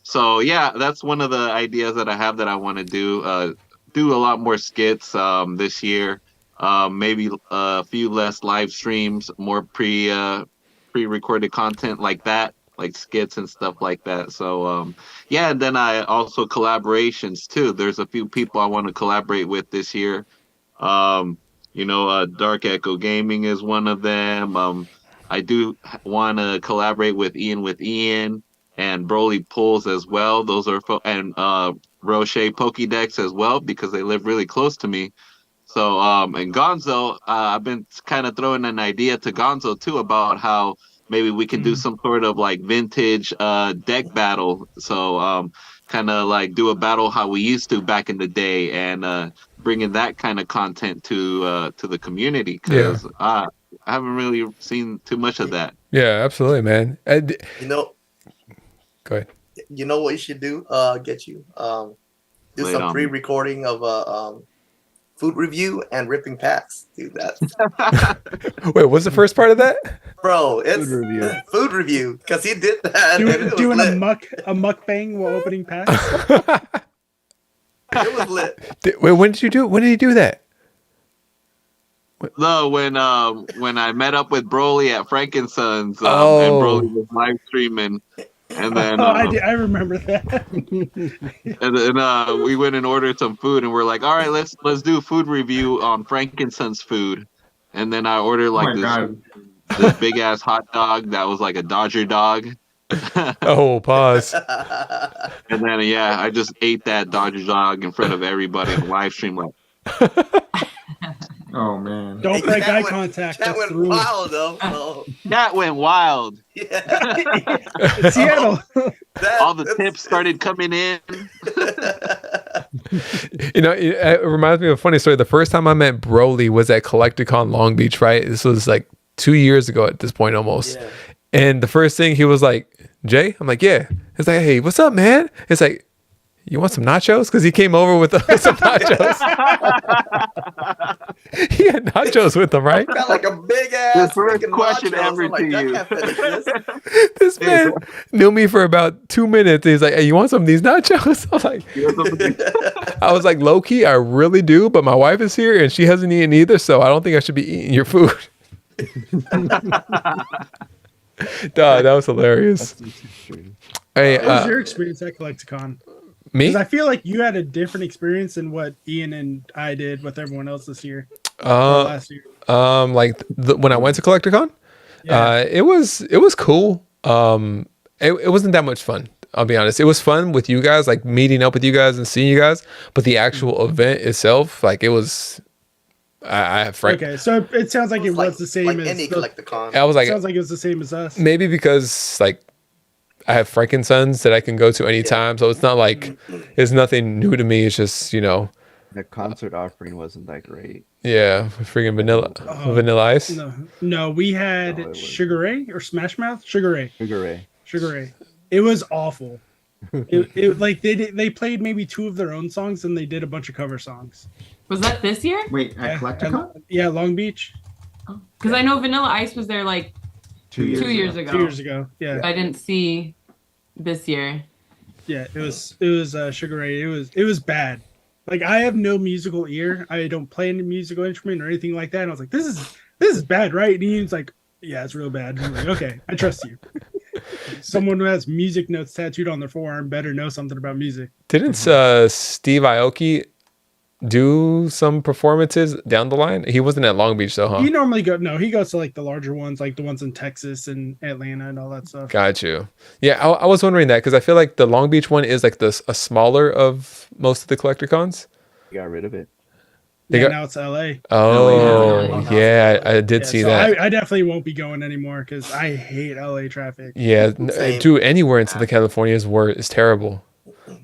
So yeah, that's one of the ideas that I have that I want to do a lot more skits this year. Maybe a few less live streams, more pre-recorded content like that, like skits and stuff like that. So yeah, and then I also collaborations too. There's a few people I want to collaborate with this year. Dark Echo Gaming is one of them. I do want to collaborate with Ian and Broly Pulls as well. Those are and Roche Pokédex as well, because they live really close to me. So and Gonzo, I've been kind of throwing an idea to Gonzo too about how maybe we can do some sort of like vintage deck battle. So kind of like do a battle how we used to back in the day, and bringing that kind of content to the community, because I haven't really seen too much of that. Yeah, absolutely, man. Go ahead. You know what you should do? Get you do Lay it some on me. pre-recording of food review and ripping packs. Do that, Wait, what's the first part of that? bro. It's Food review. food review, because he did that. and it was Doing lit. a mukbang while opening packs. It was lit. Wait, when did you do? When did he do that? No, when I met up with Broly at Frankenson's, and Oh. Broly was live streaming, and then I remember that. and then we went and ordered some food, and we're like, all right, let's do food review on Frankenson's food, and then I ordered Oh my like god. this big ass hot dog that was like a Dodger dog, Oh, pause. and then yeah, I just ate that Dodger dog in front of everybody on live stream, like. Oh man. Don't break That eye went- contact. That That's went the rule. wild though. Oh, That went wild. yeah. Seattle. All the tips started coming in. It reminds me of a funny story. The first time I met Broly was at Collecticon Long Beach, right? This was like 2 years ago at this point almost. Yeah. And the first thing he was like, Jay? I'm like, yeah. He's like, hey, what's up, man? It's like, you want some nachos? Because he came over with some nachos. He had nachos with him, right? Got like a big ass first freaking question nachos. ever I'm like, to "That you." can't finish this." This man knew me for about 2 minutes. He's like, hey, you want some of these nachos? I was like, low key, I really do. But my wife is here and she hasn't eaten either. So I don't think I should be eating your food. Duh, that was hilarious. Hey, What was your experience at Collecticon? me? Because I feel like you had a different experience than what Ian and I did with everyone else this year. Or last year. Like when I went to CollectorCon, Yeah. it was cool. It wasn't that much fun. I'll be honest. It was fun with you guys, like meeting up with you guys and seeing you guys. But the actual event itself, like it was. I have Okay, so it sounds like it was like, the same like as any Collecticon. I was like, sounds like it was the same as us. maybe because like I have Frankensons that I can go to anytime, so it's not like it's nothing new to me. It's just The concert offering wasn't that great. yeah, freaking vanilla ice. No, we No, it had wasn't. Sugar Ray or Smash Mouth. Sugar Ray. Sugar Ray. It was awful. it like they played maybe 2 of their own songs and they did a bunch of cover songs. Was that this year? Wait, at Collecticon? Yeah, Long Beach. Because I know Vanilla Ice was there like 2 years 2 years ago. 2 years ago. Yeah. I didn't see this year. Yeah, it was Sugar Ray. It was bad. Like I have no musical ear. I don't play any musical instrument or anything like that. And I was like, this is bad, right? And Ian's like, yeah, it's real bad. And I'm like, okay, I trust you. Someone who has music notes tattooed on their forearm better know something about music. Didn't Steve Aoki do some performances down the line? He wasn't at Long Beach though, huh? He normally he goes to like the larger ones, like the ones in Texas and Atlanta and all that stuff. Got you. Yeah, I was wondering that because I feel like the Long Beach one is like a smaller of most of the CollectorCons. You got rid of it. Now it's LA. Oh, yeah, I did see so that. I definitely won't be going anymore because I hate LA traffic. Yeah, Same. dude, anywhere in Southern California is terrible.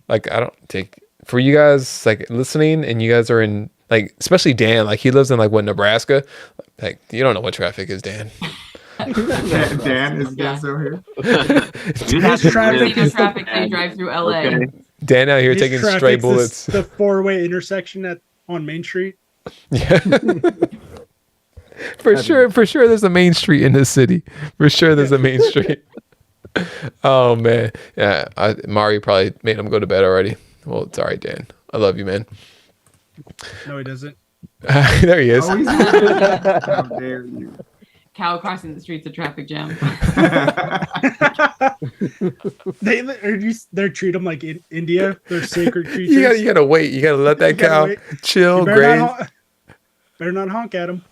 Like I don't take for you guys like listening, and you guys are in like especially Dan, like he lives in like Nebraska. Like you don't know what traffic is, Dan. Dan is still here. You have to traffic live- is Traffic they drive through LA. Okay. Dan out here His taking stray traffic's bullets. The 4-way intersection on Main Street. Yeah. For sure, there's a main street in this city. For sure, there's a main street. Oh man, yeah. Mari probably made him go to bed already. Well, it's all right, Dan. I love you, man. No, he doesn't. There he is. Oh, how dare you? Cow crossing the streets, a traffic jam. They treat them like in India. They're sacred creatures. You gotta wait. You gotta let that cow wait. chill, You graze. better not honk at them.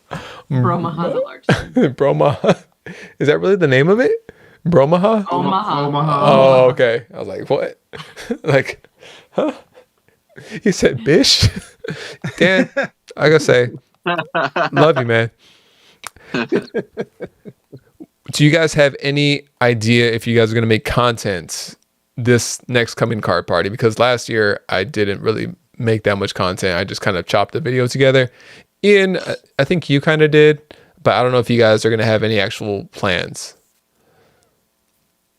Bromaha's a large son. Bromaha. Is that really the name of it? Bromaha? Omaha. Oh, okay. I was like, what? Like, huh? He said bish. Dan, I gotta say, love you, man. Do you guys have any idea if you guys are going to make content this next coming card party? Because last year I didn't really make that much content. I just kind of chopped the video together. Ian, I think you kind of did, but I don't know if you guys are going to have any actual plans.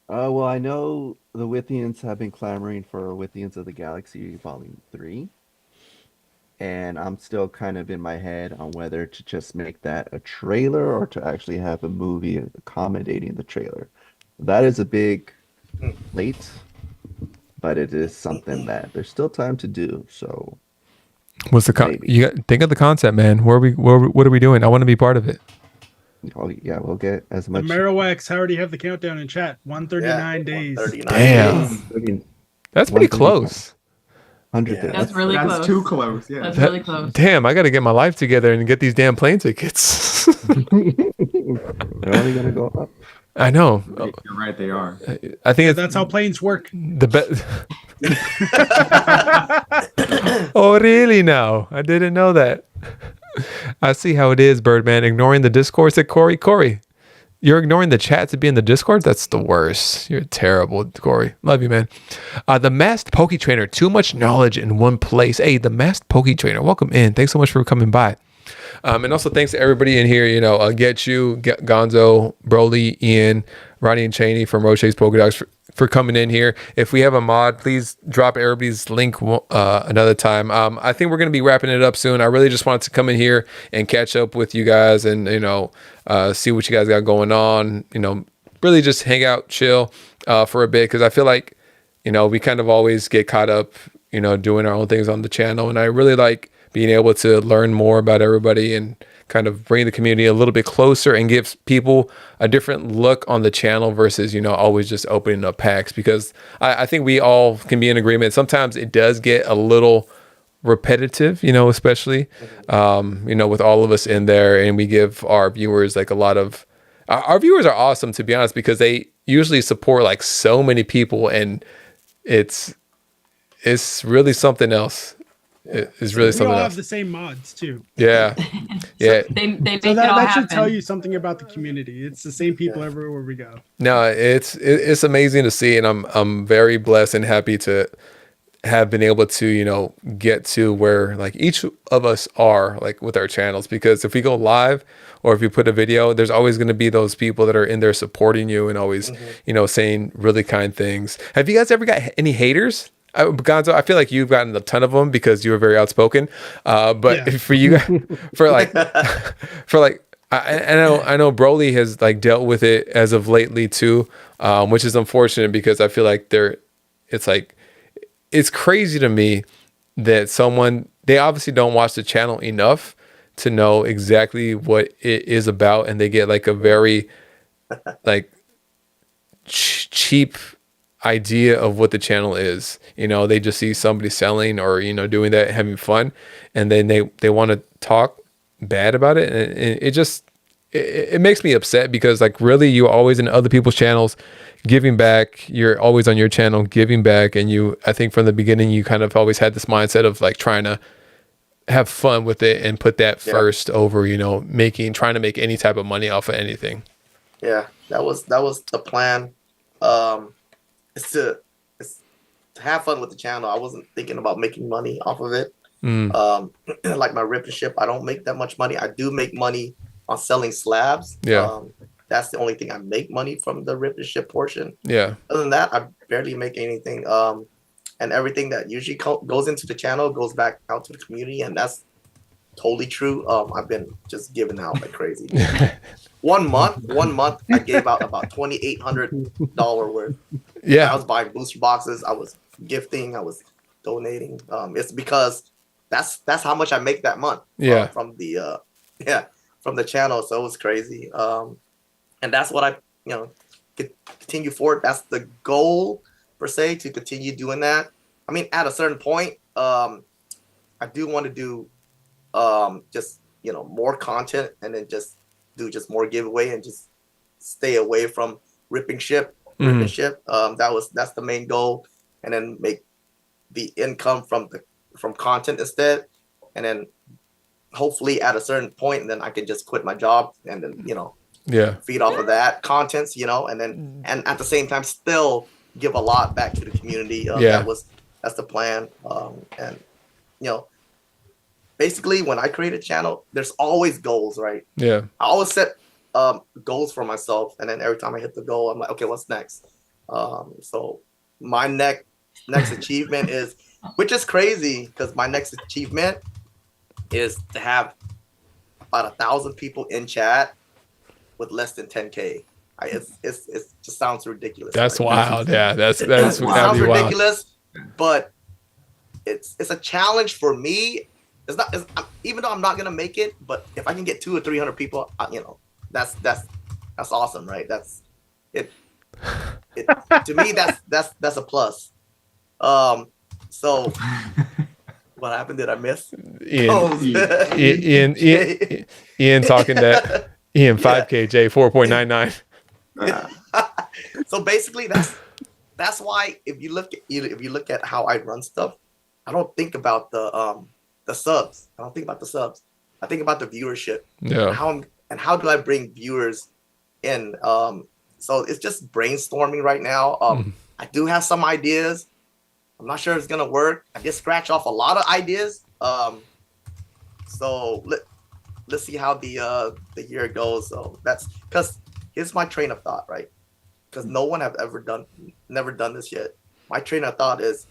Well, I know the Withians have been clamoring for Withians of the Galaxy Volume 3. And I'm still kind of in my head on whether to just make that a trailer or to actually have a movie accommodating the trailer. That is a big late, but it is something that there's still time to do. So, What's the think of the concept, man? What are we doing? I want to be part of it. oh yeah, we'll get as The much. Marowaks already have the countdown in chat. 139 days. 139 Damn. days. That's pretty close. 100 Yeah. That's really That's close. too close. Yeah. That's really close. Damn, I got to get my life together and get these damn plane tickets. They're only gonna go up. I know. You're right, they are. I think it's That's how planes work. the best. Oh, really? Now I didn't know that. I see how it is, Birdman. Ignoring the Discord. Said Corey. You're ignoring the chat to be in the Discord? That's the worst. You're terrible, Corey. Love you, man. The Masked Poke Trainer. Too much knowledge in one place. Hey, the Masked Poke Trainer. Welcome in. Thanks so much for coming by. And also thanks to everybody in here. Get you, Gonzo, Broly, Ian, Ronnie, and Cheney from Roche's Pokedogs for coming in here. If we have a mod, please drop everybody's link another time. I think we're going to be wrapping it up soon. I really just wanted to come in here and catch up with you guys and, see what you guys got going on. Really just hang out, chill for a bit because I feel like, we kind of always get caught up, doing our own things on the channel. And I really like being able to learn more about everybody and kind of bring the community a little bit closer and gives people a different look on the channel versus, you know, always just opening up packs. Because I think we all can be in agreement. Sometimes it does get a little repetitive, you know, especially, you know, with all of us in there, and we give our viewers like a lot of, our viewers are awesome, to be honest, because they usually support like so many people, and it's really something else. It's really We something all have else. the same mods too. Yeah. Yeah. They make So it all that happen. should tell you something about the community. It's the same people everywhere we go. No, it's amazing to see, and I'm very blessed and happy to have been able to, you know, get to where like each of us are like with our channels, because if we go live or if you put a video, there's always going to be those people that are in there supporting you and always, you know, saying really kind things. Have you guys ever got any haters? Gonzo, I feel like you've gotten a ton of them because you were very outspoken. But for you, for like, I know Broly has like dealt with it as of lately too, which is unfortunate because I feel like it's crazy to me that they obviously don't watch the channel enough to know exactly what it is about, and they get like a very like cheap idea of what the channel is. You know, they just see somebody selling or, you know, doing that, having fun, and then they want to talk bad about it, and it makes me upset because like really you always in other people's channels giving back, you're always on your channel giving back, and I think from the beginning you kind of always had this mindset of like trying to have fun with it and put that first over, you know, trying to make any type of money off of anything. Yeah, that was the plan. It's to have fun with the channel. I wasn't thinking about making money off of it. Like my rip and ship, I don't make that much money. I do make money on selling slabs. That's the only thing I make money from, the rip and ship portion. Yeah. Other than that, I barely make anything. And everything that usually goes into the channel goes back out to the community, and that's totally true. I've been just giving out like crazy. One month, I gave out about $2,800 worth. Yeah. I was buying booster boxes. I was gifting. I was donating. It's because that's how much I make that month. Yeah. From the channel. So it was crazy. And that's what I, you know, continue forward. That's the goal per se, to continue doing that. I mean, at a certain point, I do want to do just, you know, more content, and then just do just more giveaway and just stay away from ripping ship. That's the main goal, and then make the income from content instead, and then hopefully at a certain point, and then I can just quit my job and then, you know, feed off of that contents, you know, and then and at the same time still give a lot back to the community. That's the plan. And you know, basically when I create a channel, there's always goals, right? Yeah. I always set goals for myself, and then every time I hit the goal, I'm like, okay, what's next? So my next achievement is, which is crazy because my next achievement is to have about 1,000 people in chat with less than 10K. It just sounds ridiculous. That's wild. Yeah, that's sounds ridiculous, but it's a challenge for me. It's not, even though I'm not gonna make it, but if I can get 200 or 300 people, you know, that's awesome, right? That's it. To me, that's a plus. So what happened? Did I miss? Ian talking that Ian 5KJ 4.99. So basically, that's why if you look at how I run stuff, I don't think about the subs. I don't think about the subs. I think about the viewership. Yeah. How do I bring viewers in? So it's just brainstorming right now. I do have some ideas. I'm not sure it's gonna work. I did scratch off a lot of ideas. So let's see how the year goes. So that's because here's my train of thought, right? Because no one have never done this yet. My train of thought is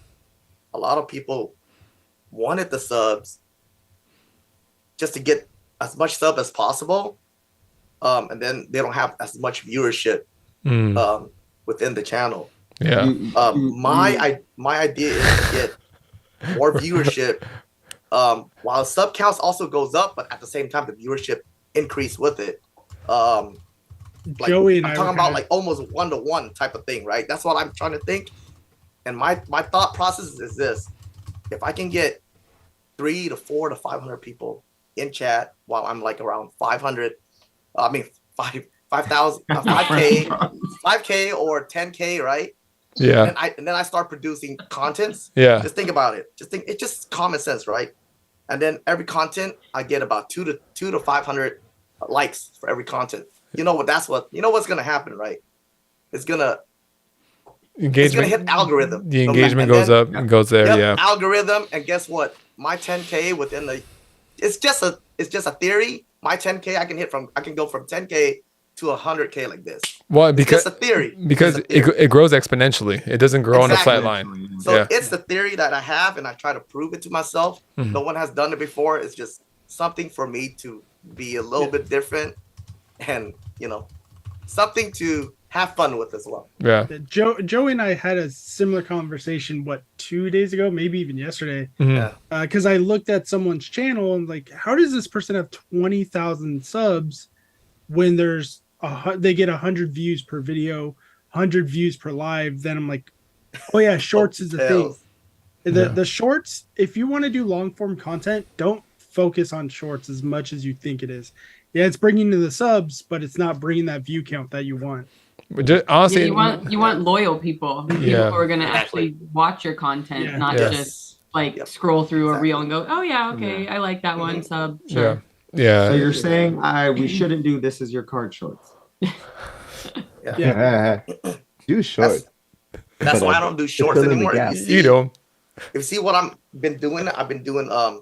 a lot of people wanted the subs just to get as much sub as possible, and then they don't have as much viewership within the channel. Yeah. My idea is to get more viewership while sub counts also goes up, but at the same time the viewership increased with it. Like, Joey and I'm I talking were about kind like almost 1-to-1 type of thing, right? That's what I'm trying to think. And my thought process is this: if I can get 3 to 4 to 500 people in chat while I'm like around 500, I mean 5,000, 5K or 10K, right? Yeah. And then I start producing contents. Yeah. Just think about it. It's just common sense, right? And then every content I get about 2 to 500 likes for every content. You know what's gonna happen, right? It's gonna hit algorithm. The engagement goes up and goes there. Yeah. Algorithm, and guess what? My 10K within the, it's just a theory. My 10K I can go from 10K to 100K like this. Well, because it's just a theory. It grows exponentially. It doesn't grow on a flat line. So it's the theory that I have, and I try to prove it to myself. Mm-hmm. No one has done it before. It's just something for me to be a little bit different, and something to have fun with as well. Yeah. Joey and I had a similar conversation 2 days ago, maybe even yesterday. Mm-hmm. Because I looked at someone's channel and like, how does this person have 20,000 subs when they get 100 views per video, 100 views per live? Then I'm like, oh yeah, shorts is the thing. The shorts, if you want to do long form content, don't focus on shorts as much as you think it is. Yeah, it's bringing in the subs, but it's not bringing that view count that you want. Honestly, you want loyal people who are going to actually watch your content, not just scroll through a reel and go, oh yeah, okay, I like that one sub. Sure. Yeah. So you're saying we shouldn't do this as your card shorts? Do shorts. That's why I don't do shorts anymore. You don't. If you see what I've been doing recap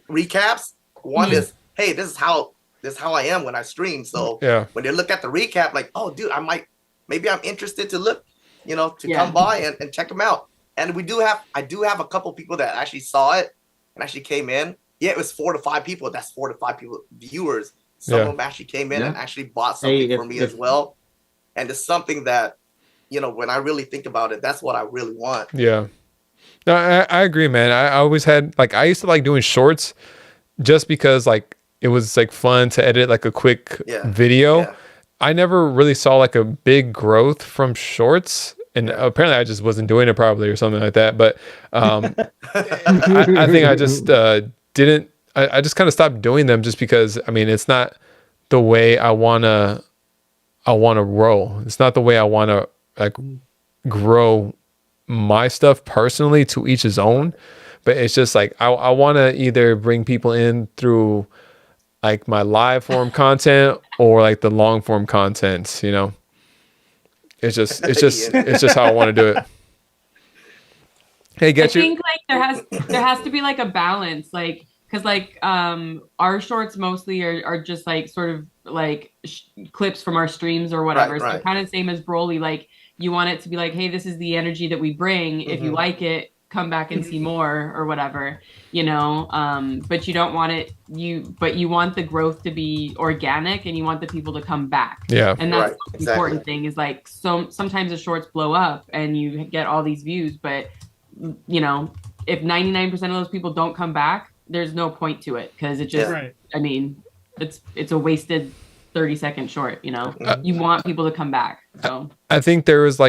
recaps. One is, hey, this is how I am when I stream. So when they look at the recap, like, oh, dude, maybe I'm interested to look, come by and check them out. And I do have a couple people that actually saw it and actually came in. Yeah, it was 4 to 5 people. That's 4 to 5 people, viewers. Some of them actually came in and actually bought something for me as well. And it's something that, when I really think about it, that's what I really want. Yeah. No, I agree, man. I always had, I used to like doing shorts just because it was fun to edit a quick video. Yeah. I never really saw a big growth from shorts. And apparently I just wasn't doing it properly or something like that. But I think I just didn't. I just kind of stopped doing them just because it's not the way I wanna roll. It's not the way I wanna grow my stuff personally. To each his own. But it's just I want to either bring people in through my live form content or the long form content. It's just how I want to do it. Hey, I think there has to be a balance, because our shorts mostly are just sort of clips from our streams or whatever. Right. So kind of same as Broly, you want it to be hey, this is the energy that we bring. If you like it, come back and see more or whatever, but you don't want it, but you want the growth to be organic and you want the people to come back. Yeah. And that's the important thing is sometimes the shorts blow up and you get all these views, but if 99% of those people don't come back, there's no point to it. Cause it just, it's a wasted 30-second short, you want people to come back. So I think there was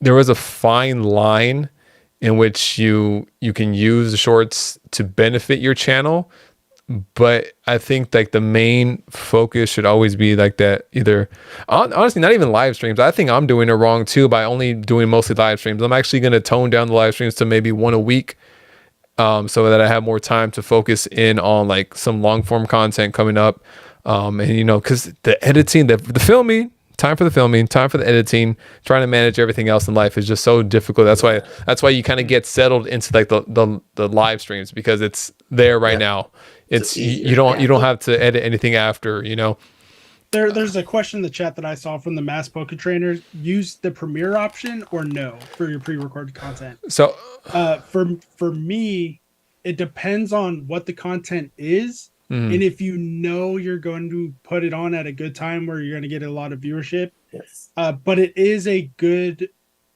there was a fine line in which you can use the shorts to benefit your channel, but I think the main focus should always be that either honestly not even live streams. I think I'm doing it wrong too by only doing mostly live streams. I'm actually going to tone down the live streams to maybe 1 a week, so that I have more time to focus in on some long form content coming up, and because the editing, the filming. Time for the filming, time for the editing, trying to manage everything else in life is just so difficult. That's why you kind of get settled into the live streams because it's there right now. It's you don't have to edit anything after, There's a question in the chat that I saw from the Mass Poke trainers. Use the Premiere option or no for your pre-recorded content. So for me, it depends on what the content is. And if you're going to put it on at a good time where you're going to get a lot of viewership, but it is a good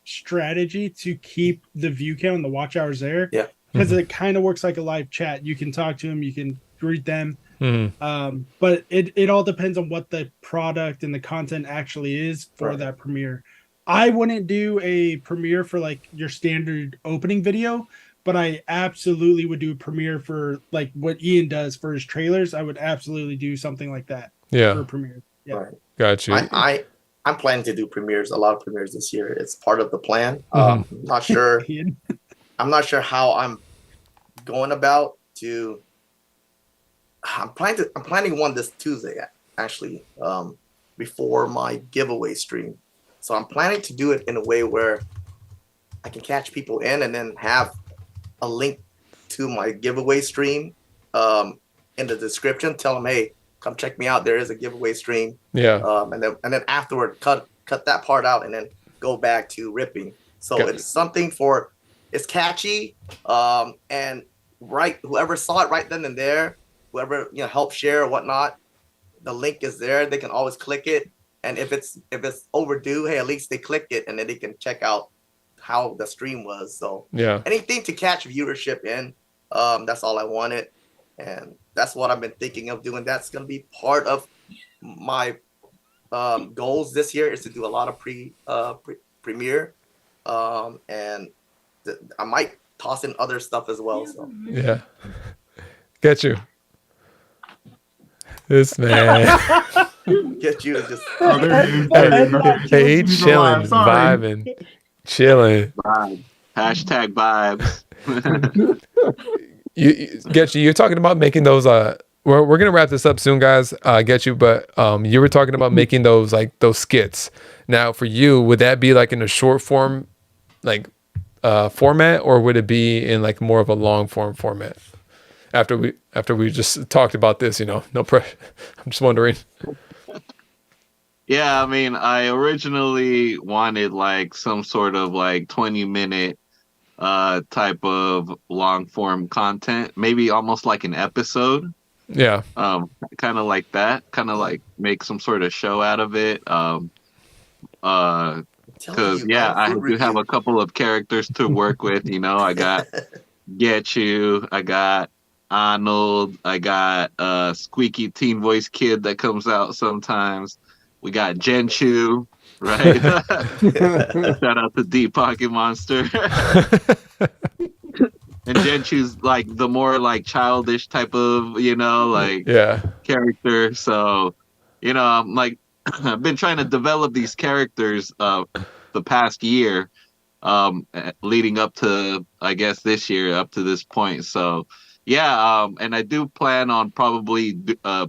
strategy to keep the view count and the watch hours there. Yeah. Because it kind of works like a live chat. You can talk to them, you can greet them. Mm-hmm. But it all depends on what the product and the content actually is for Right. that premiere. I wouldn't do a premiere for like your standard opening video, but I absolutely would do a premiere for like what Ian does for his trailers. I would absolutely do something like that for Yeah. a premiere. Yeah. Right. Got you. I'm planning to do premieres, a lot of premieres this year. It's part of the plan. Mhm. Not sure. Ian. I'm not sure how I'm going about to. I'm planning one this Tuesday actually, before my giveaway stream. So I'm planning to do it in a way where I can catch people in and then have a link to my giveaway stream in the description. Tell them, hey, come check me out. There is a giveaway stream. Yeah. And then afterward, cut that part out and then go back to ripping. So Got it's something for, it's catchy, and whoever saw it right then and there, whoever helped share or whatnot, the link is there. They can always click it, and if it's overdue, hey, at least they click it and then they can check out how the stream was. So Yeah. anything to catch viewership in, that's all I wanted, and that's what I've been thinking of doing. That's gonna be part of my goals this year, is to do a lot of premiere, and I might toss in other stuff as well. So Yeah. Get you. This man. get you to just Oh, there he is. There he is. Hey, He's chilling, alive. Sorry. vibing, chilling. Vibe. Hashtag vibes. You're talking about making those. We're gonna wrap this up soon, guys. Get you, but you were talking about making those like those skits. Now, for you, would that be like in a short form, like format, or would it be in like more of a long form format? After we just talked about this, no pressure. I'm just wondering. Yeah, I mean, I originally wanted like some sort of like 20-minute type of long form content, maybe almost like an episode. Yeah. Kind of like that, kind of like make some sort of show out of it. Because I do have a couple of characters to work with. I got Get You, I got Arnold, I got Squeaky Teen Voice Kid that comes out sometimes. We got Genchu, right? Shout out to Deep Pocket Monster. And Genchu's like the more like childish type of, like character. So, I'm like, I've been trying to develop these characters the past year, leading up to, I guess, this year, up to this point. So, yeah, and I do plan on probably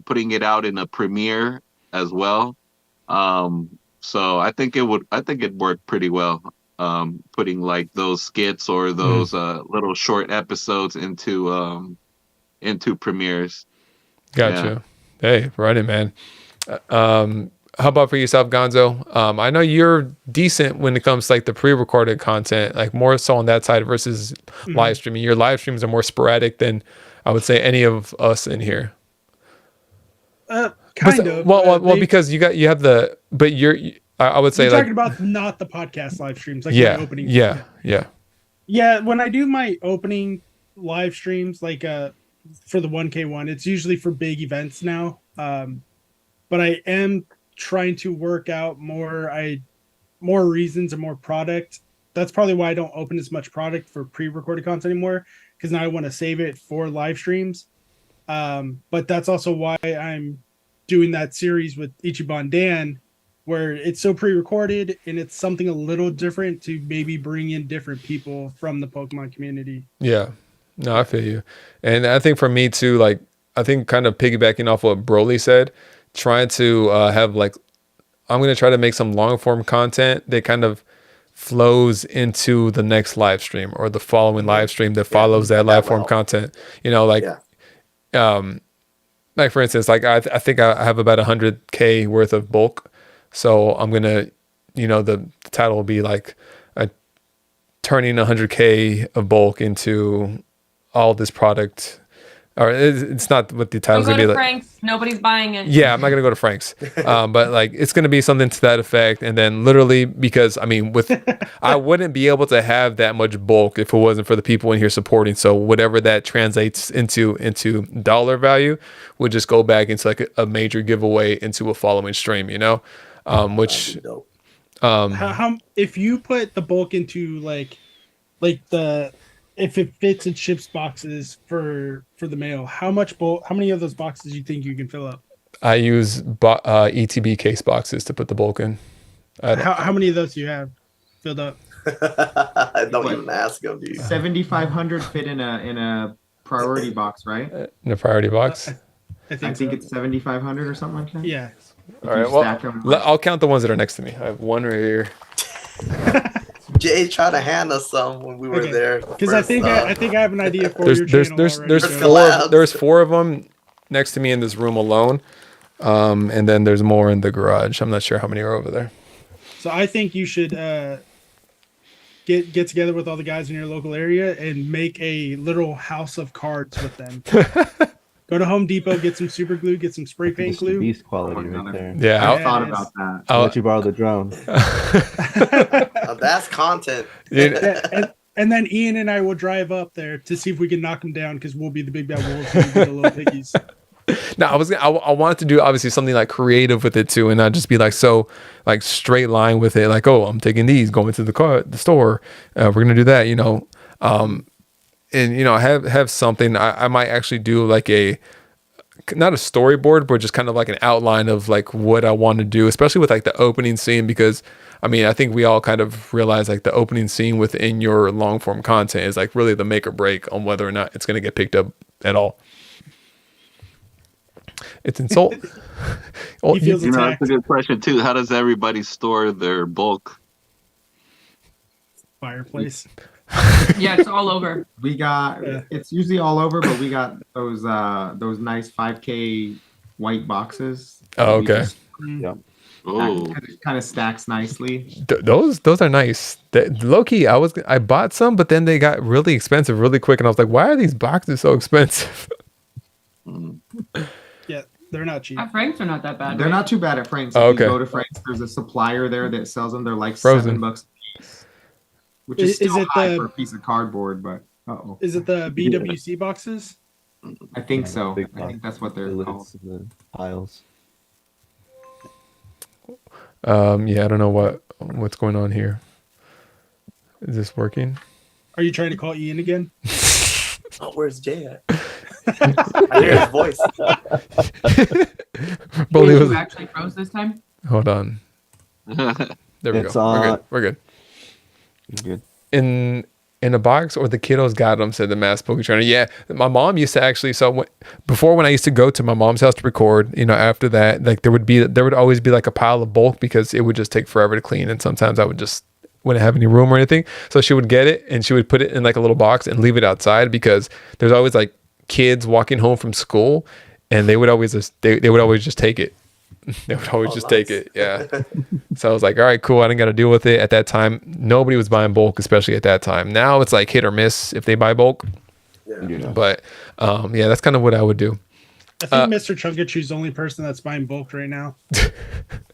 putting it out in a premiere as well. So I think it'd work pretty well. Putting like those skits or those little short episodes into premieres. Gotcha. Yeah. Hey, right in, man. How about for yourself, Gonzo? I know you're decent when it comes to like the pre-recorded content, like more so on that side versus live streaming. Your live streams are more sporadic than I would say any of us in here. Kind of. Well, because you have the, but I would say you're like talking about not the podcast live streams, like yeah, my opening. Yeah. When I do my opening live streams, like for the 1K one, it's usually for big events now. But I am trying to work out more reasons and more product. That's probably why I don't open as much product for pre-recorded content anymore, because now I want to save it for live streams. But that's also why I'm doing that series with Ichiban Dan, where it's so pre-recorded and it's something a little different to maybe bring in different people from the Pokemon community. Yeah, no, I feel you. And I think for me too, like, I think kind of piggybacking off what Broly said, trying to have like, I'm going to try to make some long form content that kind of flows into the next live stream or the following live stream that follows that live form content, like for instance, like I think I have about 100K worth of bulk. So I'm going to, the title will be like turning 100K of bulk into all this product or it's not what the Don't title's go gonna be to like. Frank's. Nobody's buying it. Yeah, I'm not gonna go to Frank's, but like it's gonna be something to that effect. And then literally, because I mean, with I wouldn't be able to have that much bulk if it wasn't for the people in here supporting. So whatever that translates into dollar value would just go back into like a major giveaway into a following stream. You know, which That'd be dope. How if you put the bulk into like the if it fits in ships boxes for the mail, how many of those boxes do you think you can fill up? I use ETB case boxes to put the bulk in. How many of those do you have filled up? Don't even ask them, dude. 7,500 fit in a priority box, right? In a priority box. I I think so. it's 7,500 or something like that. Yeah. All right. Well, I'll count the ones that are next to me. I have one right here. Jay tried to hand us some when we were there. Because I think I have an idea for your There's channel there's already, there's so- four there's four of them next to me in this room alone, and then there's more in the garage. I'm not sure how many are over there. So I think you should get together with all the guys in your local area and make a literal house of cards with them. Go to Home Depot, get some super glue, get some spray paint This is glue. beast quality right there. Yeah, I thought about that. I'll let you borrow the drone. That's content. And then Ian and I will drive up there to see if we can knock them down because we'll be the big bad wolves and we'll be the little piggies. No, I wanted to do obviously something like creative with it too, and not just be like so like straight line with it. Like, oh, I'm taking these, going to the store. We're gonna do that, you know. And you know, have something. I might actually do like not a storyboard, but just kind of like an outline of like what I want to do, especially with like the opening scene, because I mean, I think we all kind of realize like the opening scene within your long form content is like really the make or break on whether or not it's going to get picked up at all. It's insult. He feels You know, attacked. that's a good question too. How does everybody store their bulk? Fireplace. Yeah, it's all over. We got it's usually all over, but we got those nice 5K white boxes. Oh, okay. Oh, Kind of stacks nicely. Those are nice. Low key, I bought some, but then they got really expensive really quick, and I was like, why are these boxes so expensive? Yeah, they're not cheap. At Frank's are not that bad. They're right? not too bad at Frank's. Oh, If you okay. go to Frank's, there's a supplier there that sells them. They're like Frozen. $7 a piece, which is still it high the- for a piece of cardboard. But Is it the BWC boxes? I think so. Big I think that's what they're the called. lids of the piles. Yeah, I don't know what's going on here. Is this working? Are you trying to call Ian again? Oh, where's Jay at? I hear his voice. Boldy Did was. you actually froze this time? Hold on. There we It's go. We're good. We're good. Good. In a box, or the kiddos got them, said the mass poker trainer. Yeah, my mom used to actually. So before, when I used to go to my mom's house to record, you know, after that, like there would always be like a pile of bulk because it would just take forever to clean, and sometimes I wouldn't have any room or anything. So she would get it and she would put it in like a little box and leave it outside because there's always like kids walking home from school, and they would always just take it. They would always just take it. Yeah. So I was like, all right, cool. I didn't got to deal with it at that time. Nobody was buying bulk, especially at that time. Now it's like hit or miss if they buy bulk. Yeah. But yeah, that's kind of what I would do. I think Mr. Chunkachu's the only person that's buying bulk right now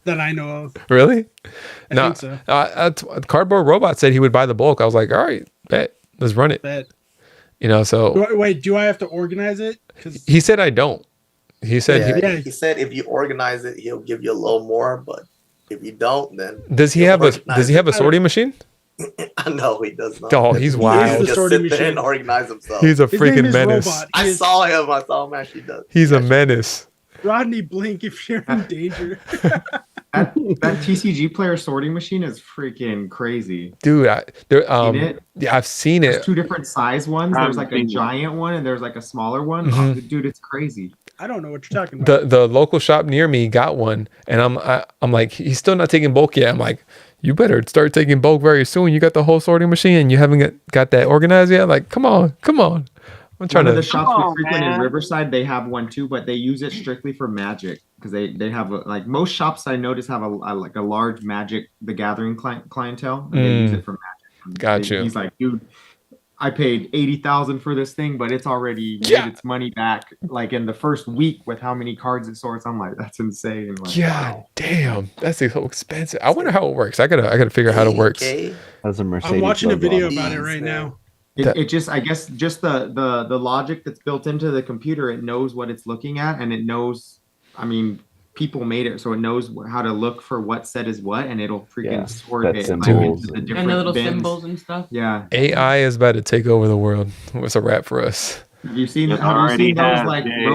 that I know of. Really? I No. think so. Cardboard Robot said he would buy the bulk. I was like, all right, bet. Let's run it. Bet. You know, so Wait, do I have to organize it? 'Cause he said I don't. He said Yeah, he said if you organize it, he'll give you a little more, but if you don't, then does he have a sorting machine? No, he does not. Oh, he's He wild. is He'll the just sorting sit there and machine. organize himself. He's a His name freaking is menace. Robot. I saw him actually does. He's a menace. Rodney, blink if you're in danger. That TCG player sorting machine is freaking crazy. Dude, Seen it? yeah, I've seen There's it. two different size ones. There's like a seen it. giant one and there's like a smaller one. Mhm. Oh, dude, it's crazy. I don't know what you're talking about. The local shop near me got one, and I'm like, he's still not taking bulk yet. I'm like, you better start taking bulk very soon. You got the whole sorting machine, and you haven't got that organized yet. Like, come on. I'm trying One of the to. shops we frequent in Riverside, they have one too, but they use it strictly for Magic because they have like most shops I notice have a like a large Magic the Gathering clientele. And they use it for Magic. And Got you. He's like, dude, I paid 80,000 for this thing, but it's already Yeah. made its money back like in the first week with how many cards it sorts. I'm like, that's insane. Like, God wow. damn, that's so expensive. I wonder how it works. I gotta figure out how it works. Okay. Has a Mercedes I'm watching a logo video on it. about it Jeez, right man. now. It just, I guess, just the logic that's built into the computer, it knows what it's looking at, and it knows. I mean, people made it so it knows how to look for what set is what, and it'll freaking Yeah, sort set it like, symbols into the and- different And the little bins. symbols and stuff. Yeah. AI is about to take over the world. What's a wrap for us? Have you seen? It Have you already seen those has, like Jay.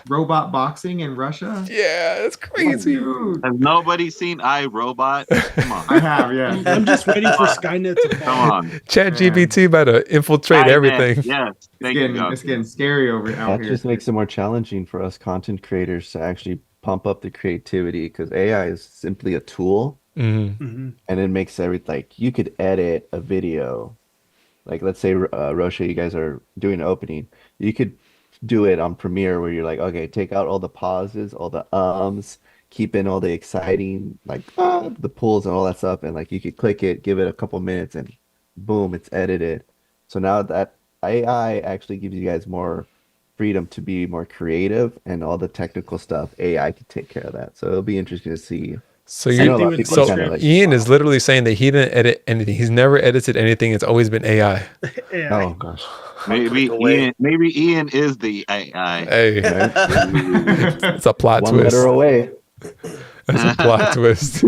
robot boxing in Russia? Yeah, that's crazy. Dude, Has nobody seen iRobot? Come on. I have. Yeah. I'm just waiting for Skynet to Come fall. on. Chat GPT about to infiltrate Skynet, everything. Yes. It's Thank you, getting, it's God. getting scary out That here. just makes it more challenging for us content creators to actually pump up the creativity because AI is simply a tool Mhm. Mhm. and it makes everything like you could edit a video. Like let's say Rosha, you guys are doing an opening. You could do it on Premiere where you're like, okay, take out all the pauses, all the keep in all the exciting like the pulls and all that stuff, and like you could click it, give it a couple minutes, and boom, it's edited. So now that AI actually gives you guys more freedom to be more creative and all the technical stuff, AI can take care of that. So it'll be interesting to see. So I Same know a thing lot of with people so kind of like, Ian is literally saying that he didn't edit anything. He's never edited anything. It's always been AI. Yeah. oh gosh, Maybe Click away. Ian is the AI. Hey, it's a plot one twist. letter away. That's a plot twist.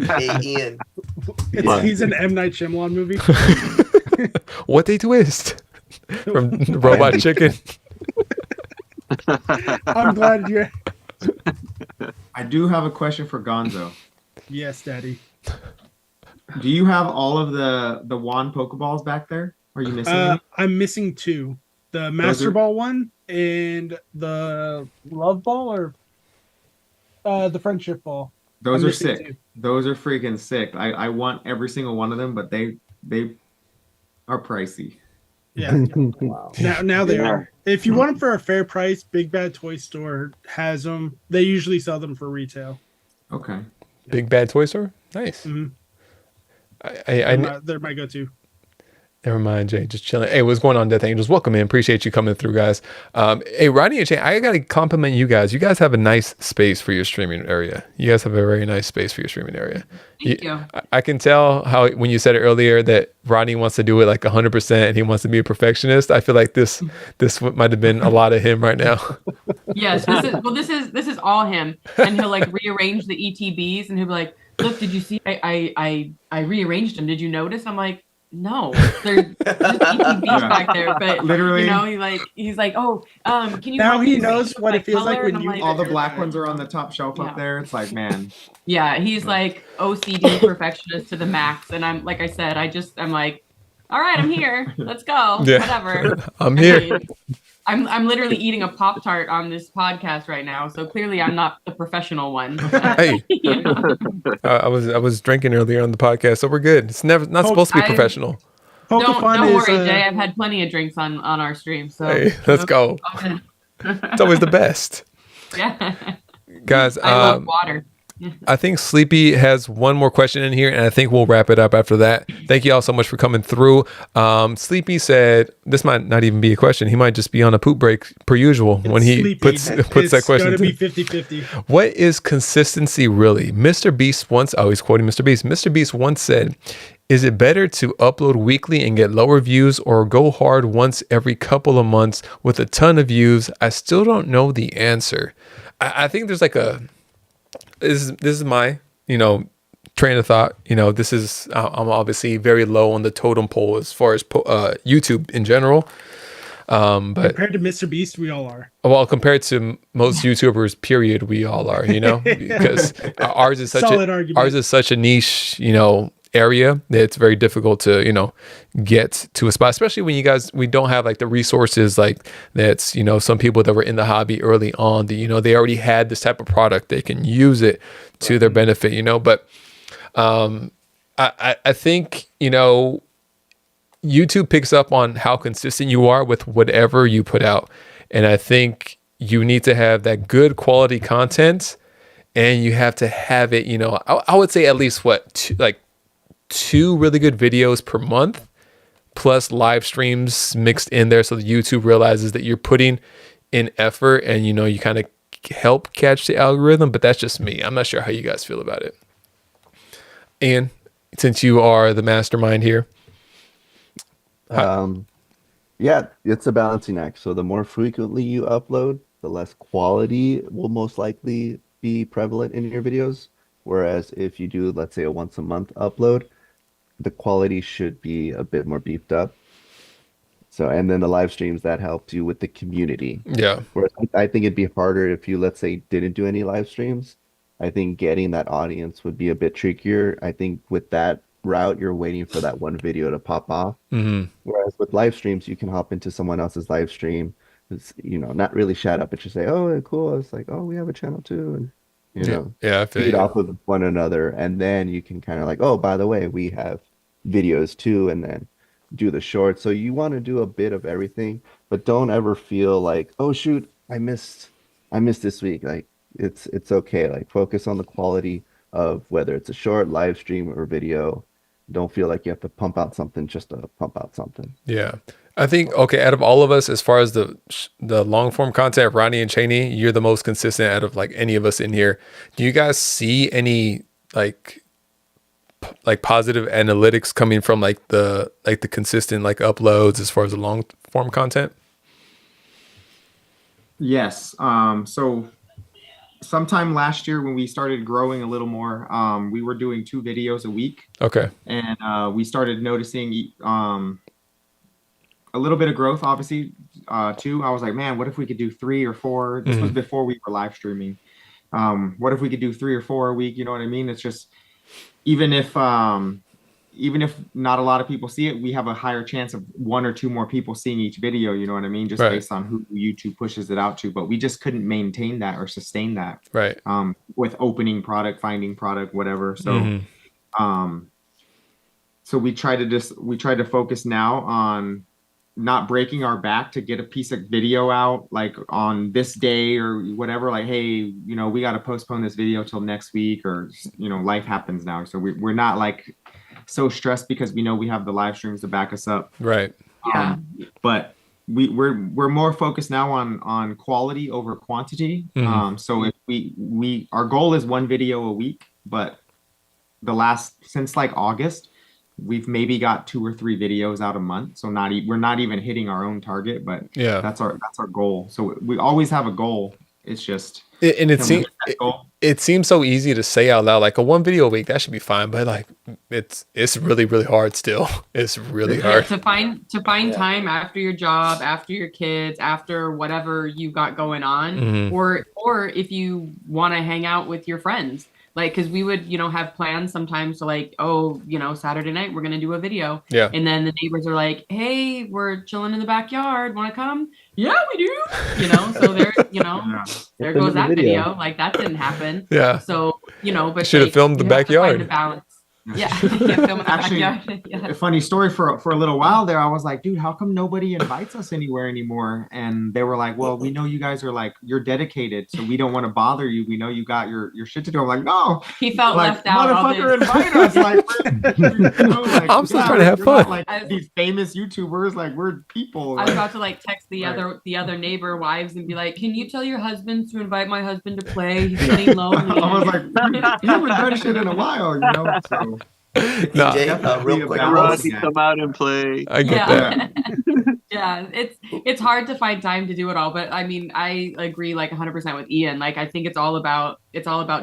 Hey, Ian. He's an M. Night Shyamalan movie. What they twist from Robot Chicken. I'm glad you. I do have a question for Gonzo. Yes, Daddy. Do you have all of the wand Pokeballs back there? Are you missing any? I'm missing two: the Master are- Ball one and the Love Ball, or the Friendship Ball. Those I'm are missing sick. two. Those are freaking sick. I want every single one of them, but they are pricey. Yeah. Wow. Now they Yeah. are. If you want them for a fair price, Big Bad Toy Store has them. They usually sell them for retail. Okay. Big Bad Toy Store. Nice. Mhm. I They're my go-to. never mind, Jay. Just chilling. Hey, what's going on, Death Angels? Welcome in. Appreciate you coming through, guys. Hey, Rodney and Jay, I gotta compliment you guys. You guys have a nice space for your streaming area. You guys have a very nice space for your streaming area. Thank you. I can tell how when you said it earlier that Rodney wants to do it like 100% and he wants to be a perfectionist. I feel like this might have been a lot of him right now. Yes, this is all him, and he'll like rearrange the ETBs, and he'll be like, "Look, did you see? I rearranged them. Did you notice?" I'm like, "No, there's just ETBs back there." But Literally. you know, he's like, "Oh, can you?" Now help he me knows arrange what my it feels like color?" when And I'm you- like, All the black ones are on the top shelf Yeah. up there. It's like, man. Yeah, he's like OCD perfectionist to the max, and I'm like I said, I'm like, all right, I'm here. Let's go. Yeah. Whatever. I'm I here. mean, I'm literally eating a Pop-Tart on this podcast right now, so clearly I'm not the professional one. Hey, You know? I was drinking earlier on the podcast, so we're good. It's never not supposed to be professional. Don't Pokefun worry, is, Jay. I've had plenty of drinks on our stream, so Hey, let's go. Okay. It's always the best, Yeah, guys. I love water. I think Sleepy has one more question in here, and I think we'll wrap it up after that. Thank you all so much for coming through. Sleepy said this might not even be a question. He might just be on a poop break per usual when he Sleepy. puts that It's question. going to be 50-50. What is consistency really? Mr. Beast once, oh, he's quoting Mr. Beast. Mr. Beast once said, is it better to upload weekly and get lower views or go hard once every couple of months with a ton of views? I still don't know the answer. I think there's like this is my, train of thought. This is, I'm obviously very low on the totem pole as far as YouTube in general. But Compared to Mr. Beast, we all are. well, compared to most YouTubers, period, we all are, because ours is Solid argument. such a niche, area that it's very difficult to, get to a spot, especially when we don't have like the resources like that's, some people that were in the hobby early on, they already had this type of product, they can use it to their benefit, but I think, YouTube picks up on how consistent you are with whatever you put out. And I think you need to have that good quality content, and you have to have it, I would say at least two really good videos per month, plus live streams mixed in there, so the YouTube realizes that you're putting in effort, and you know, you kind of help catch the algorithm. But that's just me. I'm not sure how you guys feel about it. And since you are the mastermind here, Yeah, it's a balancing act. So the more frequently you upload, the less quality will most likely be prevalent in your videos. Whereas if you do, let's say, a once a month upload, the quality should be a bit more beefed up. So, and then the live streams, that helps you with the community. yeah, Whereas I think it'd be harder if you, let's say, didn't do any live streams. I think getting that audience would be a bit trickier. I think with that route, you're waiting for that one video to pop off. Whereas with live streams, you can hop into someone else's live stream. It's, you know, not really shout out, but just say, "Oh, cool." It's like, "Oh, we have a channel too," and you know, yeah, I feel feed you. off of one another, and then you can kind of like, "Oh, by the way, we have videos too," and then do the shorts. So you want to do a bit of everything, but don't ever feel like, "Oh shoot, I missed this week." Like it's okay. Like focus on the quality of whether it's a short, live stream, or video. Don't feel like you have to pump out something just to pump out something. Yeah. I think, okay, out of all of us, as far as the long form content, Ronnie and Cheney, you're the most consistent out of like any of us in here. Do you guys see any like positive analytics coming from like the consistent like uploads as far as the long form content? Yes. So sometime last year when we started growing a little more, we were doing 2 videos a week, Okay. and we started noticing a little bit of growth, obviously, too. I was like, man, what if we could do 3 or 4? This was before we were live streaming. What if we could do 3 or 4 a week? You know what I mean? It's just, even if not a lot of people see it, we have a higher chance of 1 or 2 more people seeing each video. You know what I mean? Just Right. based on who YouTube pushes it out to. But we just couldn't maintain that or sustain that. Right. With opening product, finding product, whatever. So, so we try to focus now on not breaking our back to get a piece of video out like on this day or whatever. Like, hey, you know, we got to postpone this video till next week, or you know, life happens now. So we're not like so stressed because we know we have the live streams to back us up. Right. Yeah. But we're more focused now on quality over quantity. So if we our goal is 1 video a week, but since like August, we've maybe got 2 or 3 videos out a month. So we're not even hitting our own target, but Yeah. that's our goal. So we always have a goal. It's just it seems so easy to say out loud, like a 1 video a week, that should be fine, but like it's really, really hard still. It's really hard. To find time after your job, after your kids, after whatever you got going on, or if you want to hang out with your friends. Like, because we would, you know, have plans sometimes to like, oh, you know, Saturday night, we're going to do a video. Yeah. And then the neighbors are like, hey, we're chilling in the backyard. Want to come? Yeah, we do. You know, so there, you know, there goes that video. Like, that didn't happen. Yeah. So, you know, but should have filmed the backyard. The balance. Yeah. Film in the Actually, backyard. Yeah. a funny story, for a little while there, I was like, dude, how come nobody invites us anywhere anymore? And they were like, well, we know you guys are like, you're dedicated, so we don't want to bother you. We know you got your shit to do. I'm like, no. He felt like, left out. Motherfucker, invite us. Like, you know, like, I'm still trying to have fun. Like these famous YouTubers, like we're people. I was about to like text the other neighbor wives and be like, can you tell your husbands to invite my husband to play? He's getting lonely. I was like, you haven't done shit in a while, you know. So. No. Real quick, Ronnie, come out and play. I get that. Yeah, it's hard to find time to do it all, but I mean, I agree like 100% with Ian. Like, I think it's all about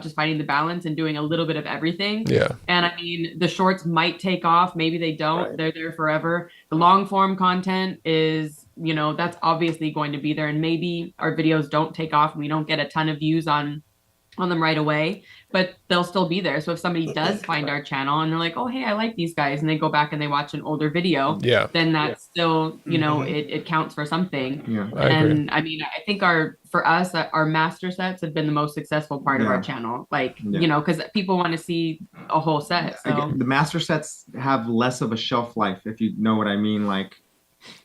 just finding the balance and doing a little bit of everything. Yeah. And I mean, the shorts might take off, maybe they don't. Right. They're there forever. The long form content is, you know, that's obviously going to be there, and maybe our videos don't take off and we don't get a ton of views on them right away, but they'll still be there. So if somebody does find our channel and they're like, oh, hey, I like these guys, and they go back and they watch an older video, then that's still, you know, it counts for something. Yeah. And I mean, I think our master sets have been the most successful part of our channel. Like, you know, because people want to see a whole set. So. Again, the master sets have less of a shelf life, if you know what I mean. Like,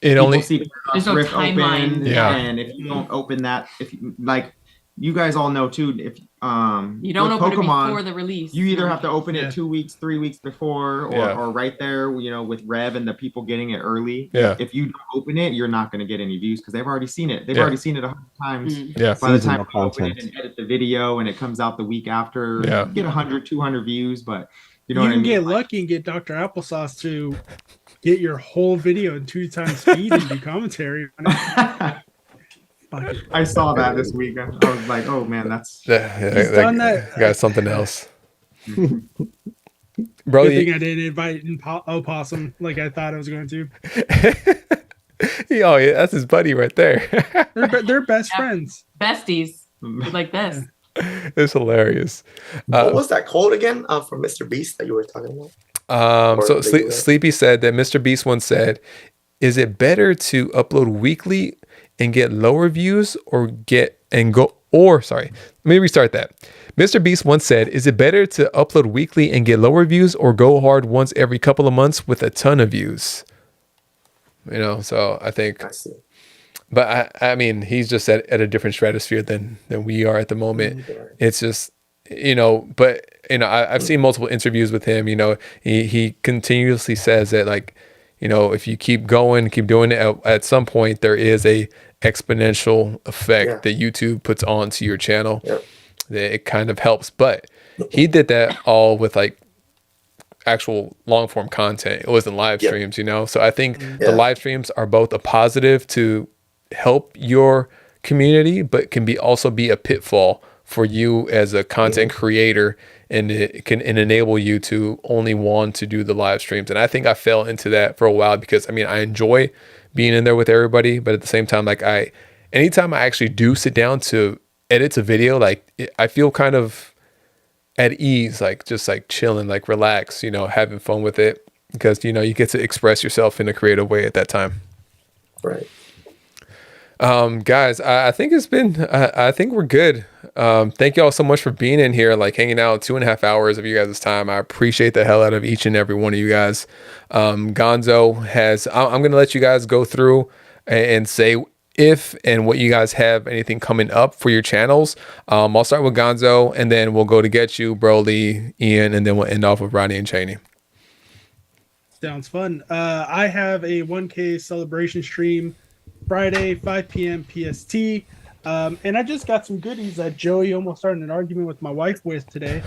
it only see there's no Rift timeline. open, and if you don't open that, if you like, you guys all know too, if You don't with open Pokemon, it before the release. you either have to open Yeah. it 2 weeks, 3 weeks before, or right there, you know, with Rev and the people getting it early. Yeah. If you don't open it, you're not going to get any views because they've already seen it. They've Yeah. already seen it 100 times. Yeah. By the time Seasonal you open it content. and edit the video and it comes out the week after, Yeah. you get 100, 200 views, but you know You what I can mean? get lucky and get Dr. Applesauce to get your whole video in 2 times speed and do commentary on it. I saw that this week. I was like, oh man, that's He's done that. Got something else. Bro, Good thing I didn't invite Opossum like I thought I was going to. oh yeah, that's his buddy right there. They're best friends. Besties. Like this. It's hilarious. What was that quote again from Mr. Beast that you were talking about? So Or that you were- Sleepy said that Mr. Beast once said, "Is it better to upload weekly and get lower views, or sorry, let me restart that." Mr. Beast once said, "Is it better to upload weekly and get lower views, or go hard once every couple of months with a ton of views?" You know, so I think, I see. but I mean, he's just at a different stratosphere than we are at the moment. It's just, you know, but you know, I've seen multiple interviews with him. You know, he continuously says that, like, you know, if you keep going, keep doing it, at some point there is a exponential effect that YouTube puts onto your channel. That it kind of helps, but he did that all with like actual long form content. It wasn't live streams, you know? So I think the live streams are both a positive to help your community, but can also be a pitfall for you as a content creator, and it can enable you to only want to do the live streams. And I think I fell into that for a while because I mean, I enjoy being in there with everybody, but at the same time, like anytime I actually do sit down to edit a video, like I feel kind of at ease, like just like chilling, like relax, you know, having fun with it, because you know you get to express yourself in a creative way at that time. Right. Guys, I think it's been I think we're good. Thank you all so much for being in here, like hanging out 2.5 hours of you guys' time. I appreciate the hell out of each and every one of you guys. Gonzo has I'm gonna let you guys go through and say if and what you guys have anything coming up for your channels. I'll start with Gonzo, and then we'll go to Get You, Broly, Ian, and then we'll end off with Ronnie and Cheney. Sounds fun. I have a 1K celebration stream Friday, 5 p.m. PST. And I just got some goodies that Joey almost started an argument with my wife with today.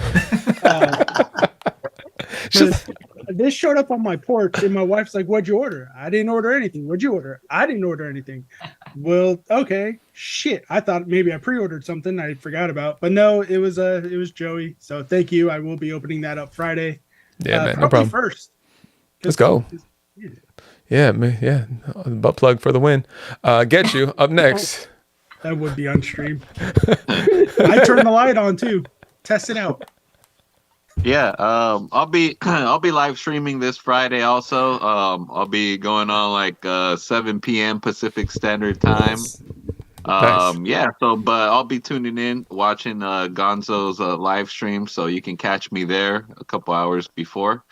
This showed up on my porch, and my wife's like, "What'd you order?" "I didn't order anything." "What'd you order?" "I didn't order anything." Well, okay, shit. I thought maybe I pre-ordered something I forgot about, but no, it was Joey. So thank you. I will be opening that up Friday. Yeah, man, no probably problem. First. Let's go. Yeah, man, yeah. Butt plug for the win. Get You up next. That would be on stream. I turned the light on too. Test it out. Yeah, I'll be live streaming this Friday also. I'll be going on like 7 p.m. Pacific Standard Time. Nice. Yeah, but I'll be tuning in, watching Gonzo's live stream, so you can catch me there a couple hours before.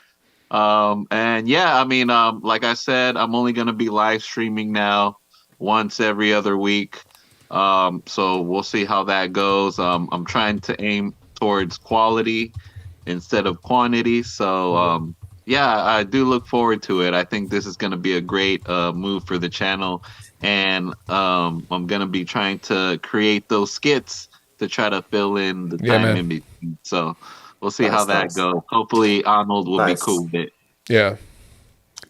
And yeah, I mean, like I said, I'm only gonna be live streaming now once every other week. So we'll see how that goes. I'm trying to aim towards quality instead of quantity. So yeah, I do look forward to it. I think this is going to be a great move for the channel, and I'm going to be trying to create those skits to try to fill in the time in between. So we'll see how that goes. Hopefully Arnold will be cool with it. Yeah,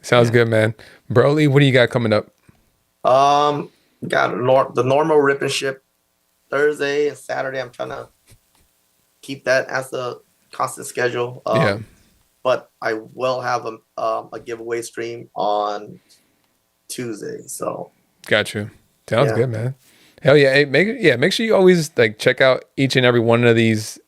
sounds good, man. Broly, what do you got coming up? Got the normal rip and ship Thursday and Saturday. I'm trying to keep that as a constant schedule. But I will have a giveaway stream on Tuesday. So got you. Sounds good, man. Hell yeah. Hey, make sure you always like check out each and every one of these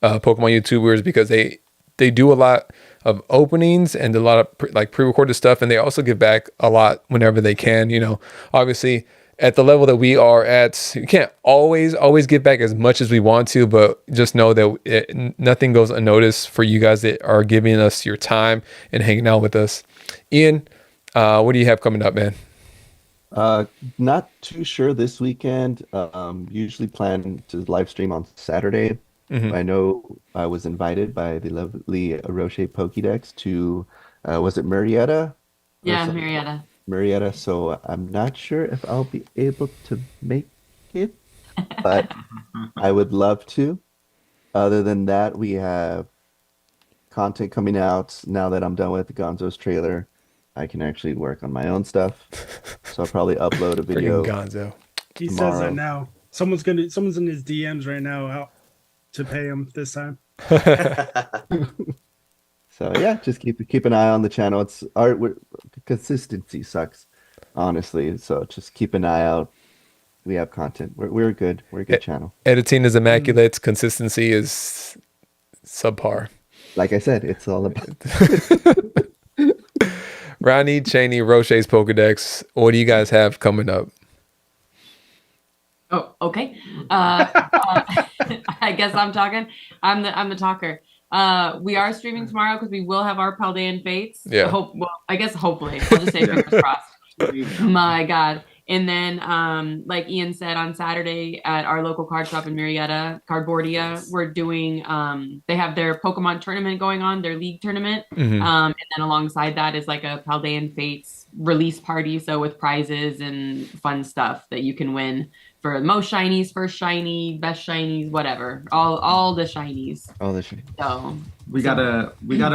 Pokemon YouTubers, because they do a lot of openings and a lot of pre-recorded stuff, and they also give back a lot whenever they can. You know, obviously at the level that we are at, you can't always give back as much as we want to, but just know that nothing goes unnoticed for you guys that are giving us your time and hanging out with us. Ian, what do you have coming up, man? Not too sure this weekend. Usually plan to live stream on Saturday. Mhm. I know I was invited by the lovely Roche Pokédex to, was it Marietta or Yeah, something? Marietta. Marietta. So I'm not sure if I'll be able to make it, but I would love to. Other than that, we have content coming out now that I'm done with Gonzo's trailer. I can actually work on my own stuff. So I'll probably upload a Freaking video Gonzo. He says that tomorrow. now. Someone's in his DMs right now out to pay him this time. So yeah, just keep an eye on the channel. It's art consistency sucks, honestly. So just keep an eye out. We have content. We're good. We're a good channel. Editing is immaculate. Consistency is subpar. Like I said, it's all about. Ronnie, Cheney, Roche's Pokedex. What do you guys have coming up? Oh, okay. I guess I'm talking. I'm the talker. We are streaming tomorrow because we will have our Paldean Fates. Yeah. I guess hopefully. I'll just say fingers crossed. My God. And then, like Ian said, on Saturday at our local card shop in Marietta, Cardboardia, we're doing, they have their Pokemon tournament going on, their league tournament. Mhm. And then alongside that is like a Paldean Fates release party. So with prizes and fun stuff that you can win for most shinies, first shiny, best shinies, whatever, all the shinies. All this. So We got a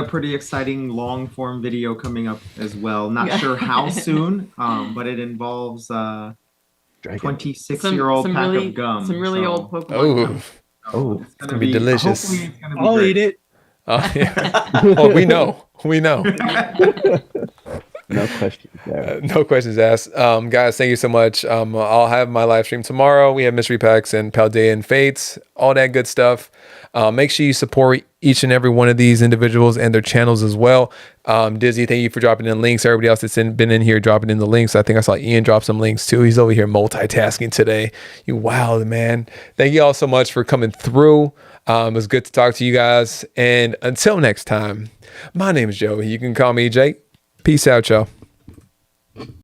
pretty exciting long form video coming up as well. Not sure how soon, but it involves 26-year-old pack really, of gum. some really so, old Pokemon. Oh, it's gonna be delicious. Hopefully it's gonna be I'll great. eat it. Oh, yeah. Oh, we know. We know. no questions there. No questions asked. Guys, thank you so much. I'll have my live stream tomorrow. We have mystery packs and Paldean Fates, all that good stuff. Make sure you support each and every one of these individuals and their channels as well. Dizzy, thank you for dropping in links. Everybody else that's been in here dropping in the links. I think I saw Ian drop some links too. He's over here multitasking today. You wild, man. Thank you all so much for coming through. It was good to talk to you guys. And until next time, my name is Joey. You can call me Jake. Peace out, y'all.